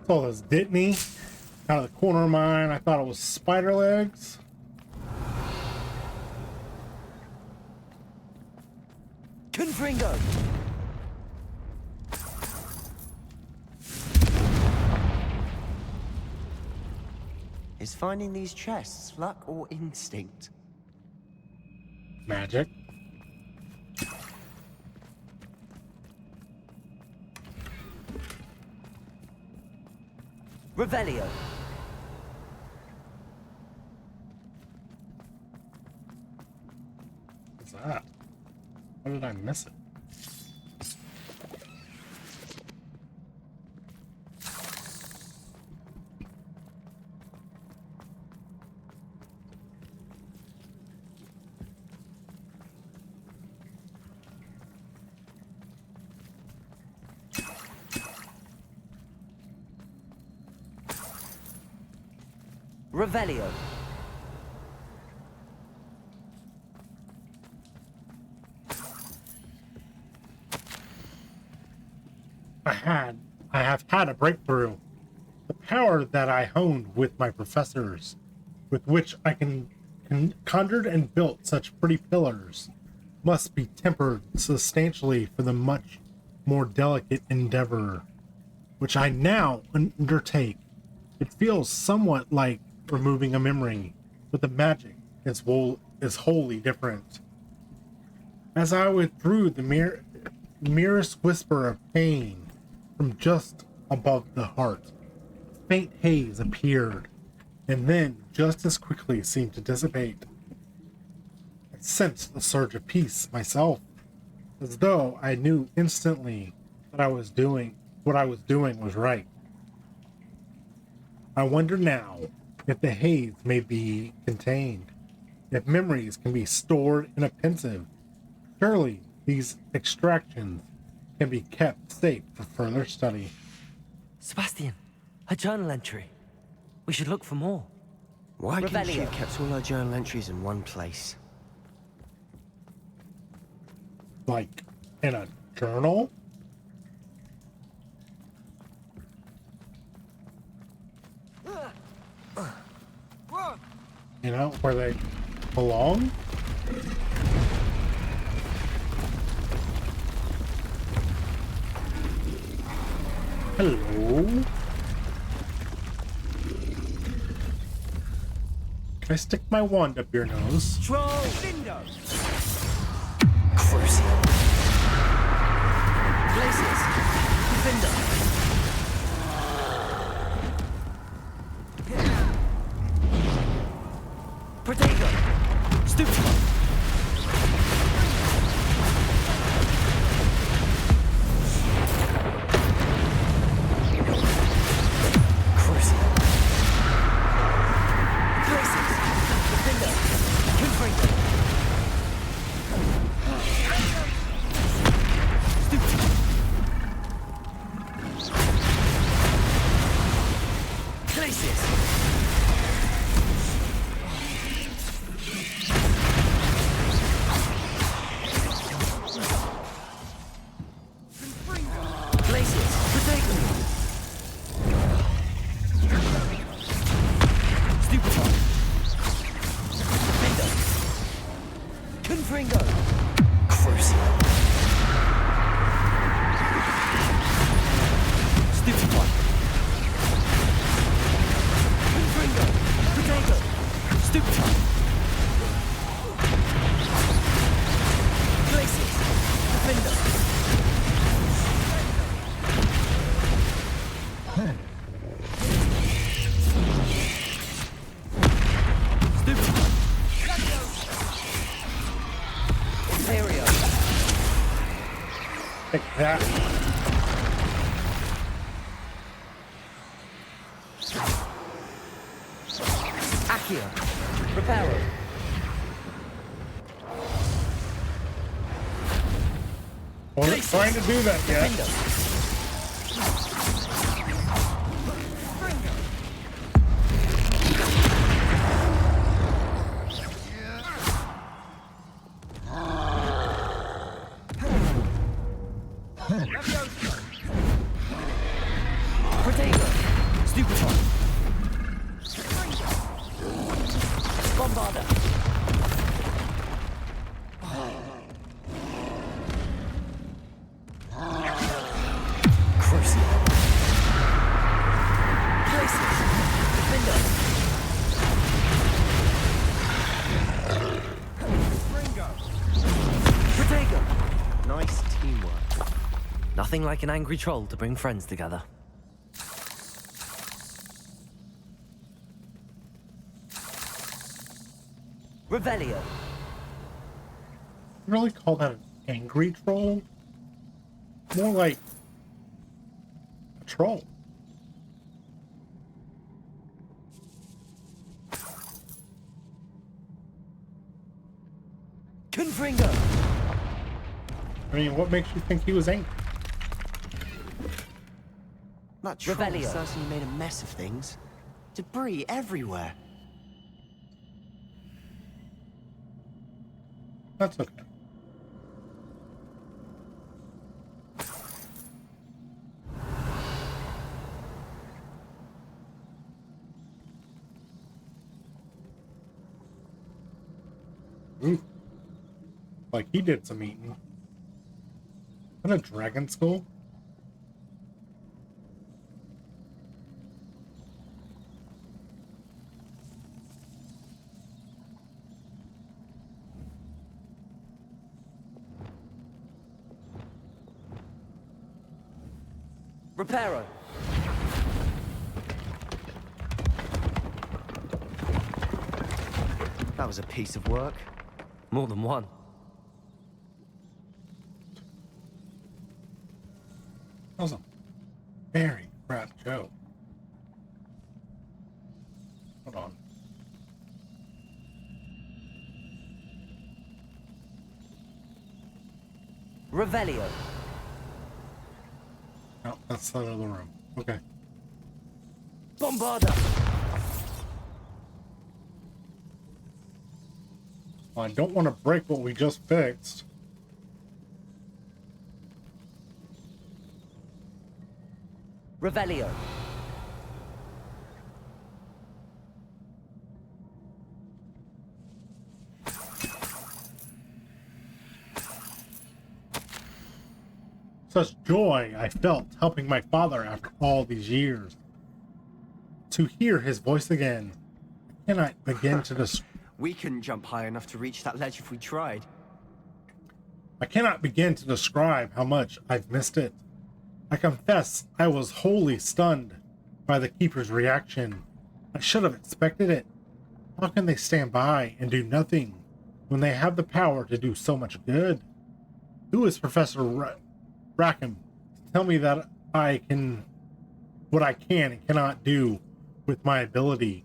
Saw this Ditney out of the corner of mine. I thought it was spider legs. Confringo! Is finding these chests luck or instinct? Magic. Revelio. What's that? How did I miss it? Revelio. I have had a breakthrough. The power that I honed with my professors, with which I can conjured and built such pretty pillars, must be tempered substantially for the much more delicate endeavor which I now undertake. It feels somewhat like removing a memory, but the magic is wholly different. As I withdrew the merest whisper of pain from just above the heart, faint haze appeared, and then just as quickly seemed to dissipate. I sensed the surge of peace myself, as though I knew instantly that what I was doing was right. I wonder now if the haze may be contained, if memories can be stored in a pensive. Surely these extractions can be kept safe for further study. Sebastien, a journal entry. We should look for more. Why couldn't she Revelio. have kept all her journal entries in one place? Like in a journal? You know, where they belong? Hello? Can I stick my wand up your nose? Troll windows. Crucial. Places. Defender. Protego. Stupid. Take that. Accio. Reparo. Wasn't trying to do that yet. Protego. Stupefy. Bombarda. Crucial. Places. Defender. Protego. Nice teamwork. Nothing like an angry troll to bring friends together. Revelio. Really call that an angry troll? More like a troll. Confringo. I mean, what makes you think he was angry? That troll Revelio. certainly made a mess of things. Debris everywhere. That's okay. Ooh. Like he did some eating. What a dragon skull? Reparo. That was a piece of work. More than one. That was a very crap joke. Hold on. Revelio. No, that's the other room. Okay. Bombarda. Well, I don't want to break what we just fixed. Revelio. Such joy I felt helping my father after all these years. To hear his voice again, I cannot begin to describe. We couldn't jump high enough to reach that ledge if we tried. I cannot begin to describe how much I've missed it. I confess I was wholly stunned by the Keeper's reaction. I should have expected it. How can they stand by and do nothing when they have the power to do so much good? Who is Professor Rackham to tell me that I can, what I can and cannot do with my ability?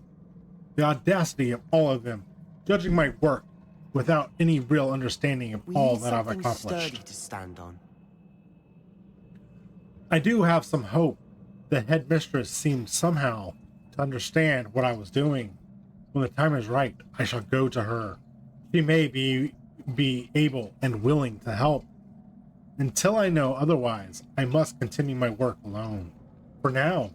The audacity of all of them, judging my work without any real understanding of all that I've accomplished. Sturdy to stand on. I do have some hope. The headmistress seemed somehow to understand what I was doing. When the time is right, I shall go to her. She may be able and willing to help. Until I know otherwise, I must continue my work alone. For now,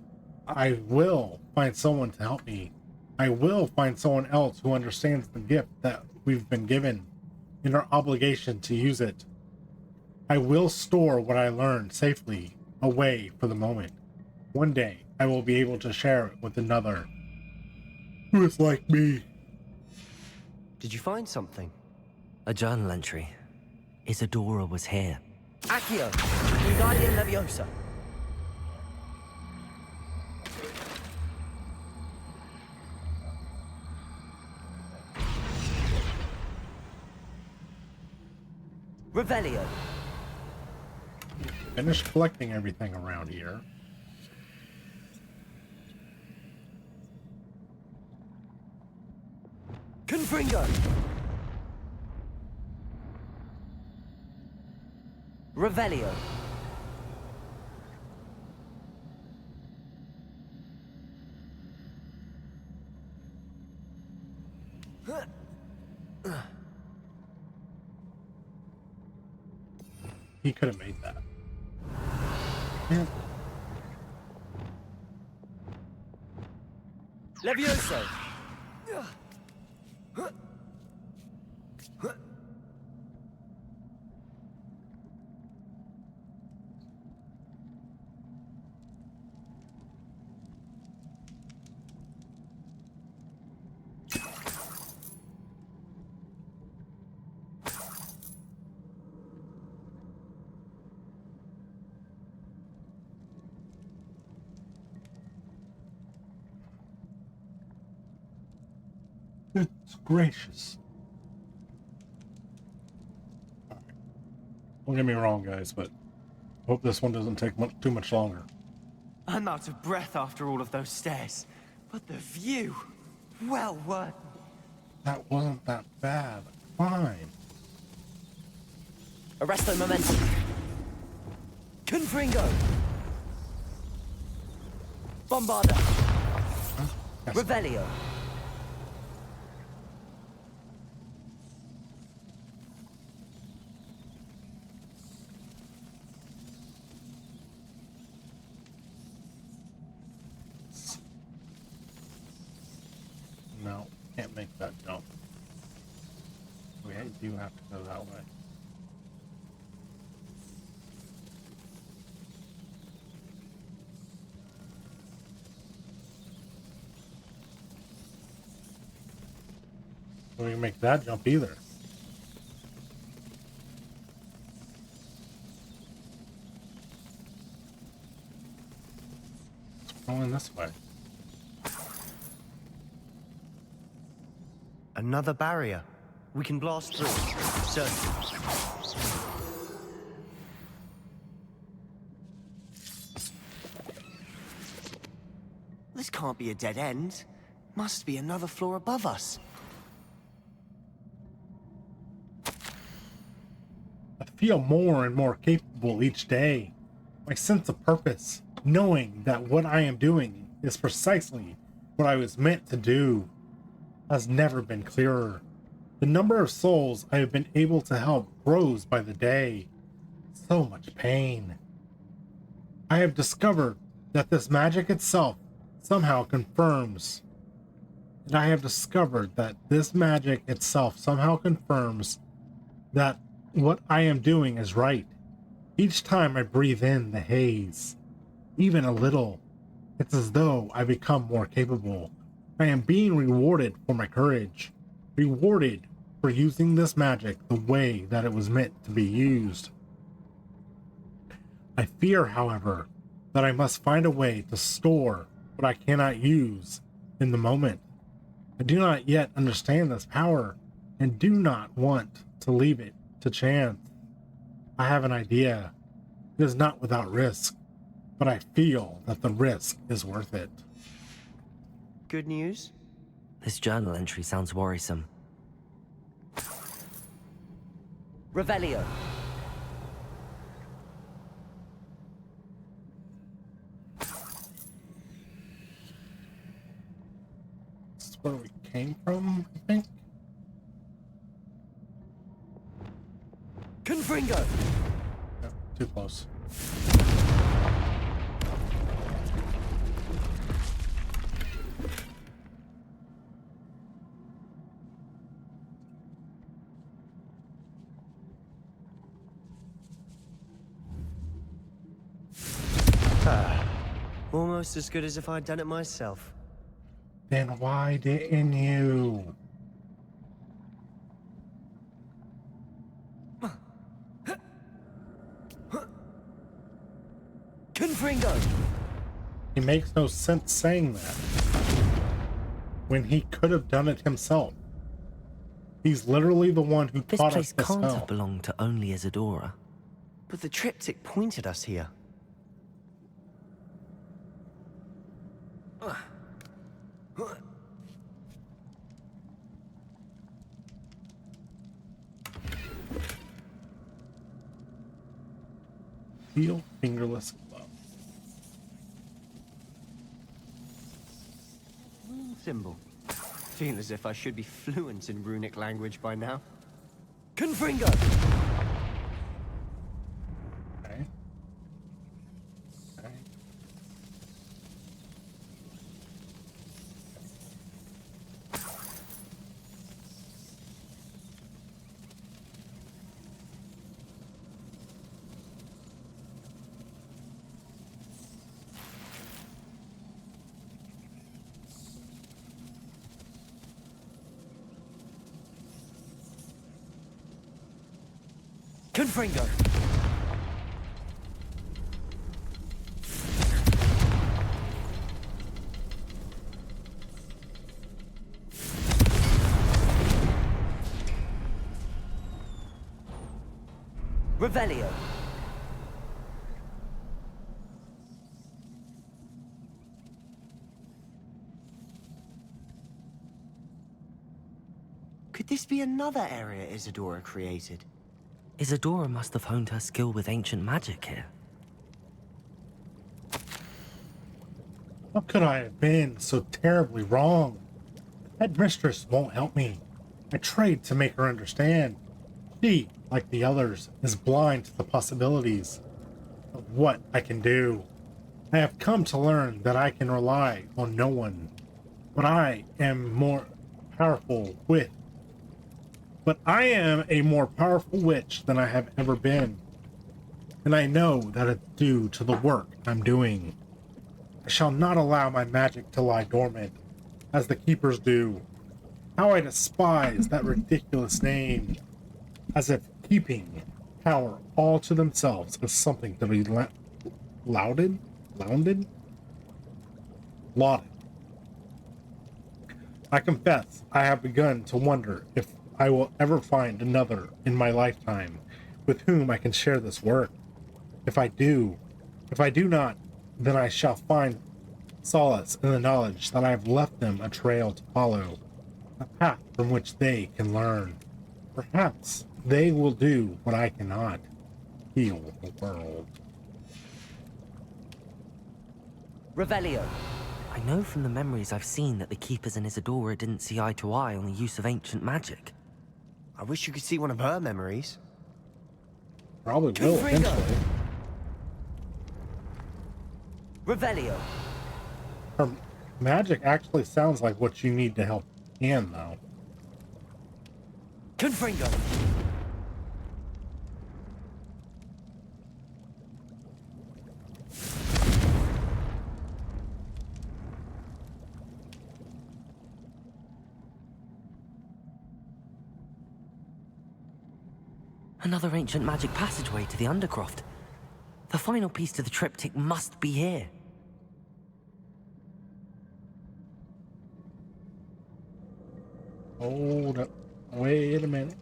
I will find someone to help me. I will find someone else who understands the gift that we've been given and our obligation to use it. I will store what I learned safely away for the moment. One day, I will be able to share it with another who is like me. Did you find something? A journal entry. Isadora was here. Accio. Wingardium Leviosa. Revelio. Finished collecting everything around here. Confringo. Revelio. He could have made that. Yeah. Levioso. It's gracious. Don't get me wrong, guys, but I hope this one doesn't take too much longer. I'm out of breath after all of those stairs, but the view, well worth. That wasn't that bad. Fine. Arresto momentum. Confringo. Bombarda. Huh? Yes. Revelio. No, can't make that jump. We do have to go that way. We can make that jump either. It's going this way. Another barrier. We can blast through. Certainly. This can't be a dead end. Must be another floor above us. I feel more and more capable each day. My sense of purpose, knowing that what I am doing is precisely what I was meant to do, has never been clearer. The number of souls I have been able to help grows by the day. So much pain. I have discovered that this magic itself somehow confirms. And I have discovered that this magic itself somehow confirms that what I am doing is right. Each time I breathe in the haze, even a little, it's as though I become more capable. I am being rewarded for my courage, rewarded for using this magic the way that it was meant to be used. I fear, however, that I must find a way to store what I cannot use in the moment. I do not yet understand this power and do not want to leave it to chance. I have an idea. It is not without risk, but I feel that the risk is worth it. Good news? This journal entry sounds worrisome. Revelio. This is where we came from, I think. Confringo. No, too close. Almost as good as if I'd done it myself. Then why didn't you? Confringo. It makes no sense saying that when he could have done it himself. He's literally the one who This taught us place this can't spell. have belonged to only Isadora. But the triptych pointed us here. Feel fingerless glove. Symbol. Feel as if I should be fluent in runic language by now. Confringo. Okay. Okay. Confringo. Revelio. Could this be another area Isadora created? Isadora must have honed her skill with ancient magic here. How could I have been so terribly wrong? Headmistress won't help me. I tried to make her understand. She, like the others, is blind to the possibilities of what I can do. I have come to learn that I can rely on no one, but I am more powerful with. But I am a more powerful witch than I have ever been, and I know that it's due to the work I'm doing. I shall not allow my magic to lie dormant, as the keepers do. How I despise that ridiculous name, as if keeping power all to themselves is something to be lauded. I confess I have begun to wonder if I will ever find another in my lifetime with whom I can share this work. If I do not, then I shall find solace in the knowledge that I have left them a trail to follow, a path from which they can learn. Perhaps they will do what I cannot, heal the world. Revelio. I know from the memories I've seen that the Keepers and Isadora didn't see eye to eye on the use of ancient magic. I wish you could see one of her memories. Probably will eventually. Revelio. Her magic actually sounds like what you need to help Anne, though. Confringo. Another ancient magic passageway to the Undercroft. The final piece to the triptych must be here. Hold up. Wait a minute.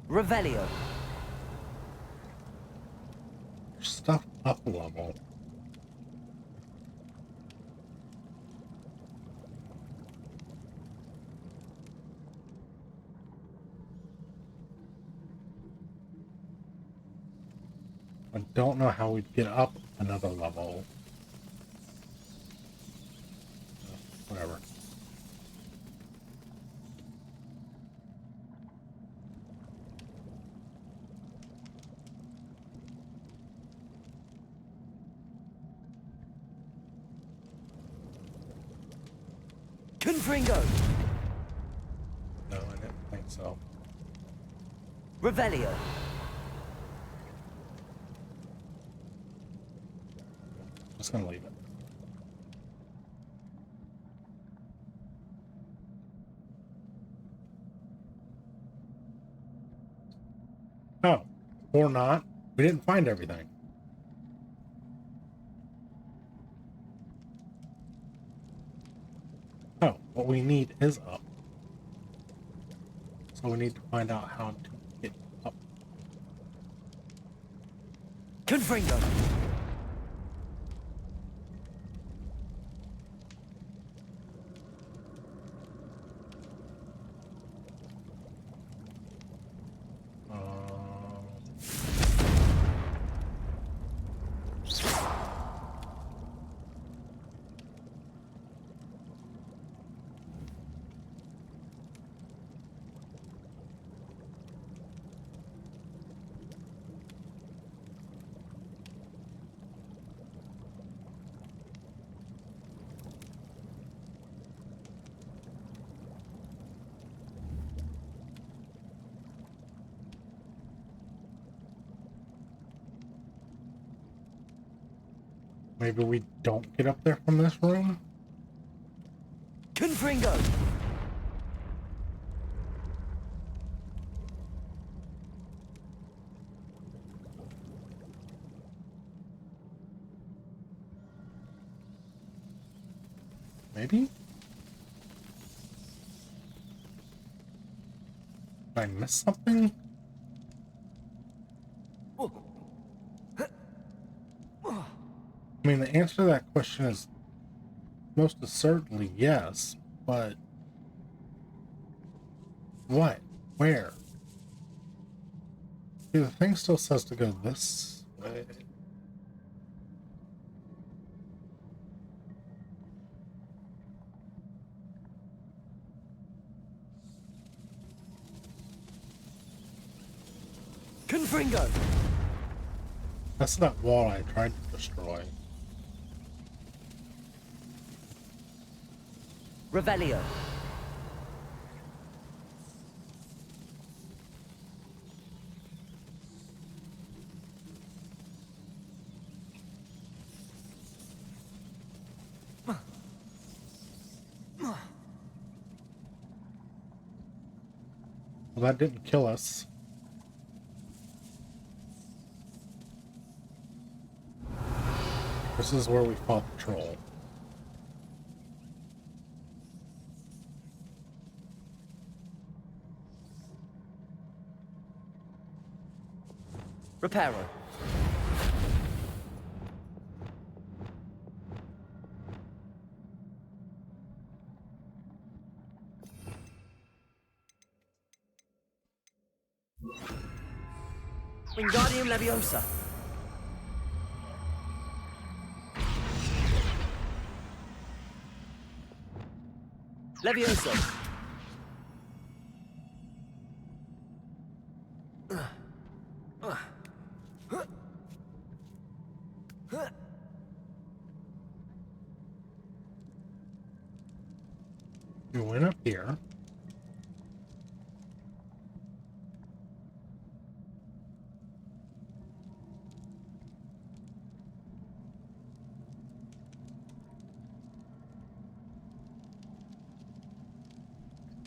Revelio. Stuff up a level. I don't know how we'd get up another level. Whatever. Confringo. No, I didn't think so. Revelio. Just gonna leave it. Oh, or not. We didn't find everything. Oh, what we need is up. So we need to find out how to get up. Confringo. Maybe we don't get up there from this room? Confringo. Maybe? I miss something? I mean, the answer to that question is most assuredly yes, but what? Where? See, the thing still says to go this way. Confringo! That's that wall I tried to destroy. Revelio. Well, that didn't kill us. This is where we fought the troll. Reparo. Wingardium Leviosa. Leviosa. We went up here.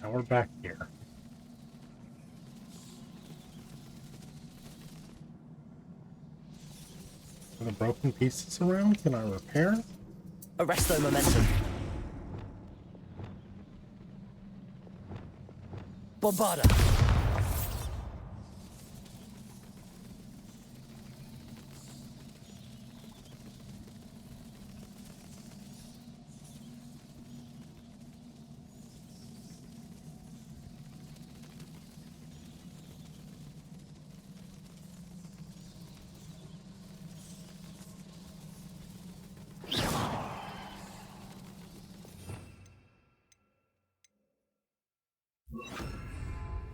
Now we're back here. Are the broken pieces around? Can I repair? Arresto Momentum. Bombarda.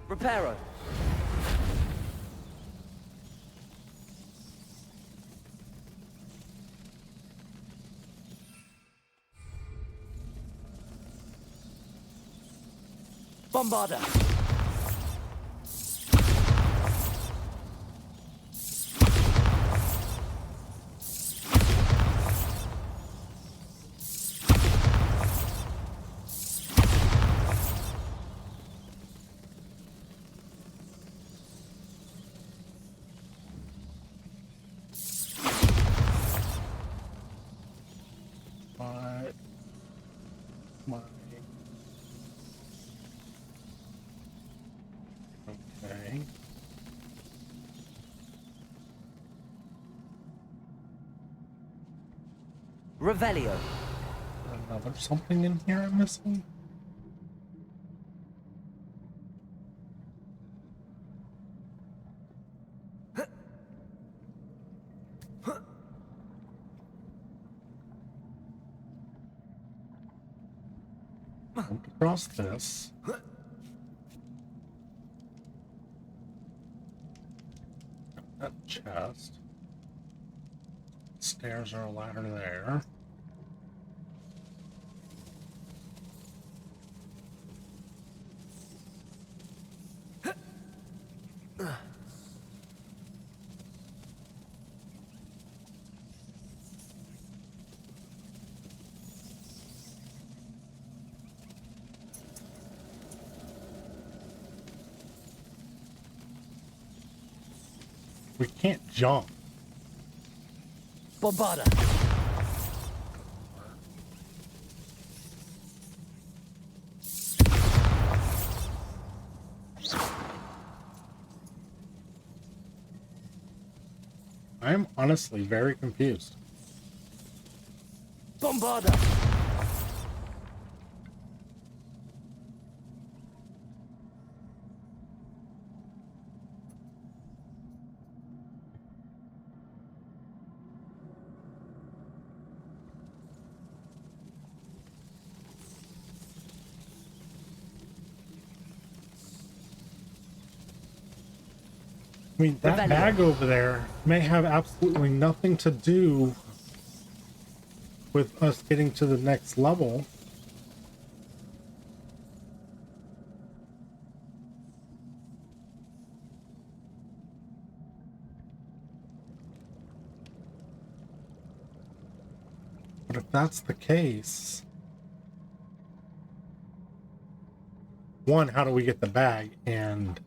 Reparo. Bombarda. My okay. Revelio. Another something in here I'm missing? Jump across this. That chest. Stairs are a ladder there. We can't jump. Bombarda. I'm honestly very confused. Bombarda! I mean, that bag over there may have absolutely nothing to do with us getting to the next level. But if that's the case, one, how do we get the bag? And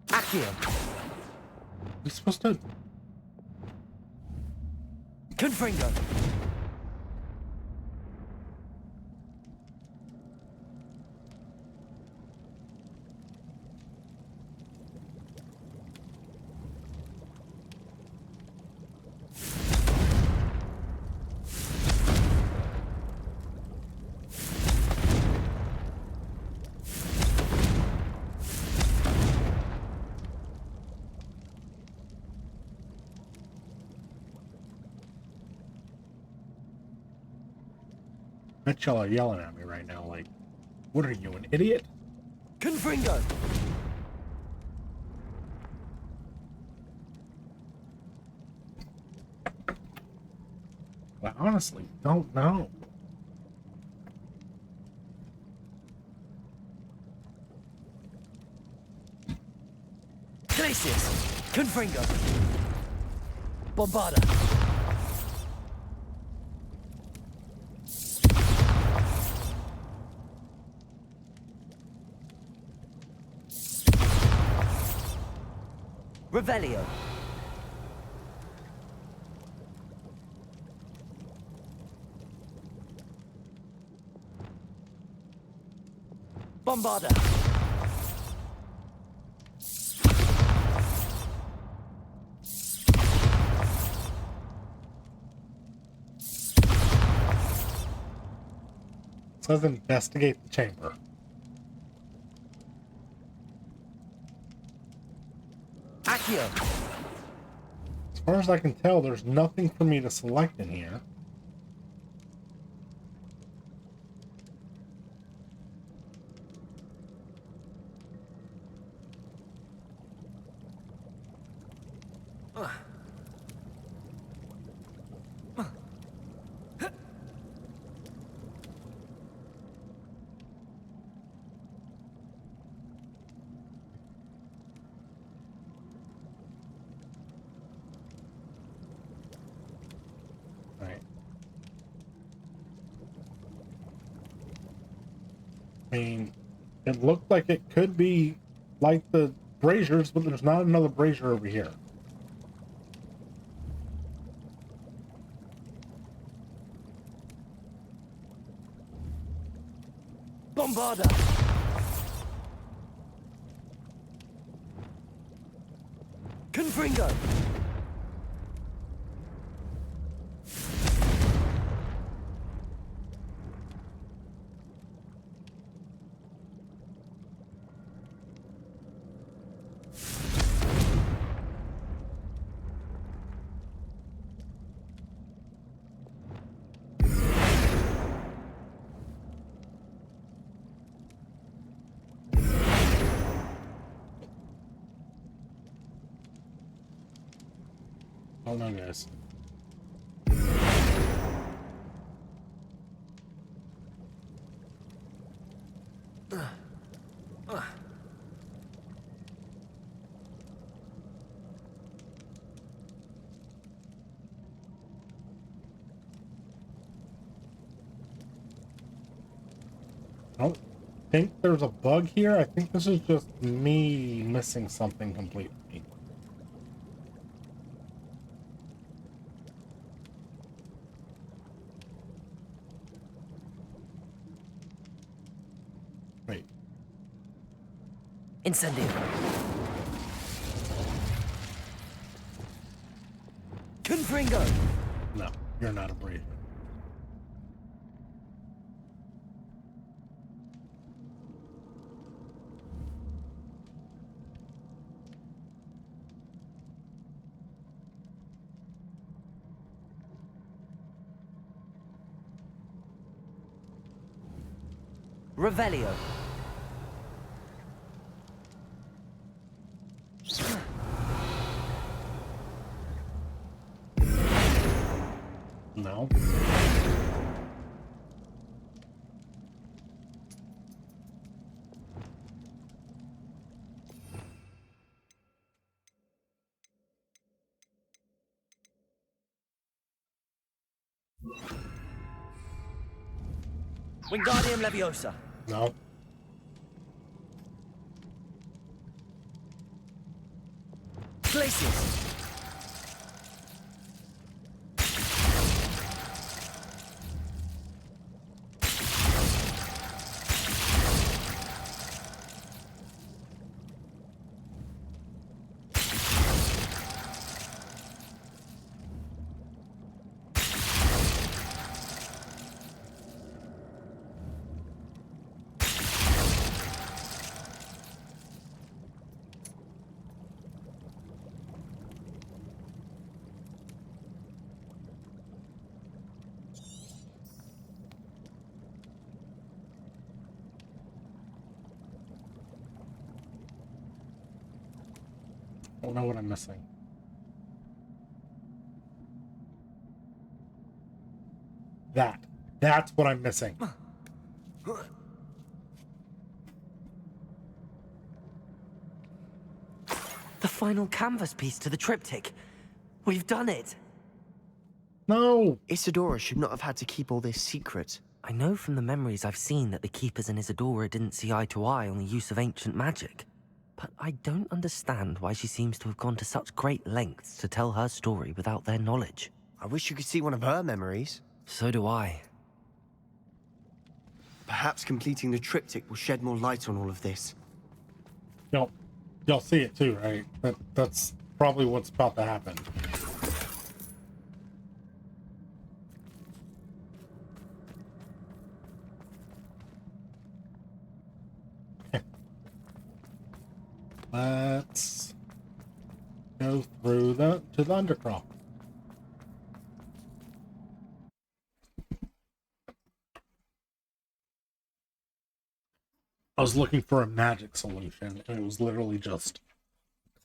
Accio! we supposed to... Confringo! Bet y'all are yelling at me right now, like, what are you, an idiot? Confringo! I honestly don't know. Glacius! Confringo! Bombarda! Revelio! Bombarda! It says investigate the chamber. Accio! As far as I can tell, there's nothing for me to select in here. I mean, it looked like it could be like the braziers, but there's not another brazier over here. Bombarda! Confringo! Hold on, guys. I don't think there's a bug here. I think this is just me missing something completely. Wait. Incendio. Confringo. No, you're not a brave. Revelio. No. Wingardium Leviosa. No. Glacius. I don't know what I'm missing. That's what I'm missing. The final canvas piece to the triptych. We've done it. No. Isadora should not have had to keep all this secret. I know from the memories I've seen that the Keepers and Isadora didn't see eye to eye on the use of ancient magic. But I don't understand why she seems to have gone to such great lengths to tell her story without their knowledge. I wish you could see one of her memories. So do I. Perhaps completing the triptych will shed more light on all of this. Y'all see it too, right? That's probably what's about to happen. Let's go through to the undercroft. I was looking for a magic solution, and it was literally just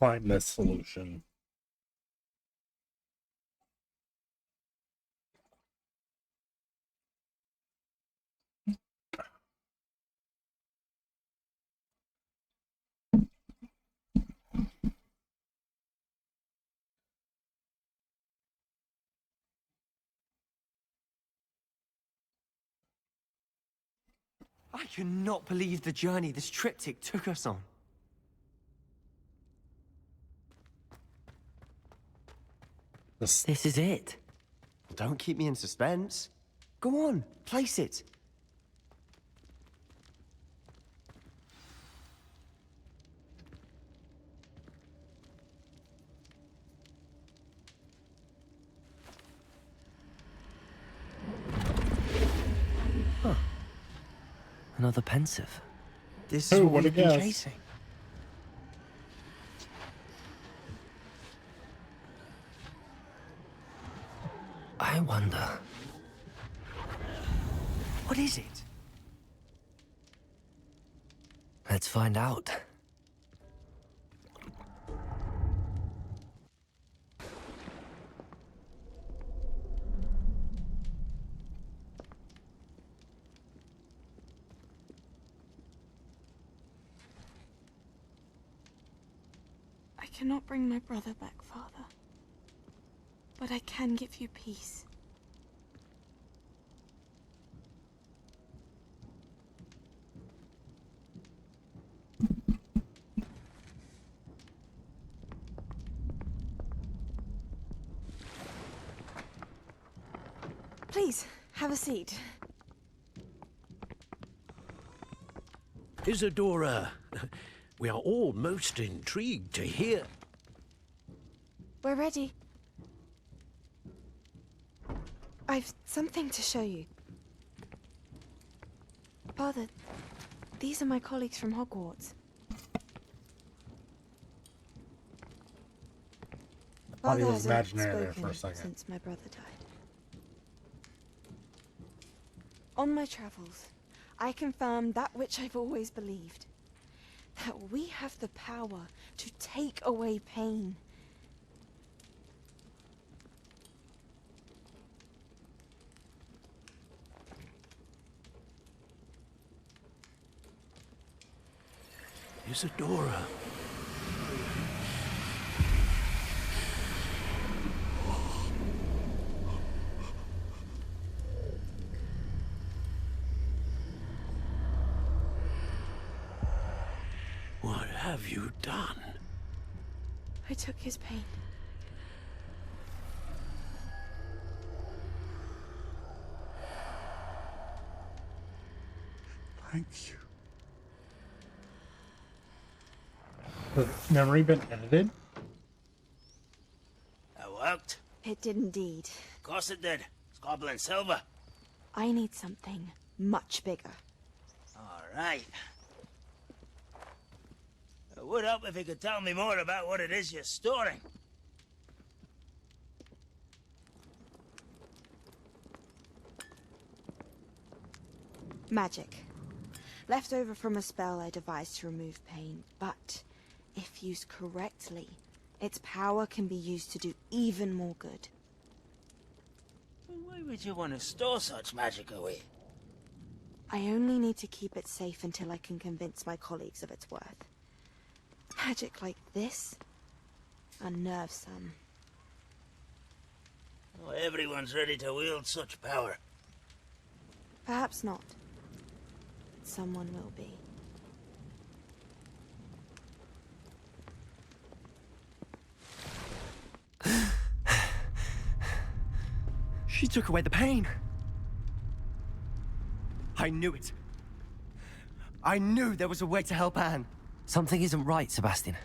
climb this solution. I cannot believe the journey this triptych took us on. This is it. Don't keep me in suspense. Go on, place it. Another pensive. This is what we've been guess? chasing. I wonder. What is it? Let's find out. I cannot bring my brother back, Father. But I can give you peace. Please, have a seat. Isadora, We are all most intrigued to hear. We're ready. I've something to show you. Father, these are my colleagues from Hogwarts. Thought he Father was hasn't imaginary there for a spoken second. since my brother died. On my travels, I confirmed that which I've always believed. That we have the power to take away pain. Isadora. What have you done? I took his pain. Thank you. The memory been edited? That worked. It did indeed. Of course it did. It's goblin silver. I need something much bigger. All right. It would help if you could tell me more about what it is you're storing. Magic. Left over from a spell I devised to remove pain, but if used correctly, its power can be used to do even more good. Why would you want to store such magic away? I only need to keep it safe until I can convince my colleagues of its worth. Magic like this unnerves some. Oh, everyone's ready to wield such power. Perhaps not. But someone will be. She took away the pain. I knew it. I knew there was a way to help Anne. Something isn't right, Sebastien.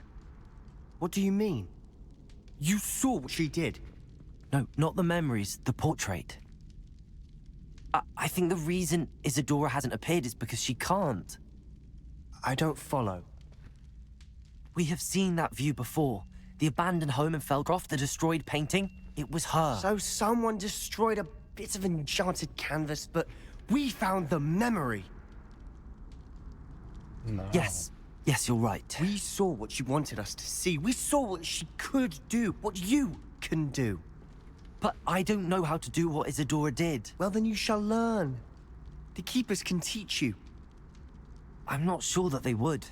What do you mean? You saw what she did. No, not the memories, the portrait. I think the reason Isadora hasn't appeared is because she can't. I don't follow. We have seen that view before. The abandoned home in Felcroft, the destroyed painting. It was her. So someone destroyed a bit of enchanted canvas, but we found the memory. No. Yes, you're right. We saw what she wanted us to see. We saw what she could do, what you can do. But I don't know how to do what Isadora did. Well, then you shall learn. The Keepers can teach you. I'm not sure that they would.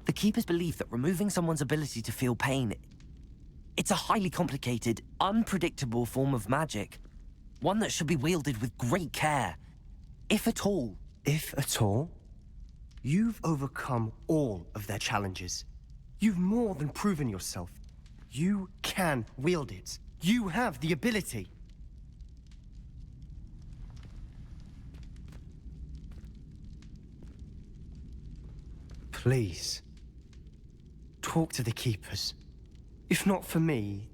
The Keepers believe that removing someone's ability to feel pain, it's a highly complicated, unpredictable form of magic. One that should be wielded with great care. If at all. If at all? You've overcome all of their challenges. You've more than proven yourself. You can wield it. You have the ability. Please, talk to the Keepers. If not for me,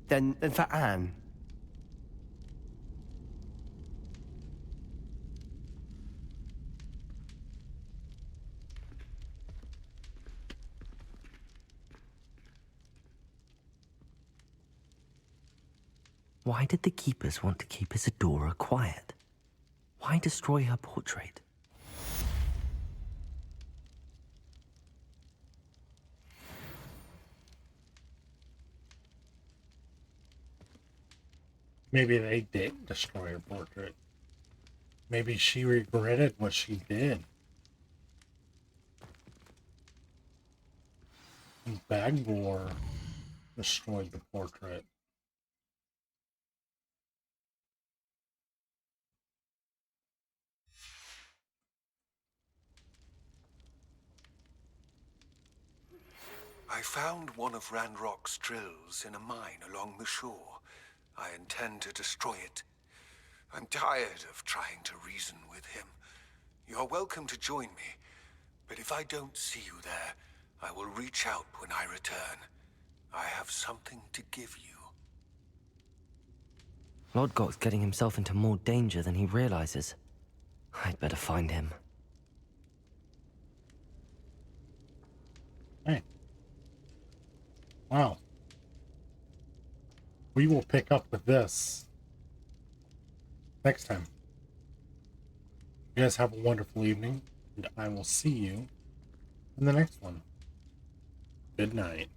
then for Anne. Why did the Keepers want to keep Isadora quiet? Why destroy her portrait? Maybe they did destroy her portrait. Maybe she regretted what she did. And Bagmore destroyed the portrait. I found one of Ranrock's drills in a mine along the shore. I intend to destroy it. I'm tired of trying to reason with him. You're welcome to join me, but if I don't see you there, I will reach out when I return. I have something to give you. Lodgok's getting himself into more danger than he realizes. I'd better find him. Hey. Wow. We will pick up with this next time. You guys have a wonderful evening, and I will see you in the next one. Good night.